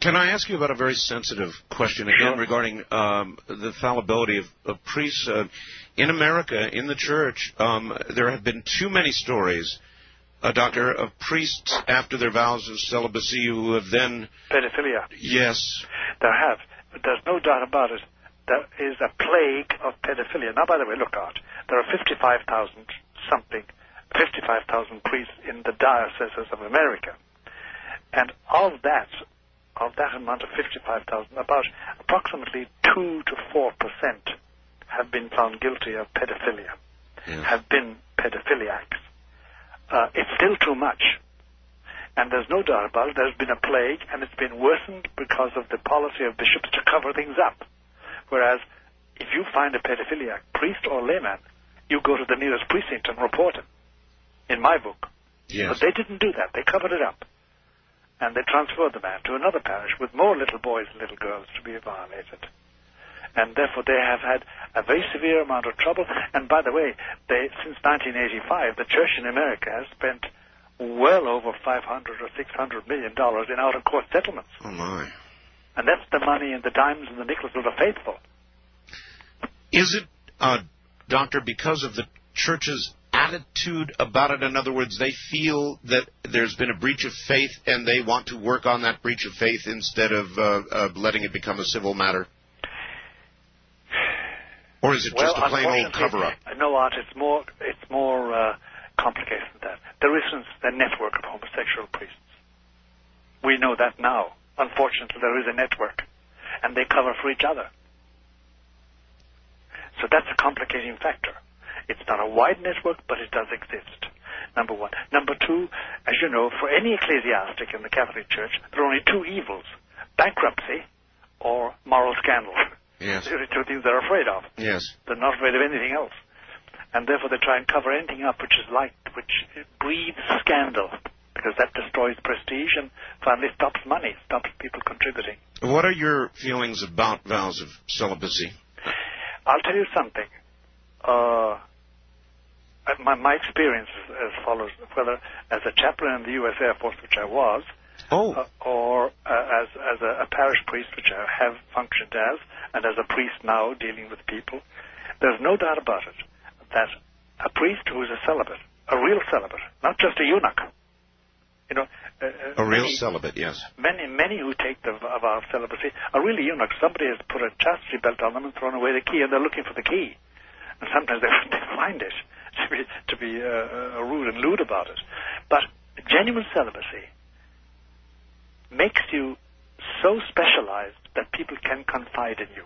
Can I ask you about a very sensitive question again regarding the fallibility of priests? In America, in the church, there have been too many stories, Doctor, of priests after their vows of celibacy who have then... Pedophilia. Yes. There have. But there's no doubt about it. There is a plague of pedophilia. Now, by the way, look out. There are 55,000 priests in the dioceses of America. And of that amount of 55,000, about approximately 2 to 4% have been found guilty of pedophilia, have been pedophiliacs. It's still too much. And there's no doubt about it. There's been a plague, and it's been worsened because of the policy of bishops to cover things up. Whereas, if you find a pedophiliac, priest or layman, you go to the nearest precinct and report him. In my book. Yes. But they didn't do that. They covered it up. And they transferred the man to another parish with more little boys and little girls to be violated. And therefore they have had a very severe amount of trouble. And by the way, since 1985, the church in America has spent well over $500 or $600 million in out-of-court settlements. Oh, my. And that's the money and the dimes and the nickels of the faithful. Is it, Doctor, because of the church's attitude about it? In other words, they feel that there's been a breach of faith and they want to work on that breach of faith instead of letting it become a civil matter? Or is it just a plain old cover-up? No, Art, it's more complicated than that. There isn't a network of homosexual priests. We know that now. Unfortunately, there is a network, and they cover for each other. So that's a complicating factor. It's not a wide network, but it does exist, number one. Number two, as you know, for any ecclesiastic in the Catholic Church, there are only two evils, bankruptcy or moral scandal. Yes. They're the two things they're afraid of. Yes. They're not afraid of anything else. And therefore they try and cover anything up which breeds scandal, because that destroys prestige and finally stops money, stops people contributing. What are your feelings about vows of celibacy? I'll tell you something. My experience is as follows, whether as a chaplain in the U.S. Air Force, which I was, or as a parish priest, which I have functioned as, and as a priest now dealing with people, there's no doubt about it that a priest who is a celibate, a real celibate, not just a eunuch, a real celibate, yes. Many who take the vow of celibacy are really eunuchs. Somebody has put a chastity belt on them and thrown away the key, and they're looking for the key. And sometimes they find it, to be rude and lewd about it. But genuine celibacy makes you so specialized that people can confide in you.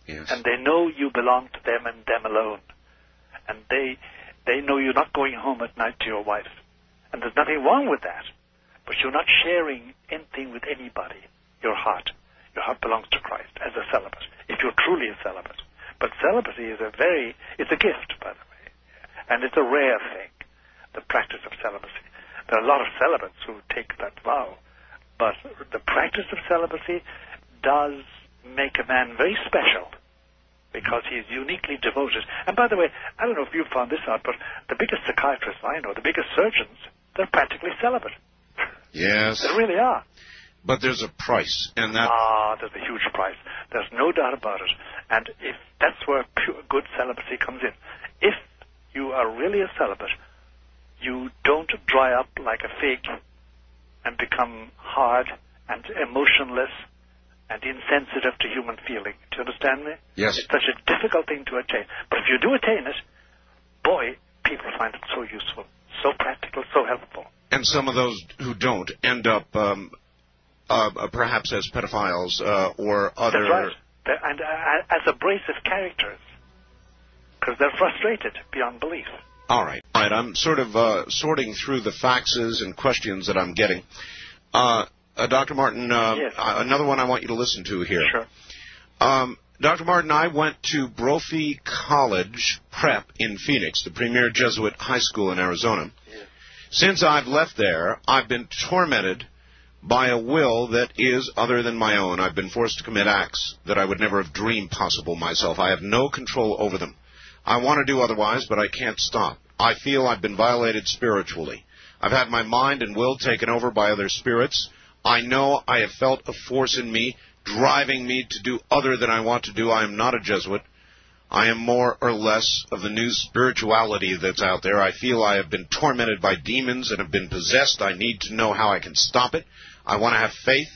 Yes. And they know you belong to them and them alone. And they know you're not going home at night to your wife. And there's nothing wrong with that. But you're not sharing anything with anybody. Your heart belongs to Christ as a celibate, if you're truly a celibate. But celibacy is it's a gift, by the way. And it's a rare thing, the practice of celibacy. There are a lot of celibates who take that vow. But the practice of celibacy does make a man very special, because he's uniquely devoted. And by the way, I don't know if you found this out, but the biggest psychiatrists I know, the biggest surgeons, they're practically celibate. Yes. They really are. But there's a price, and that... there's a huge price. There's no doubt about it. And if that's where good celibacy comes in. If you are really a celibate, you don't to dry up like a fig and become hard and emotionless and insensitive to human feeling. Do you understand me? Yes. It's such a difficult thing to attain. But if you do attain it, boy, people find it so useful, so practical, so helpful. And some of those who don't end up perhaps as pedophiles or other... That's right. And as abrasive characters, because they're frustrated beyond belief. All right. I'm sort of sorting through the faxes and questions that I'm getting. Dr. Martin, yes. Another one I want you to listen to here. Sure. Dr. Martin, I went to Brophy College Prep in Phoenix, the premier Jesuit high school in Arizona. Yes. Since I've left there, I've been tormented by a will that is other than my own. I've been forced to commit acts that I would never have dreamed possible myself. I have no control over them. I want to do otherwise, but I can't stop. I feel I've been violated spiritually. I've had my mind and will taken over by other spirits. I know I have felt a force in me, driving me to do other than I want to do. I am not a Jesuit. I am more or less of the new spirituality that's out there. I feel I have been tormented by demons and have been possessed. I need to know how I can stop it. I want to have faith,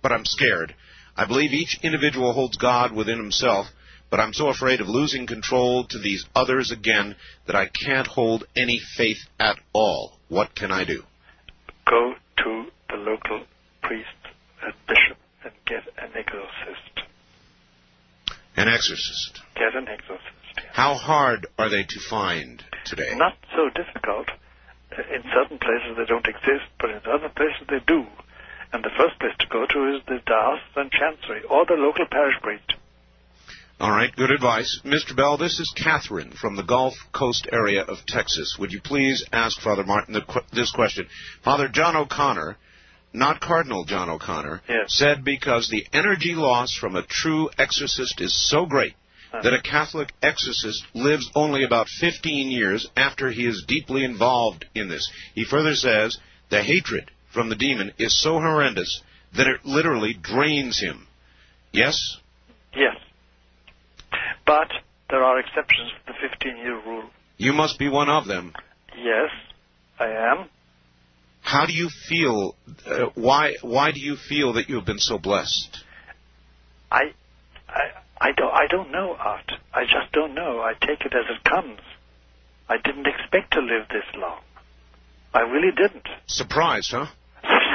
but I'm scared. I believe each individual holds God within himself, but I'm so afraid of losing control to these others again that I can't hold any faith at all. What can I do? Go to the local priest and bishop and get an exorcist. An exorcist? Get an exorcist. Yes. How hard are they to find today? Not so difficult. In certain places they don't exist, but in other places they do. And the first place to go to is the diocesan chancery or the local parish priest. All right, good advice. Mr. Bell, this is Catherine from the Gulf Coast area of Texas. Would you please ask Father Martin this question? Father John O'Connor, not Cardinal John O'Connor, yes, said because the energy loss from a true exorcist is so great that a Catholic exorcist lives only about 15 years after he is deeply involved in this. He further says the hatred from the demon is so horrendous that it literally drains him. Yes? Yes. But there are exceptions to the 15-year rule. You must be one of them. Yes, I am. How do you feel? Why do you feel that you have been so blessed? I don't know, Art. I just don't know. I take it as it comes. I didn't expect to live this long. I really didn't. Surprised, huh?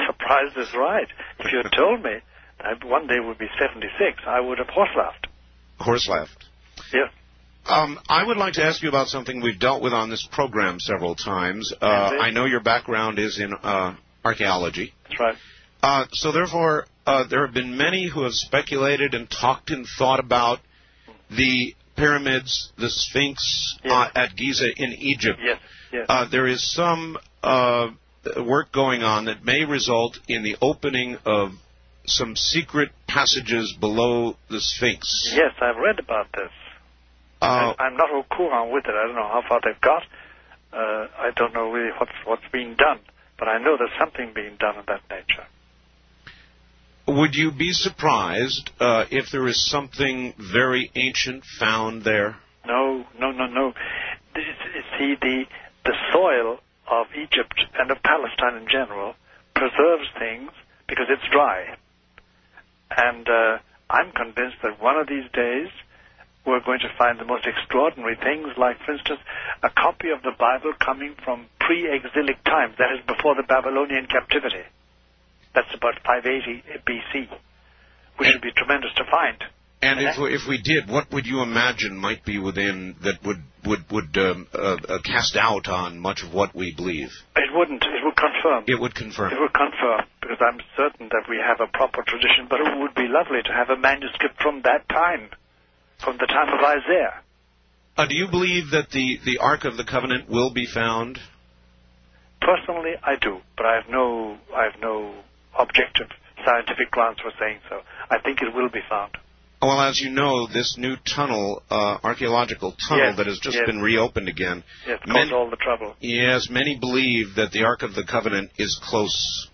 Surprised is right. If you had told me that one day would be 76, I would have horse-laughed. Horse-laughed. Yes. I would like to ask you about something we've dealt with on this program several times. I know your background is in archaeology. That's right. So therefore, there have been many who have speculated and talked and thought about the pyramids, the Sphinx at Giza in Egypt. Yes. Yes. There is some work going on that may result in the opening of some secret passages below the Sphinx. Yes, I've read about this. I'm not au courant with it. I don't know how far they've got. I don't know really what's being done, but I know there's something being done of that nature. Would you be surprised if there is something very ancient found there? No. See, the soil of Egypt and of Palestine in general preserves things because it's dry. And I'm convinced that one of these days we're going to find the most extraordinary things, like, for instance, a copy of the Bible coming from pre-exilic times, that is before the Babylonian captivity. That's about 580 BC, which would be tremendous to find. And if we did, what would you imagine might be within that would cast doubt on much of what we believe? It wouldn't. It would confirm. It would confirm. It would confirm, because I'm certain that we have a proper tradition, but it would be lovely to have a manuscript from that time, from the time of Isaiah. Do you believe that the Ark of the Covenant will be found? Personally, I do, but I have no objective scientific grounds for saying so. I think it will be found. Well, as you know, this new tunnel, archaeological tunnel that has just been reopened again. Yes, caused all the trouble. Yes, many believe that the Ark of the Covenant is close.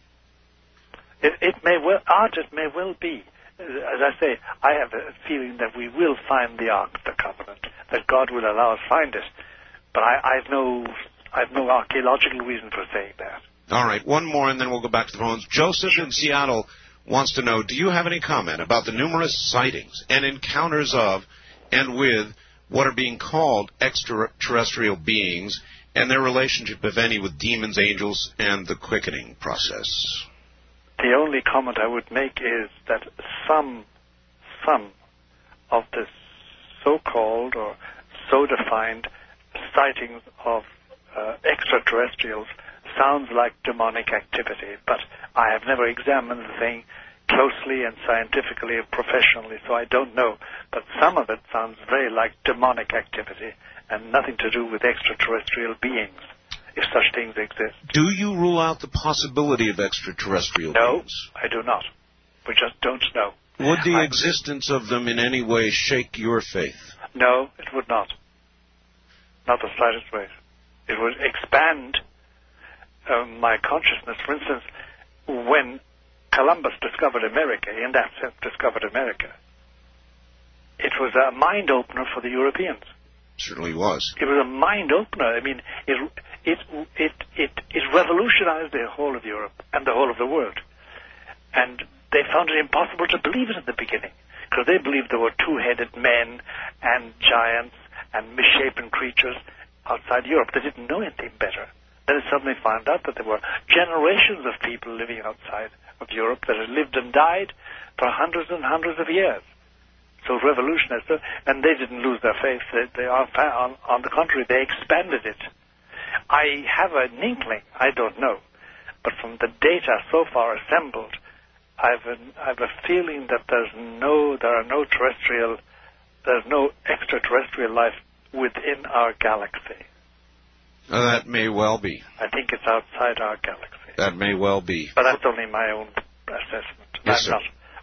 It may well be. As I say, I have a feeling that we will find the Ark of the Covenant, that God will allow us to find it. But I I've no archaeological reason for saying that. All right, one more, and then we'll go back to the phones. Joseph in Seattle wants to know, do you have any comment about the numerous sightings and encounters of and with what are being called extraterrestrial beings and their relationship, if any, with demons, angels, and the quickening process? The only comment I would make is that some of the so-called or so-defined sightings of extraterrestrials sounds like demonic activity, but I have never examined the thing closely and scientifically and professionally, so I don't know. But some of it sounds very like demonic activity and nothing to do with extraterrestrial beings, if such things exist. Do you rule out the possibility of extraterrestrial beings? No, I do not. We just don't know. Would the existence of them in any way shake your faith? No, it would not. Not the slightest way. It would expand my consciousness. For instance, when Columbus discovered America, in that sense discovered America, it was a mind-opener for the Europeans. Certainly was. It was a mind-opener. I mean, it revolutionized the whole of Europe and the whole of the world. And they found it impossible to believe it in the beginning, because they believed there were two-headed men and giants and misshapen creatures outside Europe. They didn't know anything better. Then they suddenly found out that there were generations of people living outside of Europe that had lived and died for hundreds and hundreds of years. So revolutionized, and they didn't lose their faith. They on the contrary, they expanded it. I have an inkling, I don't know, but from the data so far assembled, I have a feeling that there's no extraterrestrial life within our galaxy. That may well be. I think it's outside our galaxy. That may well be. But that's only my own assessment. Yes,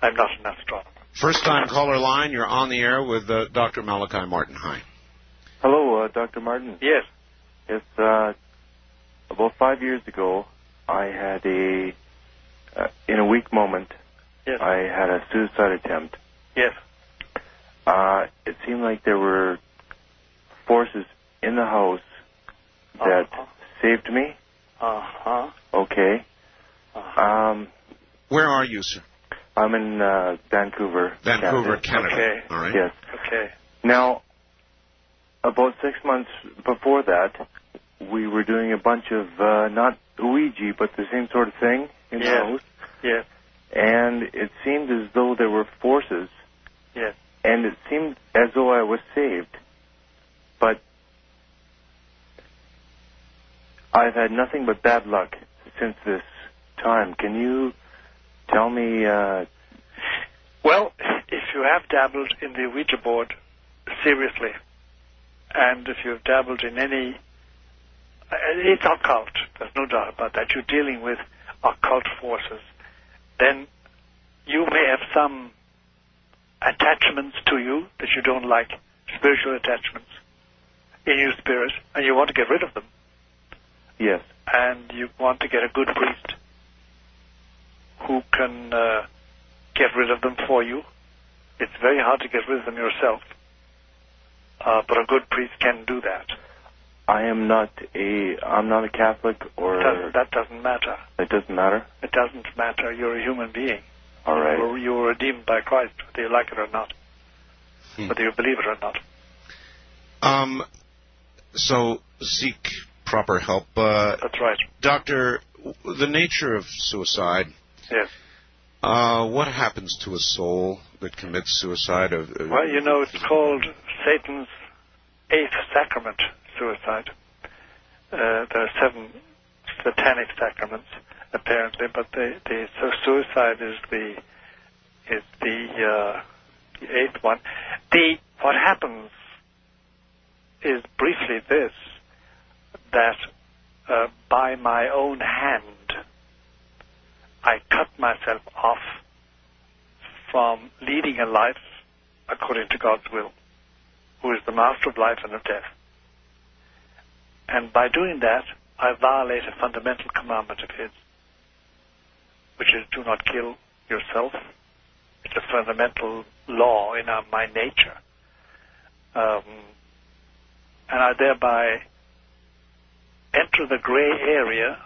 I'm not an astronomer. First-time caller line, you're on the air with Dr. Malachi Martin. Hi. Hello, Dr. Martin. Yes. It's about 5 years ago, I had in a weak moment, yes, I had a suicide attempt. Yes. It seemed like there were forces in the house that saved me. Okay. Where are you, sir? I'm in Vancouver. Vancouver, Canada. Okay. All right. Yes. Okay. Now, about 6 months before that, we were doing a bunch of, not Ouija, but the same sort of thing in the house. Yes. And it seemed as though there were forces. Yes. And it seemed as though I was saved. But I've had nothing but bad luck since this time. Can you tell me... Well, if you have dabbled in the Ouija board seriously, and if you've dabbled in any... It's occult, there's no doubt about that. You're dealing with occult forces. Then you may have some attachments to you that you don't like, spiritual attachments in your spirit, and you want to get rid of them. Yes. And you want to get a good priest who can get rid of them for you. It's very hard to get rid of them yourself, but a good priest can do that. I'm not a Catholic, or... That doesn't matter. It doesn't matter? It doesn't matter. You're a human being. All right. You were redeemed by Christ, whether you like it or not. Whether you believe it or not. So seek proper help. That's right. Doctor, the nature of suicide. Yes. What happens to a soul that commits suicide? Well, you know, it's called Satan's eighth sacrament, suicide. There are 7 satanic sacraments, apparently, but so suicide is the 8th one. What happens is briefly this, that by my own hand, I cut myself off from leading a life according to God's will, who is the master of life and of death. And by doing that, I violate a fundamental commandment of His, which is do not kill yourself. It's a fundamental law in my nature. And I thereby enter the gray area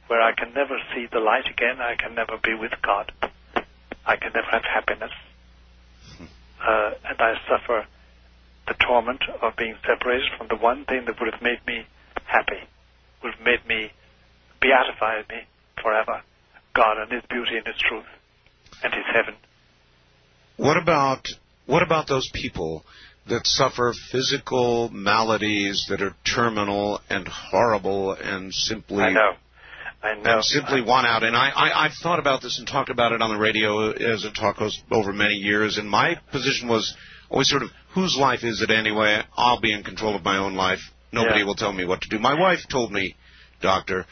where I can never see the light again. I can never be with God. I can never have happiness. And I suffer the torment of being separated from the one thing that would have made me happy, would have made me, beatified me forever, God and His beauty and His truth and His heaven. What about those people that suffer physical maladies that are terminal and horrible and simply... I know. And simply want out. And I've thought about this and talked about it on the radio as a talk host over many years, and my position was always sort of, whose life is it anyway? I'll be in control of my own life. Nobody will tell me what to do. My wife told me, Doctor,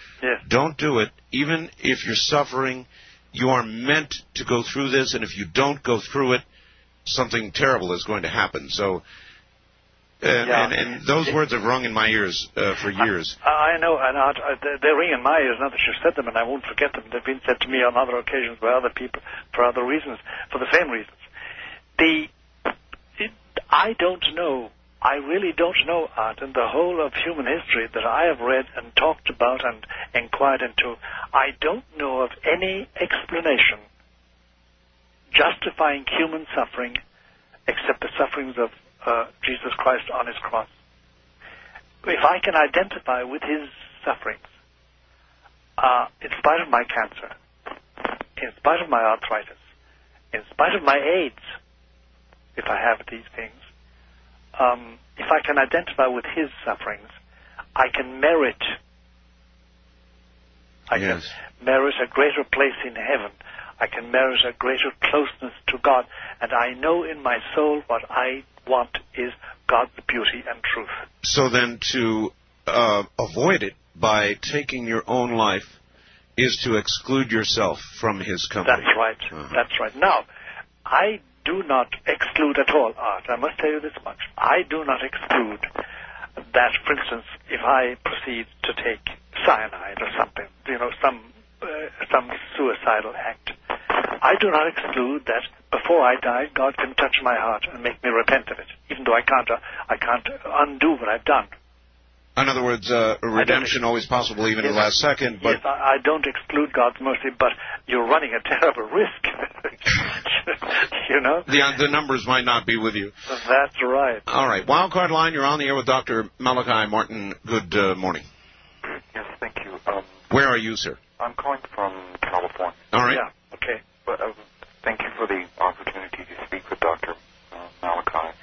don't do it. Even if you're suffering, you are meant to go through this, and if you don't go through it, something terrible is going to happen. So... And those words have rung in my ears for years. I know, and they ring in my ears now that you've said them, and I won't forget them. They've been said to me on other occasions by other people for other reasons, for the same reasons. I don't know. I really don't know, Art, in the whole of human history that I have read and talked about and inquired into, I don't know of any explanation justifying human suffering except the sufferings of Jesus Christ on His cross. If I can identify with His sufferings, in spite of my cancer, in spite of my arthritis, in spite of my AIDS, if I have these things, if I can identify with His sufferings, I can merit a greater place in heaven. I can merit a greater closeness to God. And I know in my soul what I want is God's beauty and truth. So then to avoid it by taking your own life is to exclude yourself from His company. That's right. That's right. Now, I do not exclude at all, Art. I must tell you this much. I do not exclude that, for instance, if I proceed to take cyanide or something, some suicidal act, I do not exclude that before I die, God can touch my heart and make me repent of it, even though I can't undo what I've done. In other words, redemption always possible even in the last second. But yes, I don't exclude God's mercy, but you're running a terrible risk. The numbers might not be with you. That's right. All right. Wildcard line, you're on the air with Dr. Malachi Martin. Good morning. Yes, thank you. Where are you, sir? I'm calling from California. All right. Yeah, okay. But thank you for the opportunity to speak with Dr. Malachi.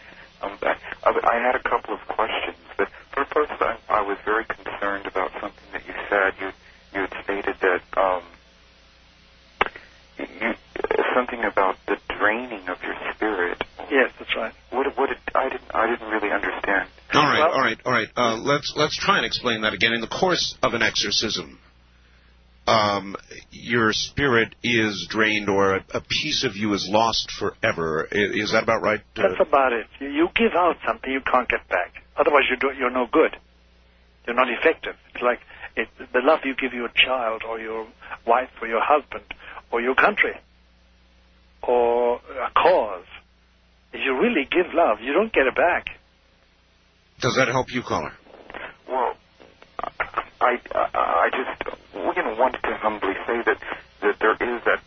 I had a couple of questions. But first, I was very concerned about something that you said. You had stated that something about the draining of your spirit. Yes, that's right. I didn't really understand. All right. Let's try and explain that again. In the course of an exorcism, your spirit is drained, or a piece of you is lost forever. Is that about right? That's about it. You give out something you can't get back. Otherwise, you're no good. You're not effective. It's like the love you give your child, or your wife, or your husband, or your country, or a cause. If you really give love, you don't get it back. Does that help you, caller? Well, I just wanted to humbly say that there is that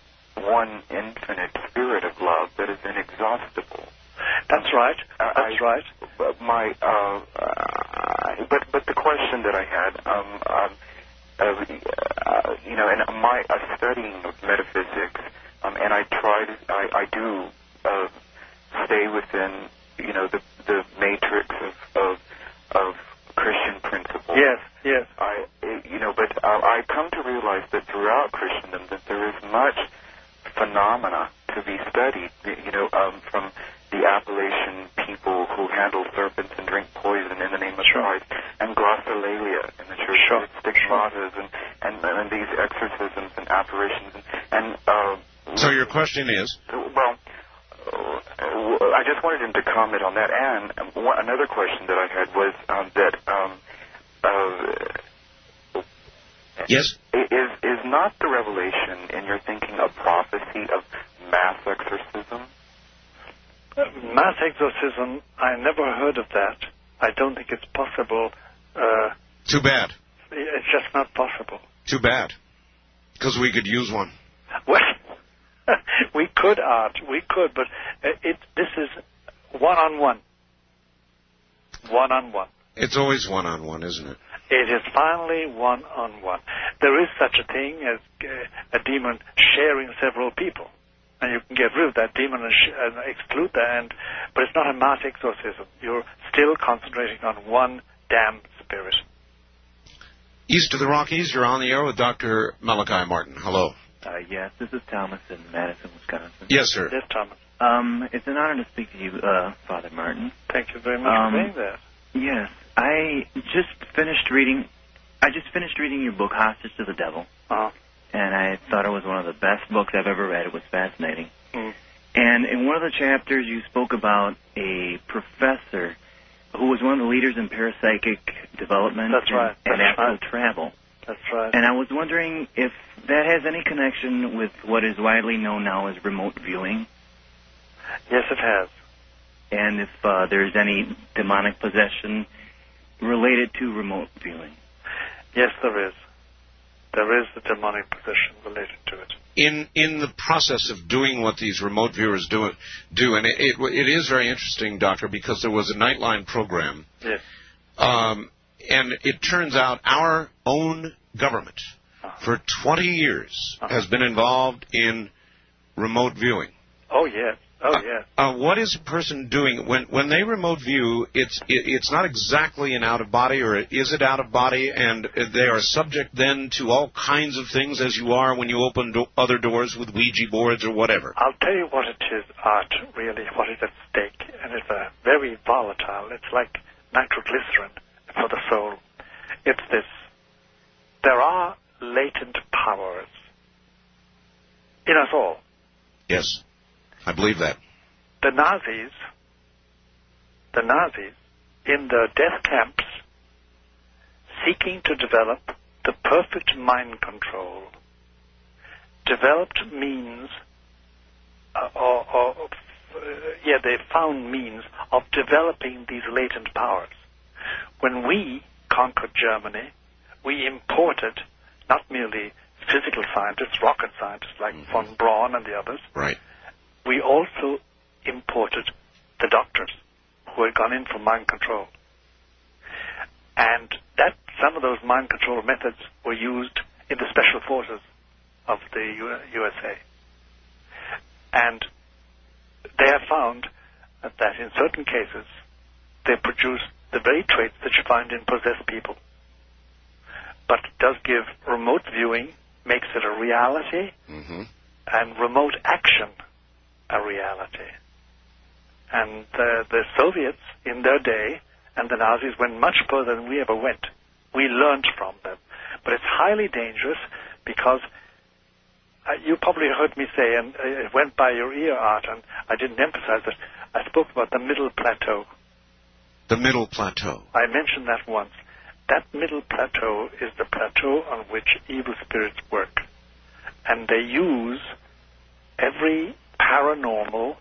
one infinite spirit of love that is inexhaustible. That's right. That's right. But the question that I had, in my studying of metaphysics, and I do stay within, the matrix of Christian principles. Yes. But I come to realize that throughout Christendom that there is much phenomena to be studied. From the Appalachian people who handle serpents and drink poison in the name of Christ, and glossolalia in the church, stigmatas, and these exorcisms and apparitions, and so your question is? Well, I just wanted him to comment on that. And another question that I had was yes? Is not the revelation, in your thinking, a prophecy of mass exorcism? Mass exorcism, I never heard of that. I don't think it's possible. Too bad. It's just not possible. Too bad. Because we could use one. Well, we could, Art. We could, but this is one-on-one. One-on-one. It's always one-on-one, isn't it? It is finally one-on-one. There is such a thing as a demon sharing several people. And you can get rid of that demon and exclude that, but it's not a mass exorcism. You're still concentrating on one damn spirit. East of the Rockies, you're on the air with Dr. Malachi Martin. Hello. Yes, this is Thomas in Madison, Wisconsin. Yes, sir. Yes, Thomas. It's an honor to speak to you, Father Martin. Thank you very much for saying that. Yes, I just finished reading your book, Hostage to the Devil. Uh-huh. And I thought it was one of the best books I've ever read. It was fascinating. Mm. And in one of the chapters, you spoke about a professor who was one of the leaders in parapsychic development and astral travel. That's right. And I was wondering if that has any connection with what is widely known now as remote viewing. Yes, it has. And if there's any demonic possession related to remote viewing. Yes, there is. There is the demonic possession related to it. In the process of doing what these remote viewers do, and it is very interesting, Doctor, because there was a Nightline program. Yes. And it turns out our own government, for 20 years, has been involved in remote viewing. Oh, yes. Oh, yes. What is a person doing when they remote view? It's not exactly an out of body, or is it out of body? And they are subject then to all kinds of things, as you are when you open other doors with Ouija boards or whatever. I'll tell you what it is, Art. Really, what is at stake, and it's very volatile. It's like nitroglycerin for the soul. It's this: there are latent powers in us all. Yes. I believe that. The Nazis in the death camps, seeking to develop the perfect mind control, developed means, they found means of developing these latent powers. When we conquered Germany, we imported not merely physical scientists, rocket scientists like von Braun and the others. Right. We also imported the doctors who had gone in for mind control. And some of those mind control methods were used in the special forces of the USA. And they have found that in certain cases, they produce the very traits that you find in possessed people. But it does give remote viewing, makes it a reality, and remote action a reality. And the Soviets in their day and the Nazis went much further than we ever went. We learned from them. But it's highly dangerous because you probably heard me say, and it went by your ear, Art, and I didn't emphasize it, I spoke about the middle plateau. The middle plateau. I mentioned that once. That middle plateau is the plateau on which evil spirits work. And they use every paranormal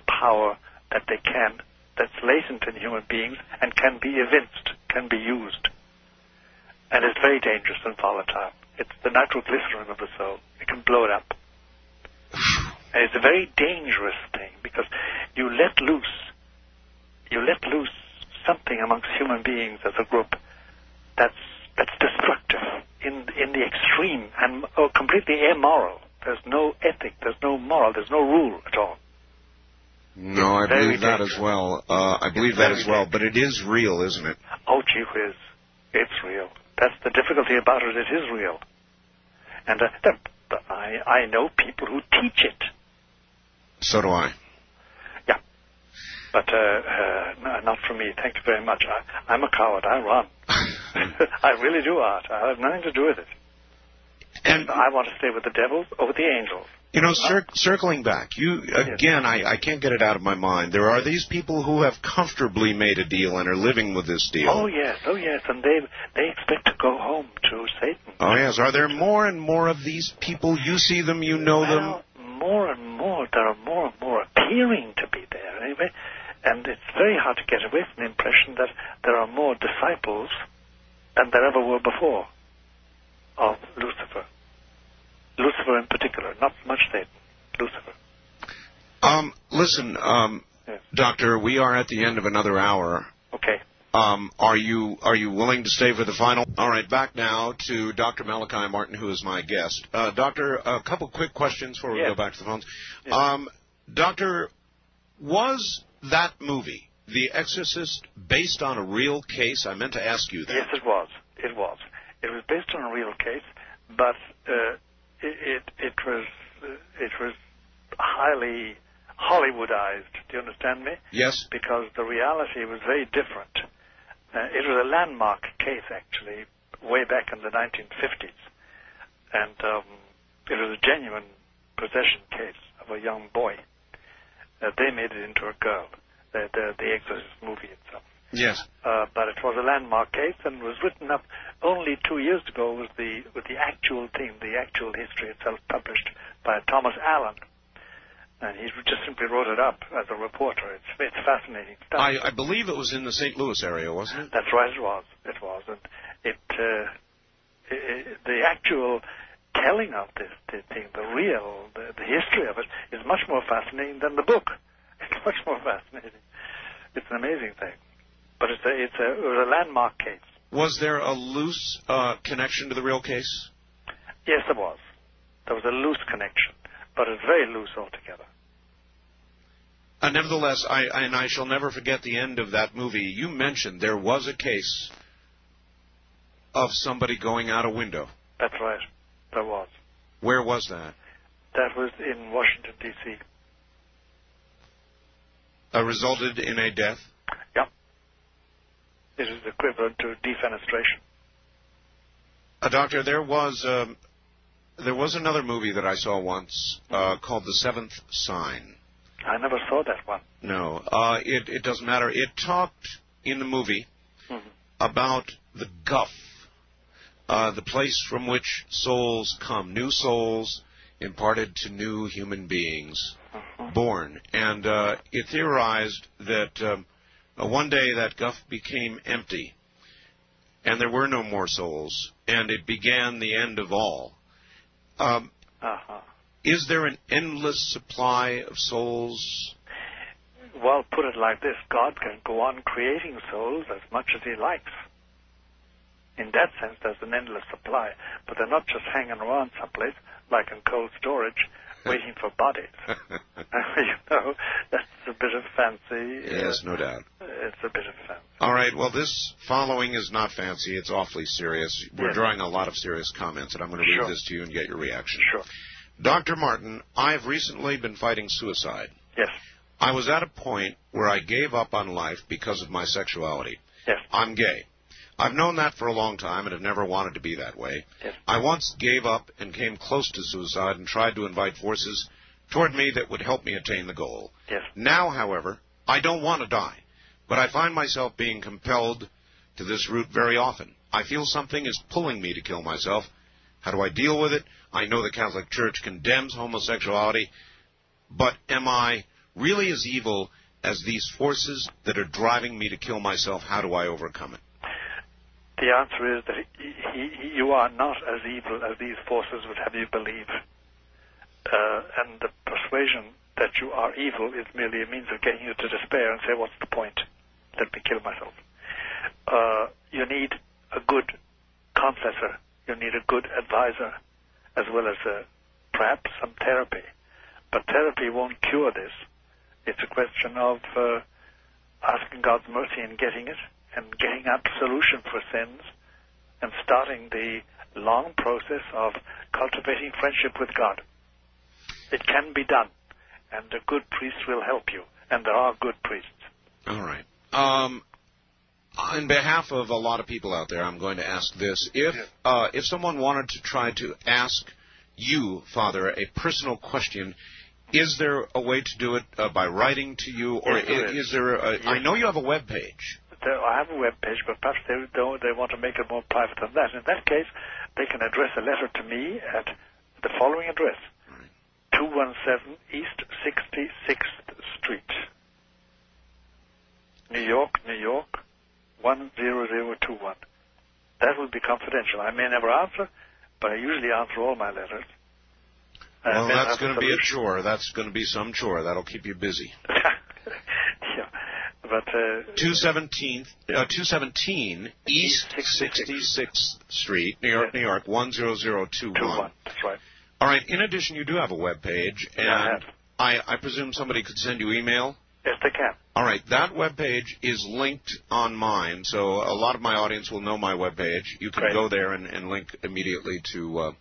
power that they can, that's latent in human beings and can be evinced, can be used. And it's very dangerous and volatile. It's the nitroglycerin of the soul. It can blow it up. And it's a very dangerous thing because you let loose something amongst human beings as a group that's destructive in the extreme and completely immoral. There's no ethic, there's no moral, there's no rule at all. No, I believe that as well. But it is real, isn't it? Oh, gee whiz. It's real. That's the difficulty about it. It is real. And I know people who teach it. So do I. Yeah. But not for me. Thank you very much. I'm a coward. I run. I really do, Art. I have nothing to do with it. And I want to stay with the devils or with the angels. You know, circling back, again, I can't get it out of my mind. There are these people who have comfortably made a deal and are living with this deal. Oh, yes, and they expect to go home to Satan. Oh, yes. Are there more and more of these people? You see them, you know them? More and more. There are more and more appearing to be there, anyway. And it's very hard to get away from the impression that there are more disciples than there ever were before of Lucifer. Lucifer in particular, not so much Satan, Lucifer. Listen, Doctor, we are at the end of another hour. Okay. Are you willing to stay for the final? All right, back now to Dr. Malachi Martin, who is my guest. Doctor, a couple quick questions before we go back to the phones. Yes. Doctor, was that movie, The Exorcist, based on a real case? I meant to ask you that. Yes, it was. It was. It was based on a real case, but it was highly Hollywoodized. Do you understand me? Yes. Because the reality was very different. It was a landmark case, actually, way back in the 1950s. And it was a genuine possession case of a young boy. They made it into a girl, the Exorcist movie itself. Yes. But it was a landmark case and was written up only 2 years ago with the actual thing, the actual history itself, published by Thomas Allen. And he just simply wrote it up as a reporter. It's fascinating stuff. I believe it was in the St. Louis area, wasn't it? That's right, it was. It was. And the actual telling of this thing, the history of it, is much more fascinating than the book. It's much more fascinating. It's an amazing thing. But it was a landmark case. Was there a loose connection to the real case? Yes, there was. There was a loose connection, but it's very loose altogether. Nevertheless, I shall never forget the end of that movie. You mentioned there was a case of somebody going out a window. That's right. There was. Where was that? That was in Washington, D.C. Resulted in a death? Yeah. It is equivalent to defenestration. Doctor, there was another movie that I saw once called The Seventh Sign. I never saw that one. No. It doesn't matter. It talked in the movie about the Guff, the place from which souls come, new souls imparted to new human beings born. And it theorized that one day that Guff became empty, and there were no more souls, and it began the end of all. Is there an endless supply of souls? Well, put it like this. God can go on creating souls as much as he likes. In that sense, there's an endless supply. But they're not just hanging around someplace, like in cold storage, waiting for bodies. You know, that's a bit of fancy. Yes, no doubt. It's a bit of fancy. All right, well, this following is not fancy. It's awfully serious. We're drawing a lot of serious comments, and I'm going to read this to you and get your reaction. Sure. Dr. Martin, I've recently been fighting suicide. Yes. I was at a point where I gave up on life because of my sexuality. Yes. I'm gay. I've known that for a long time and have never wanted to be that way. Yes. I once gave up and came close to suicide and tried to invite forces toward me that would help me attain the goal. Yes. Now, however, I don't want to die, but I find myself being compelled to this route very often. I feel something is pulling me to kill myself. How do I deal with it? I know the Catholic Church condemns homosexuality, but am I really as evil as these forces that are driving me to kill myself? How do I overcome it? The answer is that you are not as evil as these forces would have you believe. And the persuasion that you are evil is merely a means of getting you to despair and say, what's the point? Let me kill myself. You need a good confessor. You need a good advisor, as well as perhaps some therapy. But therapy won't cure this. It's a question of asking God's mercy and getting it, and getting absolution for sins, and starting the long process of cultivating friendship with God. It can be done, and a good priest will help you, and there are good priests. All right. On behalf of a lot of people out there, I'm going to ask this. If someone wanted to try to ask you, Father, a personal question, is there a way to do it by writing to you, or is there a... I know you have a web page. I have a web page, but perhaps they want to make it more private than that. In that case, they can address a letter to me at the following address: 217 East 66th Street, New York, 10021. that will be confidential. I may never answer, but I usually answer all my letters. Well, that's going to be a chore. That's going to be some chore. That'll keep you busy. Yeah. But 217 East 66th Street, New York, New York, 10021. That's right. All right. In addition, you do have a web page, and I presume somebody could send you email? Yes, they can. All right. That web page is linked on mine, so a lot of my audience will know my web page. You can go there and link immediately to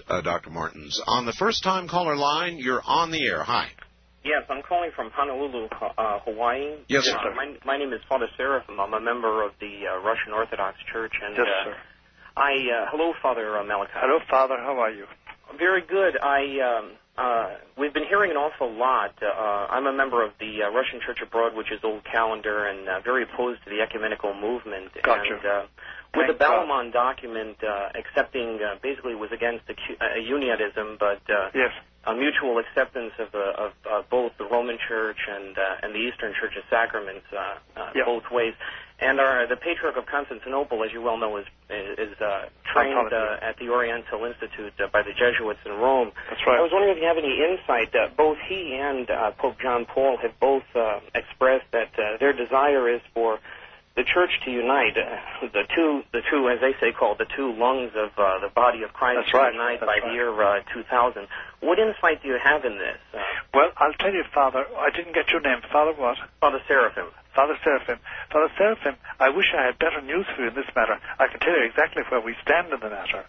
Dr. Martin's. On the first-time caller line, you're on the air. Hi. Yes, I'm calling from Honolulu, Hawaii. Yes, sir. My name is Father Seraphim. I'm a member of the Russian Orthodox Church. And, yes, sir. Hello, Father Malachi. Hello, Father. How are you? Very good. We've been hearing an awful lot. I'm a member of the Russian Church Abroad, which is Old Calendar, and very opposed to the ecumenical movement. Gotcha. And, with the Balamon document, accepting basically was against uniatism, but yes. A mutual acceptance of both the Roman Church and the Eastern Church of Sacraments, both ways. And the Patriarch of Constantinople, as you well know, is trained at the Oriental Institute by the Jesuits in Rome. That's right. I was wondering if you have any insight. Both he and Pope John Paul have both expressed that their desire is for the Church to unite, the two, as they say, called the two lungs of the body of Christ to unite by the year 2000. What insight do you have in this? Well, I'll tell you, Father, I didn't get your name. Father what? Father Seraphim. Father Seraphim. Father Seraphim, I wish I had better news for you in this matter. I can tell you exactly where we stand in the matter.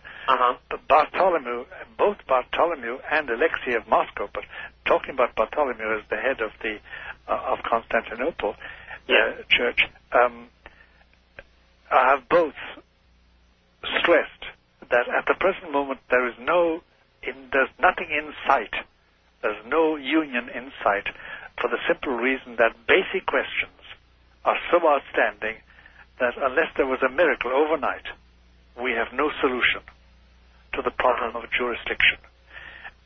Bartholomew, both Bartholomew and Alexei of Moscow, but talking about Bartholomew as the head of the of Constantinople Church, have both stressed that at the present moment there's nothing in sight. There's no union in sight for the simple reason that basic questions are so outstanding that unless there was a miracle overnight, we have no solution to the problem of jurisdiction.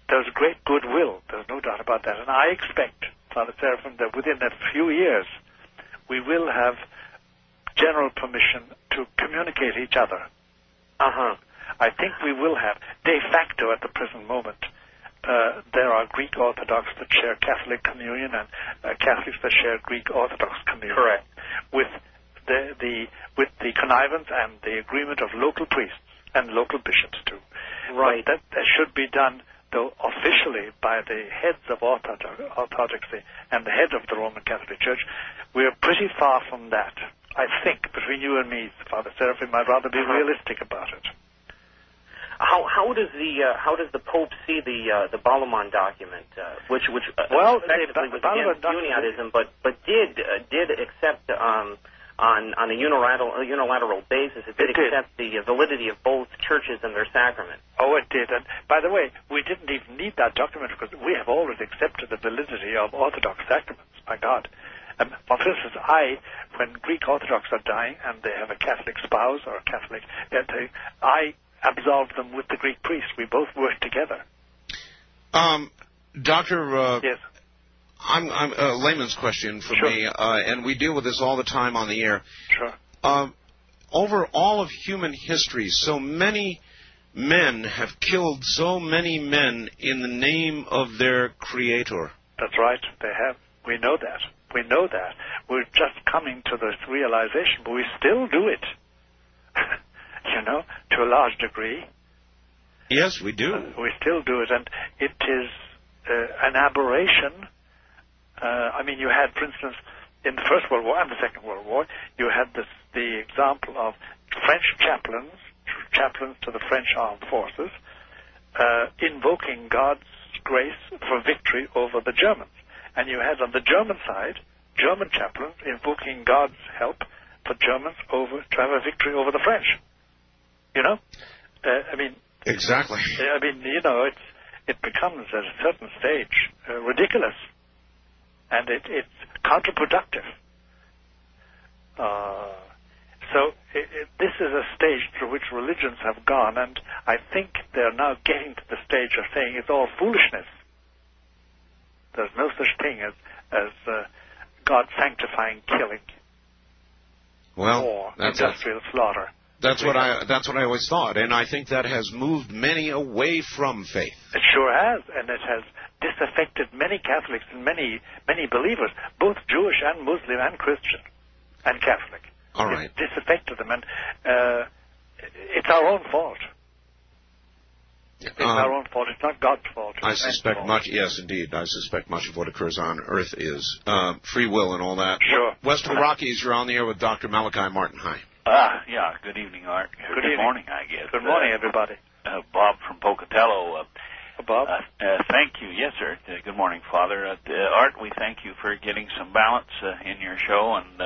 There's great goodwill, there's no doubt about that, and I expect, Father Seraphim, that within a few years we will have general permission to communicate each other. I think we will have. De facto, at the present moment, there are Greek Orthodox that share Catholic communion and Catholics that share Greek Orthodox communion. Correct. With the connivance and the agreement of local priests and local bishops too. Right. But that should be done, though, officially by the heads of Orthodoxy and the head of the Roman Catholic Church. We are pretty far from that. I think, between you and me, Father Seraphim, I'd rather be realistic about it. How does the Pope see the Balamon document, which effectively was against uniatism, but did accept on a unilateral basis? It did accept the validity of both churches and their sacraments. Oh, it did. And by the way, we didn't even need that document because we have always accepted the validity of Orthodox sacraments. My God. For instance, when Greek Orthodox are dying and they have a Catholic spouse or a Catholic, I absolve them with the Greek priest. We both work together. Doctor, yes. I'm a layman's question for me, and we deal with this all the time on the air. Sure. Over all of human history, so many men have killed so many men in the name of their Creator. That's right. They have. We know that. We know that. We're just coming to this realization, but we still do it. To a large degree. Yes, we do. We still do it, and it is an aberration. You had, for instance, in the First World War and the Second World War, you had the example of French chaplains to the French armed forces, invoking God's grace for victory over the Germans. And you had on the German side, German chaplains invoking God's help for Germans to have a victory over the French. Exactly. It becomes at a certain stage ridiculous, and it's counterproductive. This is a stage through which religions have gone, and I think they're now getting to the stage of saying it's all foolishness. There's no such thing as God sanctifying killing or industrial slaughter. That's what I always thought, and I think that has moved many away from faith. It sure has, and it has disaffected many Catholics and many believers, both Jewish and Muslim and Christian and Catholic. All right. It disaffected them, and it's our own fault. It's our own fault. It's not God's fault. I suspect much. Yes, indeed. I suspect much of what occurs on Earth is free will and all that. Sure. West of the Rockies, you're on the air with Dr. Malachi Martin. Hi. Yeah. Good evening, Art. Good evening. Morning, I guess. Good morning, everybody. Bob from Pocatello. Bob. Thank you. Yes, sir. Good morning, Father. Art, we thank you for getting some balance in your show, and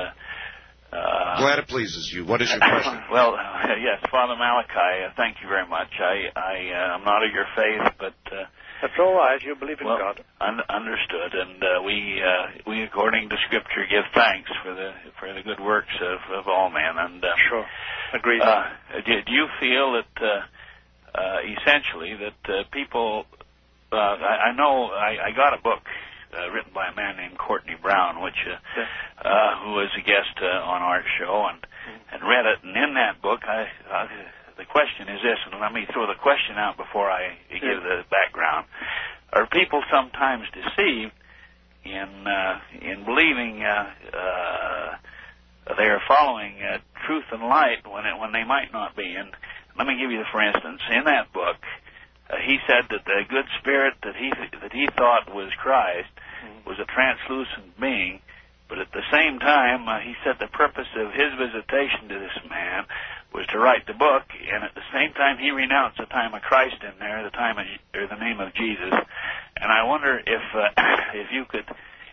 glad it pleases you. What is your question? Well, yes, Father Malachi, thank you very much. I'm not of your faith, but that's all right. You believe in God. Understood, and we, according to Scripture, give thanks for the good works of all men. And sure, agreed. Do you feel that essentially that people? I know I got a book written by a man named Courtney Brown, which who was a guest on our show, and read it. And in that book, the question is this, and let me throw the question out before I give the background. Are people sometimes deceived in believing they are following truth and light when they might not be? And let me give you, for instance, in that book, he said that the good spirit that he thought was Christ was a translucent being, but at the same time, he said the purpose of his visitation to this man was to write the book, and at the same time, he renounced the time of Christ in there, the name of Jesus. And I wonder if you could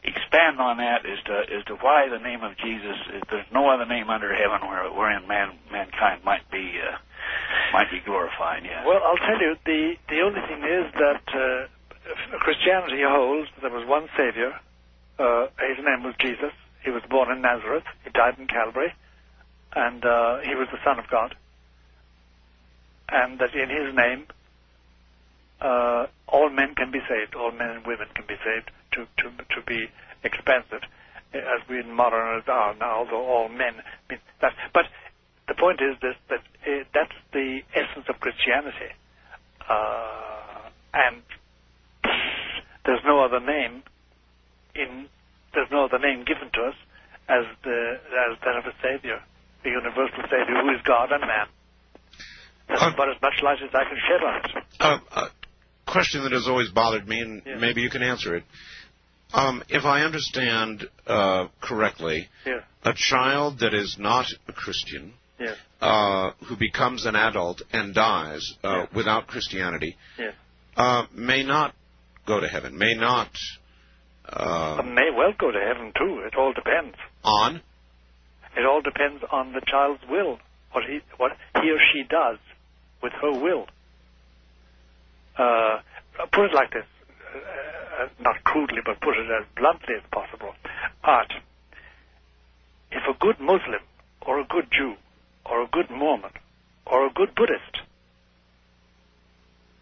expand on that as to why the name of Jesus. If there's no other name under heaven wherein mankind might be glorified. Yeah. Well, I'll tell you, the only thing is that Christianity holds there was one Savior. His name was Jesus. He was born in Nazareth. He died in Calvary, and he was the Son of God. And that in His name, all men can be saved. All men and women can be saved. To be expansive, as we modern are now, although all men mean that. But the point is this: that that's the essence of Christianity, and there's no other name given to us as that of a Savior, the universal Savior who is God and man. That's about as much light as I can shed on it. A question that has always bothered me, and maybe you can answer it. If I understand correctly, a child that is not a Christian, who becomes an adult and dies without Christianity, may not go to heaven, may not... may well go to heaven, too. It all depends. On? It all depends on the child's will, what he or she does with her will. Put it like this. Not crudely, but put it as bluntly as possible. Art. If a good Muslim, or a good Jew, or a good Mormon, or a good Buddhist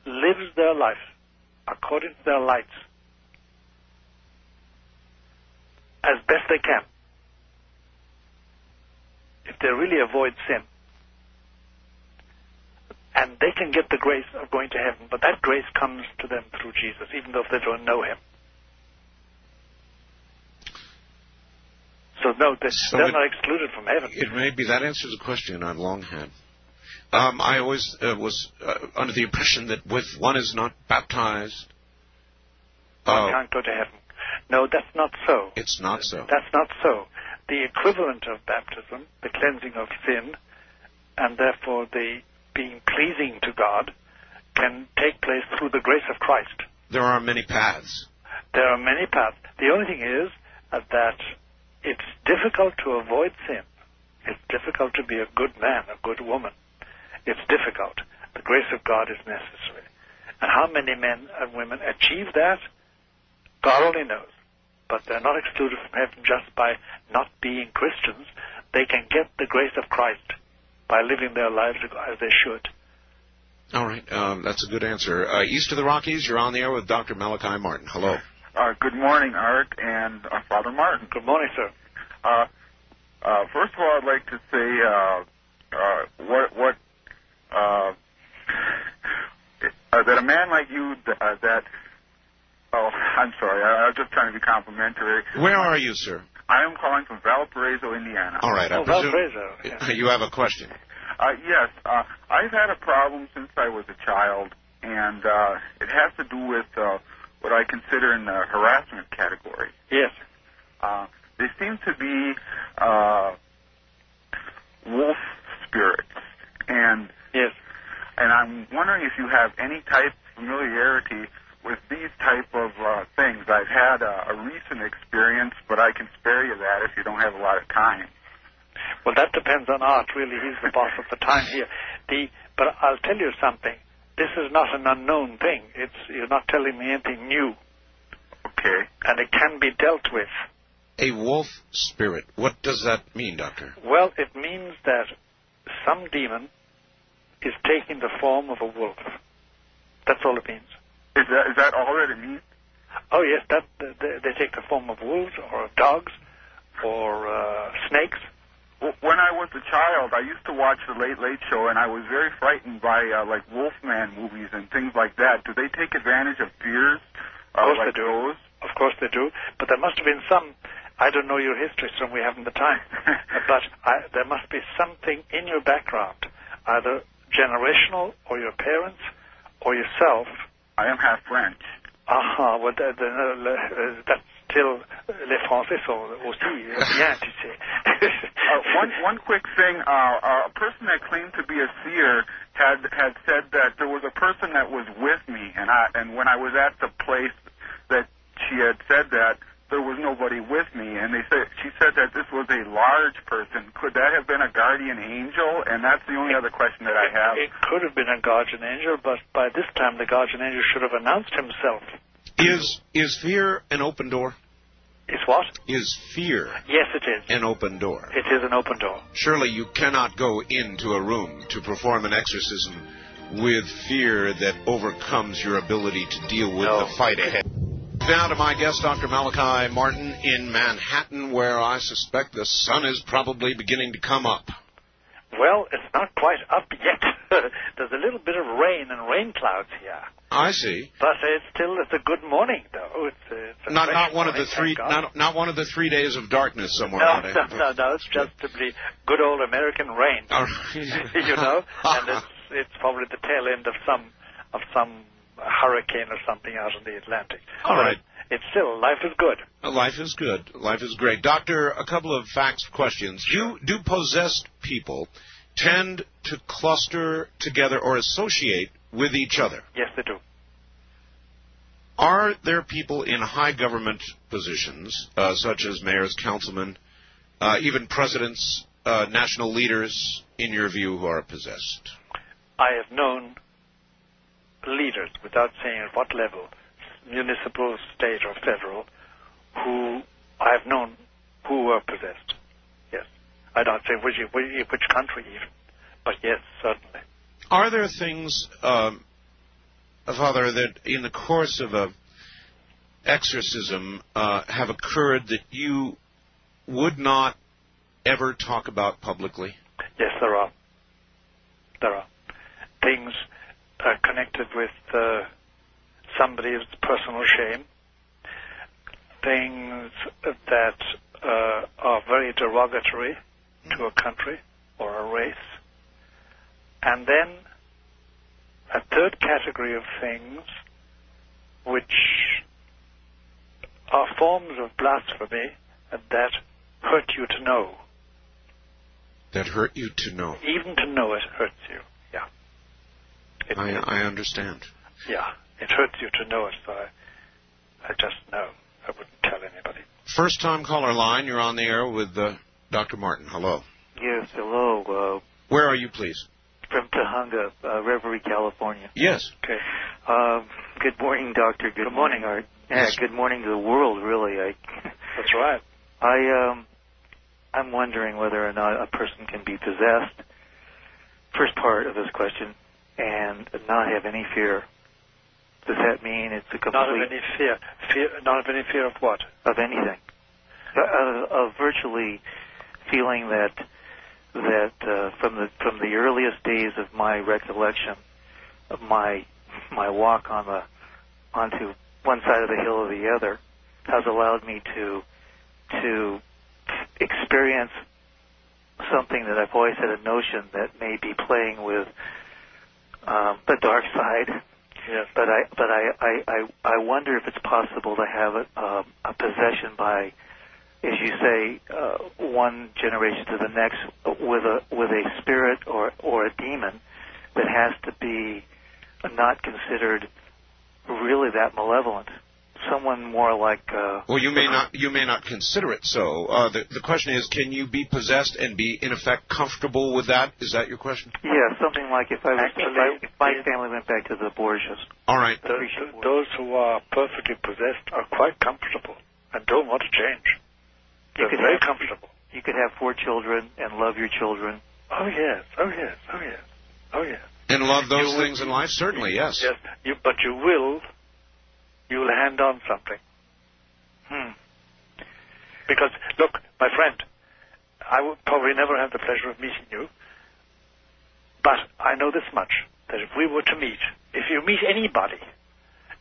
lives their life according to their lights as best they can, if they really avoid sin, and they can get the grace of going to heaven, but that grace comes to them through Jesus, even though they don't know Him. So no, they're not excluded from heaven. It may be that answers a question I've long had. I always was under the impression that if one is not baptized, one can't go to heaven. No, that's not so. It's not so. That's not so. The equivalent of baptism, the cleansing of sin, and therefore the being pleasing to God, can take place through the grace of Christ. There are many paths. There are many paths. The only thing is that it's difficult to avoid sin. It's difficult to be a good man, a good woman. It's difficult. The grace of God is necessary. And how many men and women achieve that, God only knows. But they're not excluded from heaven just by not being Christians. They can get the grace of Christ by living their lives as they should. All right. That's a good answer. East of the Rockies, you're on the air with Dr. Malachi Martin. Hello. Good morning, Art and Father Martin. Good morning, sir. First of all, I'd like to say that a man like you oh, I'm sorry, I was just trying to be complimentary. Where are you, sir? I am calling from Valparaiso, Indiana. All right, I presume Valparaiso. You have a question. Yes, I've had a problem since I was a child, and it has to do with what I consider in the harassment category. Yes. They seem to be wolf spirits, and yes, and I'm wondering if you have any type of familiarity with these type of things. I've had a recent experience, but I can spare you that if you don't have a lot of time. Well, that depends on Art, really. He's the boss of the time here. But I'll tell you something. This is not an unknown thing. You're not telling me anything new. Okay. And it can be dealt with. A wolf spirit. What does that mean, Doctor? Well, it means that some demon is taking the form of a wolf. That's all it means. Is that all that it means? Oh, yes. They take the form of wolves or of dogs or snakes. When I was a child, I used to watch the Late Late Show, and I was very frightened by like Wolfman movies and things like that. Do they take advantage of fears? Of course like they do. those? Of course they do. But there must have been some. I don't know your history, so we haven't the time. But there must be something in your background, either generational or your parents or yourself. I am half French. Well, that's still les Français sont aussi bien, tu sais. One quick thing. A person that claimed to be a seer had said that there was a person that was with me, and when I was at the place that she had said that, there was nobody with me, and she said that this was a large person. Could that have been a guardian angel? And that's the only other question that I have. It could have been a guardian angel, but by this time the guardian angel should have announced himself. Is fear an open door? Is what? Is fear yes, it is. An open door? It is an open door. Surely you cannot go into a room to perform an exorcism with fear that overcomes your ability to deal with the fight ahead. Now to my guest, Dr. Malachi Martin, in Manhattan, where I suspect the sun is probably beginning to come up. Well, it's not quite up yet. There's a little bit of rain and rain clouds here. I see. But it's a good morning, though. It's not one of the three. Not one of the 3 days of darkness somewhere. No. It's just simply good old American rain. You know, and it's probably the tail end of some hurricane or something out in the Atlantic. All right. It's still, life is good. Life is good. Life is great. Doctor, a couple of facts questions. Do possessed people tend to cluster together or associate with each other? Yes, they do. Are there people in high government positions, such as mayors, councilmen, even presidents, national leaders, in your view, who are possessed? I have known leaders, without saying at what level, municipal, state, or federal, who I have known who were possessed. Yes. I don't say which country even, but yes, certainly. Are there things, Father, that in the course of a exorcism have occurred that you would not ever talk about publicly? Yes, there are. There are. Things connected with somebody's personal shame, things that are very derogatory to a country or a race, and then a third category of things which are forms of blasphemy that hurt you to know. That hurt you to know? Even to know it hurts you, yeah. I understand. Yeah, it hurts you to know it, so I just know. I wouldn't tell anybody. First-time caller line, you're on the air with Dr. Martin. Hello. Yes, hello. Where are you, please? From Tahunga, Reverie, California. Yes. Okay. Good morning, Doctor. Good morning, Art. Yes. Good morning to the world, really. That's right. I'm wondering whether or not a person can be possessed, first part of this question, and not have any fear. Does that mean it's a complete... Not of any fear. Not of any fear of what? Of anything. Of virtually feeling that that from the earliest days of my recollection of my walk onto one side of the hill or the other has allowed me to experience something that I've always had a notion that may be playing with the dark side. Yes. But I wonder if it's possible to have a possession by, as you say, one generation to the next with a spirit or a demon that has to be not considered really that malevolent. Someone more like. Well, you may not consider it so. The question is, can you be possessed and be in effect comfortable with that? Is that your question? Yeah, something like if my family went back to the Borgias. All right. Those who are perfectly possessed are quite comfortable and don't want to change. They're very comfortable. You could have 4 children and love your children. Oh yes, oh yes, oh yes, oh yes. And love those things in life, certainly, yes. Yes, but you will hand on something. Because, look, my friend, I will probably never have the pleasure of meeting you, but I know this much, that if we were to meet, if you meet anybody,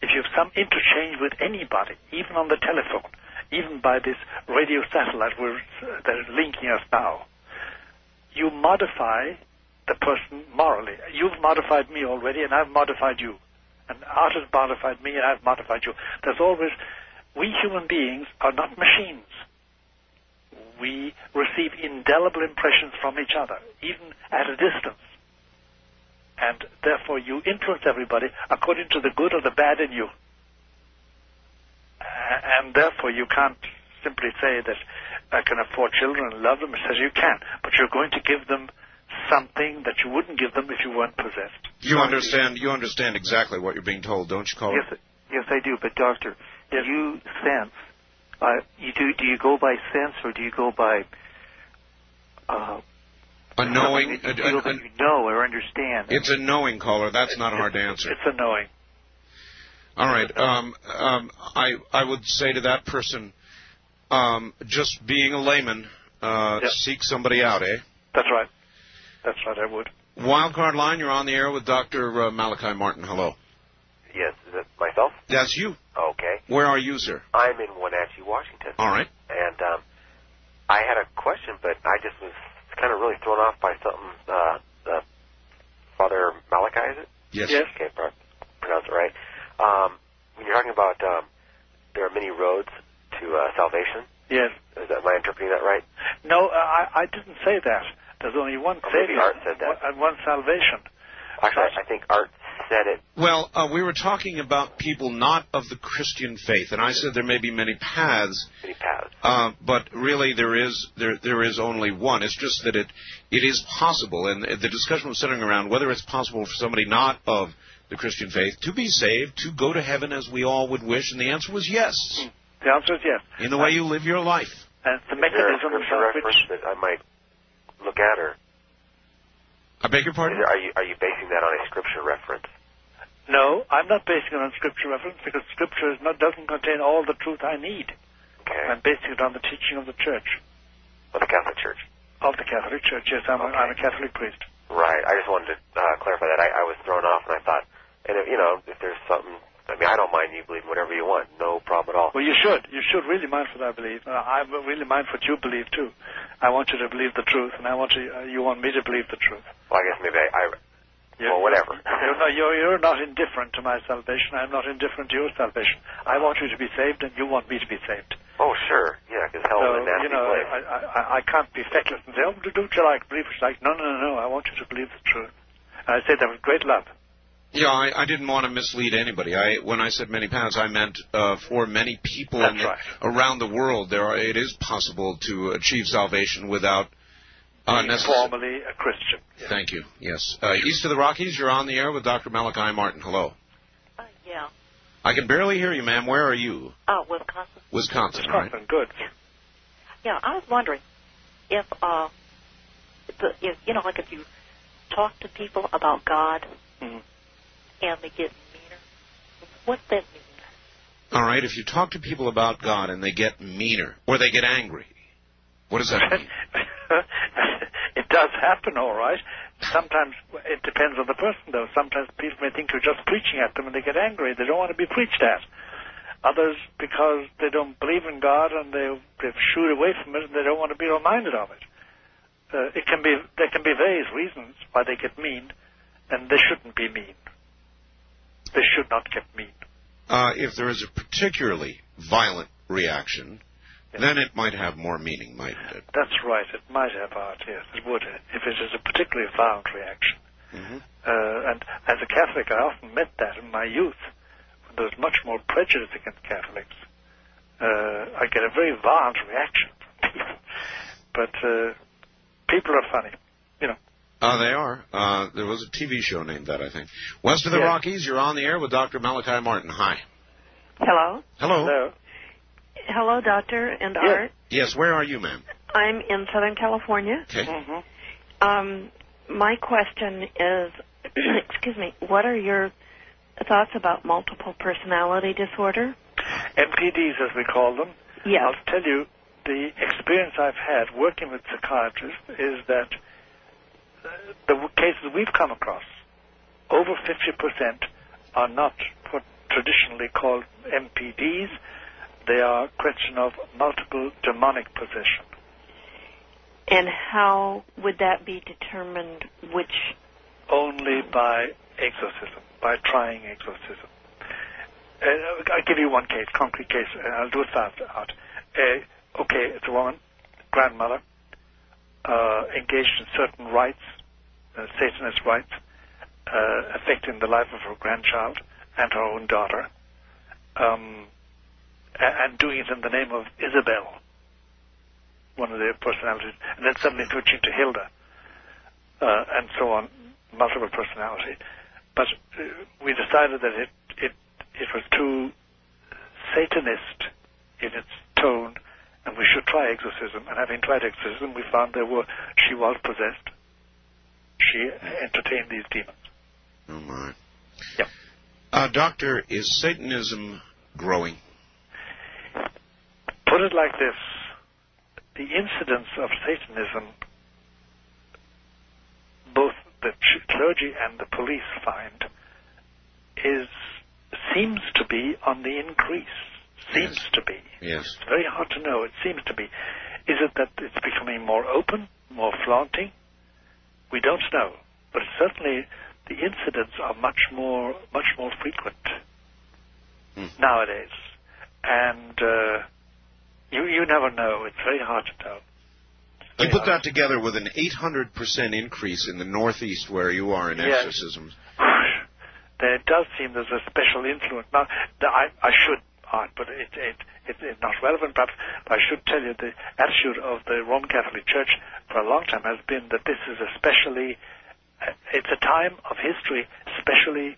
if you have some interchange with anybody, even on the telephone, even by this radio satellite that is linking us now, you modify the person morally. You've modified me already, and I've modified you. And Art has modified me, and I've modified you. There's always, we human beings are not machines. We receive indelible impressions from each other, even at a distance. And therefore you influence everybody according to the good or the bad in you. And therefore you can't simply say that I can afford children and love them. It says you can, but you're going to give them something that you wouldn't give them if you weren't possessed. You understand exactly what you're being told, don't you, caller? Yes, I do. But doctor, do you sense? Do you go by sense or do you go by a knowing? You know or understand. It's a knowing, caller. That's not hard to answer. It's a knowing. All right. I would say to that person, just being a layman, seek somebody out, eh? That's right. That's right, I would. Wildcard line, you're on the air with Dr. Malachi Martin. Hello. Yes, is it myself? That's you. Okay. Where are you, sir? I'm in Wenatchee, Washington. All right. And I had a question, but I just was kind of really thrown off by something. Father Malachi, is it? Yes. Okay, pronounce it right. When you're talking about there are many roads to salvation. Yes. Am I interpreting that right? No, I didn't say that. There's only one Savior Art said that. and one salvation. Actually, I think Art said it. Well, we were talking about people not of the Christian faith, and I said there may be many paths. Many paths. But really, there is only one. It's just that it is possible, and the discussion was centering around whether it's possible for somebody not of the Christian faith to be saved, to go to heaven as we all would wish, and the answer was yes. The answer is yes. In the way you live your life. And the is there a scripture reference that I might look at, or? I beg your pardon? Are you basing that on a scripture reference? No, I'm not basing it on scripture reference because scripture doesn't contain all the truth I need. Okay. I'm basing it on the teaching of the church. Of the Catholic Church? Of the Catholic Church, yes. I'm a Catholic priest. Right. I just wanted to clarify that. I was thrown off, and I thought, and if there's something, I mean, I don't mind you believing whatever you want. No problem at all. Well, you should. You should really mind what I believe. I'm really mind what you believe, too. I want you to believe the truth, and you want me to believe the truth. Well, I guess maybe well, whatever. You're not indifferent to my salvation. I'm not indifferent to your salvation. I want you to be saved, and you want me to be saved. Oh, sure. Yeah, because hell is a nasty place. I can't be feckless and say, do what you like, believe what you like. No. I want you to believe the truth. And I say that with great love. Yeah, I didn't want to mislead anybody. When I said many paths, I meant for many people around the world, it is possible to achieve salvation without formally a Christian. Yes. Thank you. Yes. East of the Rockies, you're on the air with Dr. Malachi Martin. Hello. Yeah. I can barely hear you, ma'am. Where are you? Wisconsin. Wisconsin, right. Good. Yeah, I was wondering if you talk to people about God and they get meaner, what's that mean? All right, if you talk to people about God and they get meaner or they get angry, what does that mean? It does happen, all right. Sometimes it depends on the person, though. Sometimes people may think you're just preaching at them and they get angry. They don't want to be preached at. Others, because they don't believe in God and they've shooed away from it and they don't want to be reminded of it. There can be various reasons why they get mean, and they shouldn't be mean. They should not get mean. If there is a particularly violent reaction, then it might have more meaning, mightn't it? That's right. It might have art, yes, it would, if it is a particularly violent reaction. Mm-hmm. And as a Catholic, I often met that in my youth. When there was much more prejudice against Catholics, I get a very violent reaction from people. But people are funny, you know. They are. There was a TV show named that, I think. West of the Rockies, you're on the air with Dr. Malachi Martin. Hi. Hello. Hello. Hello. Hello, Doctor and Art. Yes, where are you, ma'am? I'm in Southern California. Okay. Mm-hmm. My question is, excuse me, what are your thoughts about multiple personality disorder? MPDs, as we call them. Yes. I'll tell you, the experience I've had working with psychiatrists is that the cases we've come across, over 50% are not what traditionally called MPDs. They are a question of multiple demonic possession. And how would that be determined which? Only by exorcism, by trying exorcism. I'll give you one case, concrete case, and I'll do it fast out. Okay, it's a woman, grandmother, engaged in certain rites, Satanist rites, affecting the life of her grandchild and her own daughter, and doing it in the name of Isabel, one of their personalities, and then suddenly switching to Hilda, and so on, multiple personality. But we decided that it was too Satanist in its tone, and we should try exorcism. And having tried exorcism, we found she was possessed. She entertained these demons. Oh, my. Yeah. Doctor, is Satanism growing? Put it like this. The incidence of Satanism, both the clergy and the police find, seems to be on the increase. Seems to be. Yes. It's very hard to know. It seems to be. Is it that it's becoming more open, more flaunting? We don't know. But certainly the incidents are much more frequent nowadays. And you never know. It's very hard to know. You put that together with an 800% increase in the Northeast where you are in exorcisms. There does seem there's a special influence. Now, I should, but it's not relevant, perhaps. But I should tell you the attitude of the Roman Catholic Church for a long time has been that this is especially, it's a time of history, especially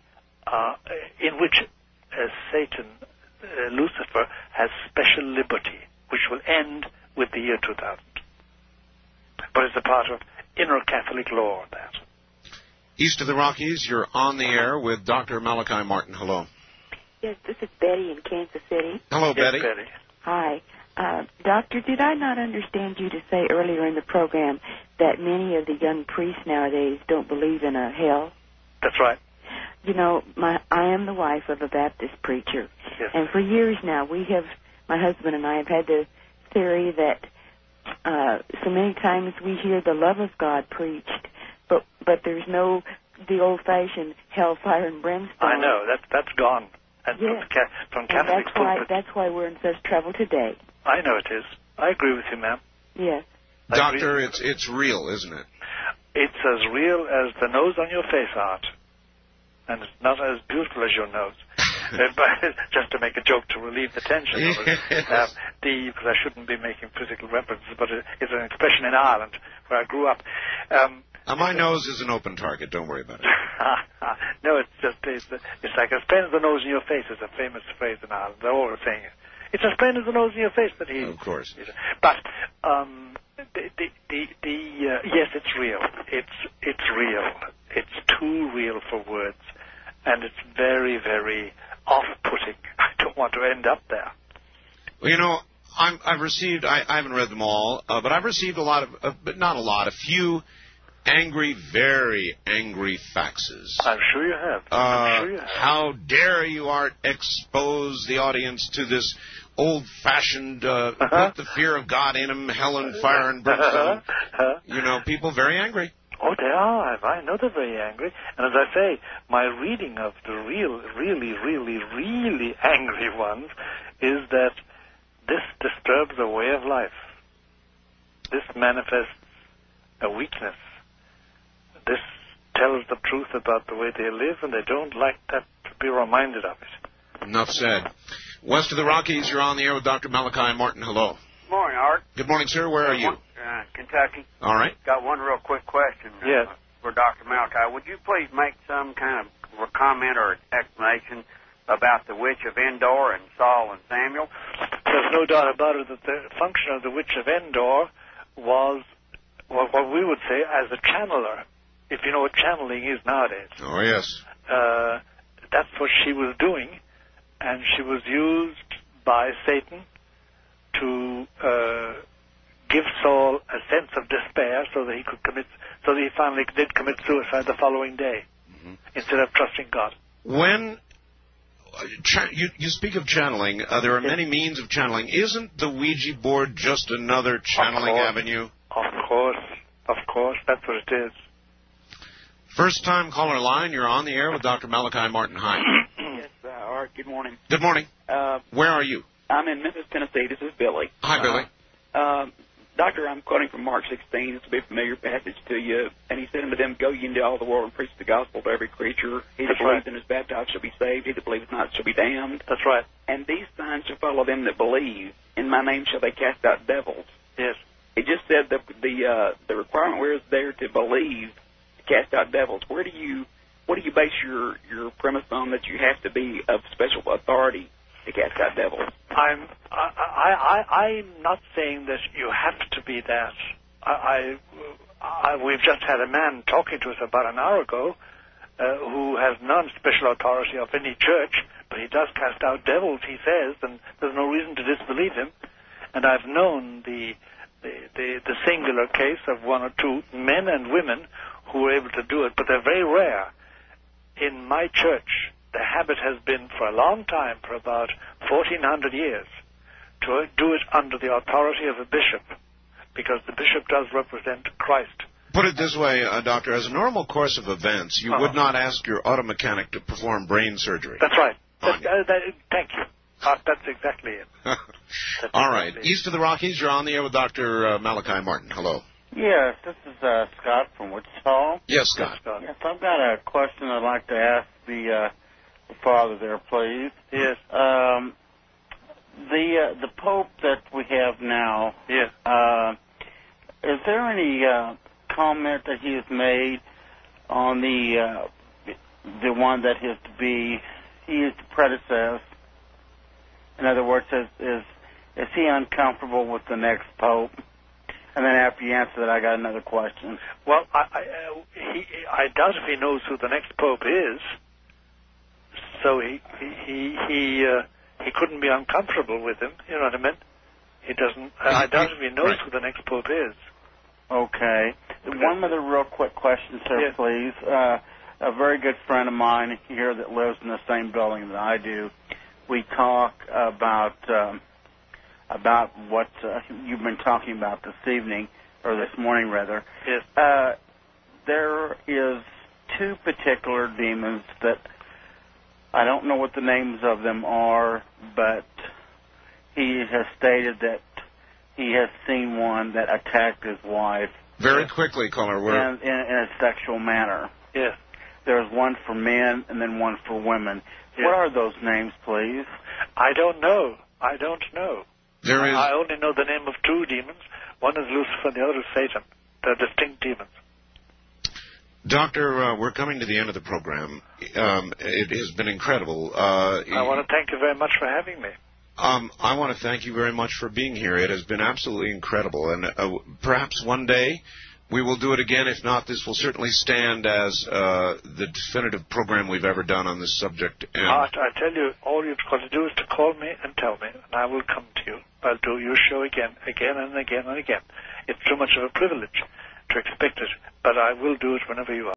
in which Satan, Lucifer, has special liberty, which will end with the year 2000. But it's a part of inner Catholic law, that. East of the Rockies, you're on the air with Dr. Malachi Martin. Hello. Yes, this is Betty in Kansas City. Hello, Betty. Betty. Hi. Doctor, did I not understand you to say earlier in the program that many of the young priests nowadays don't believe in a hell? That's right. You know, I am the wife of a Baptist preacher. Yes. And for years now, my husband and I have had the theory that so many times we hear the love of God preached, but there's no the old-fashioned hellfire and brimstone. I know that's gone. And yes. From Catholic that's why we're in such trouble today. I know it is. I agree with you, ma'am. Yes. Doctor, it's real, isn't it? It's as real as the nose on your face, Art. And it's not as beautiful as your nose. Just to make a joke to relieve the tension of it. Because I shouldn't be making physical references, but it's an expression in Ireland, where I grew up. My nose is an open target. Don't worry about it. No, it's like as plain as the nose in your face is a famous phrase in Ireland. They're always saying it. It's as plain as the nose in your face that he... Of course. But yes, it's real. It's real. It's too real for words. And it's very, very off-putting. I don't want to end up there. Well, I've received, I haven't read them all, but I've received a lot of, but not a lot, a few angry, very angry faxes. I'm sure you have. I'm sure you have. How dare you, Art, expose the audience to this old-fashioned, put the fear of God in them, hell and fire and brimstone. You know, people very angry. Oh, they are. I know they're very angry. And as I say, my reading of the really angry ones is that this disturbs a way of life. This manifests a weakness. This tells the truth about the way they live, and they don't like that to be reminded of it. Enough said. West of the Rockies, you're on the air with Dr. Malachi Martin. Hello. Good morning, Art. Good morning, sir. Where are you? Kentucky. All right. Got one real quick question for Dr. Malachi. Would you please make some kind of comment or explanation about the witch of Endor and Saul and Samuel? There's no doubt about it that the function of the witch of Endor was what we would say as a channeler, if you know what channeling is nowadays. Oh, yes. That's what she was doing, and she was used by Satan to give Saul a sense of despair so that he finally did commit suicide the following day instead of trusting God. When you speak of channeling, there are many means of channeling. Isn't the Ouija board just another channeling avenue? Of course, that's what it is. First-time caller line, you're on the air with Dr. Malachi Martin. Hi. Yes, Art, good morning. Good morning. Where are you? I'm in Memphis, Tennessee. This is Billy. Hi, Billy. Doctor, I'm quoting from Mark 16. It's a bit familiar passage to you. And he said unto them, Go ye into all the world and preach the gospel to every creature. He that believes and is baptized shall be saved. He that believeth not shall be damned. That's right. And these signs shall follow them that believe. In my name shall they cast out devils. Yes. It just said that the requirement where is there to believe to cast out devils. What do you base your premise on that you have to be of special authority to cast out devils? I'm not saying that you have to be that. We've just had a man talking to us about an hour ago who has none special authority of any church, but he does cast out devils, he says, and there's no reason to disbelieve him. And I've known the singular case of one or two men and women who were able to do it, but they're very rare. In my church, the habit has been for a long time, for about 1,400 years, to do it under the authority of a bishop, because the bishop does represent Christ. Put it this way, Doctor, as a normal course of events, you would not ask your auto mechanic to perform brain surgery. That's right. Thank you. That's exactly it. All right. East of the Rockies, you're on the air with Dr. Malachi Martin. Hello. Yes, this is Scott from Wichita. Yes, Scott. Yes, I've got a question I'd like to ask the father there, please. Yes. The Pope that we have now. Yes. Is there any comment that he has made on the one that is to be he is to predecess? In other words, is he uncomfortable with the next Pope? And then after you answer that, I got another question. Well, I doubt if he knows who the next Pope is, so he couldn't be uncomfortable with him. You know what I mean? He doesn't. I doubt if he knows who the next Pope is. Okay. One other real quick question, sir, please. A very good friend of mine here that lives in the same building that I do. We talk about what you've been talking about this evening, or this morning, rather. Yes. There is two particular demons that I don't know what the names of them are, but he has stated that he has seen one that attacked his wife. Very quickly, caller. In a sexual manner. Yes. There's one for men and then one for women. Yes. What are those names, please? I don't know. I only know the name of two demons. One is Lucifer and the other is Satan. They're distinct demons. Doctor, we're coming to the end of the program. It has been incredible. I want to thank you very much for having me. I want to thank you very much for being here. It has been absolutely incredible. And perhaps one day We will do it again. If not, this will certainly stand as the definitive program we've ever done on this subject. And I tell you, all you've got to do is to call me and tell me, and I will come to you. I'll do your show again and again and again. It's too much of a privilege to expect it, but I will do it whenever you are.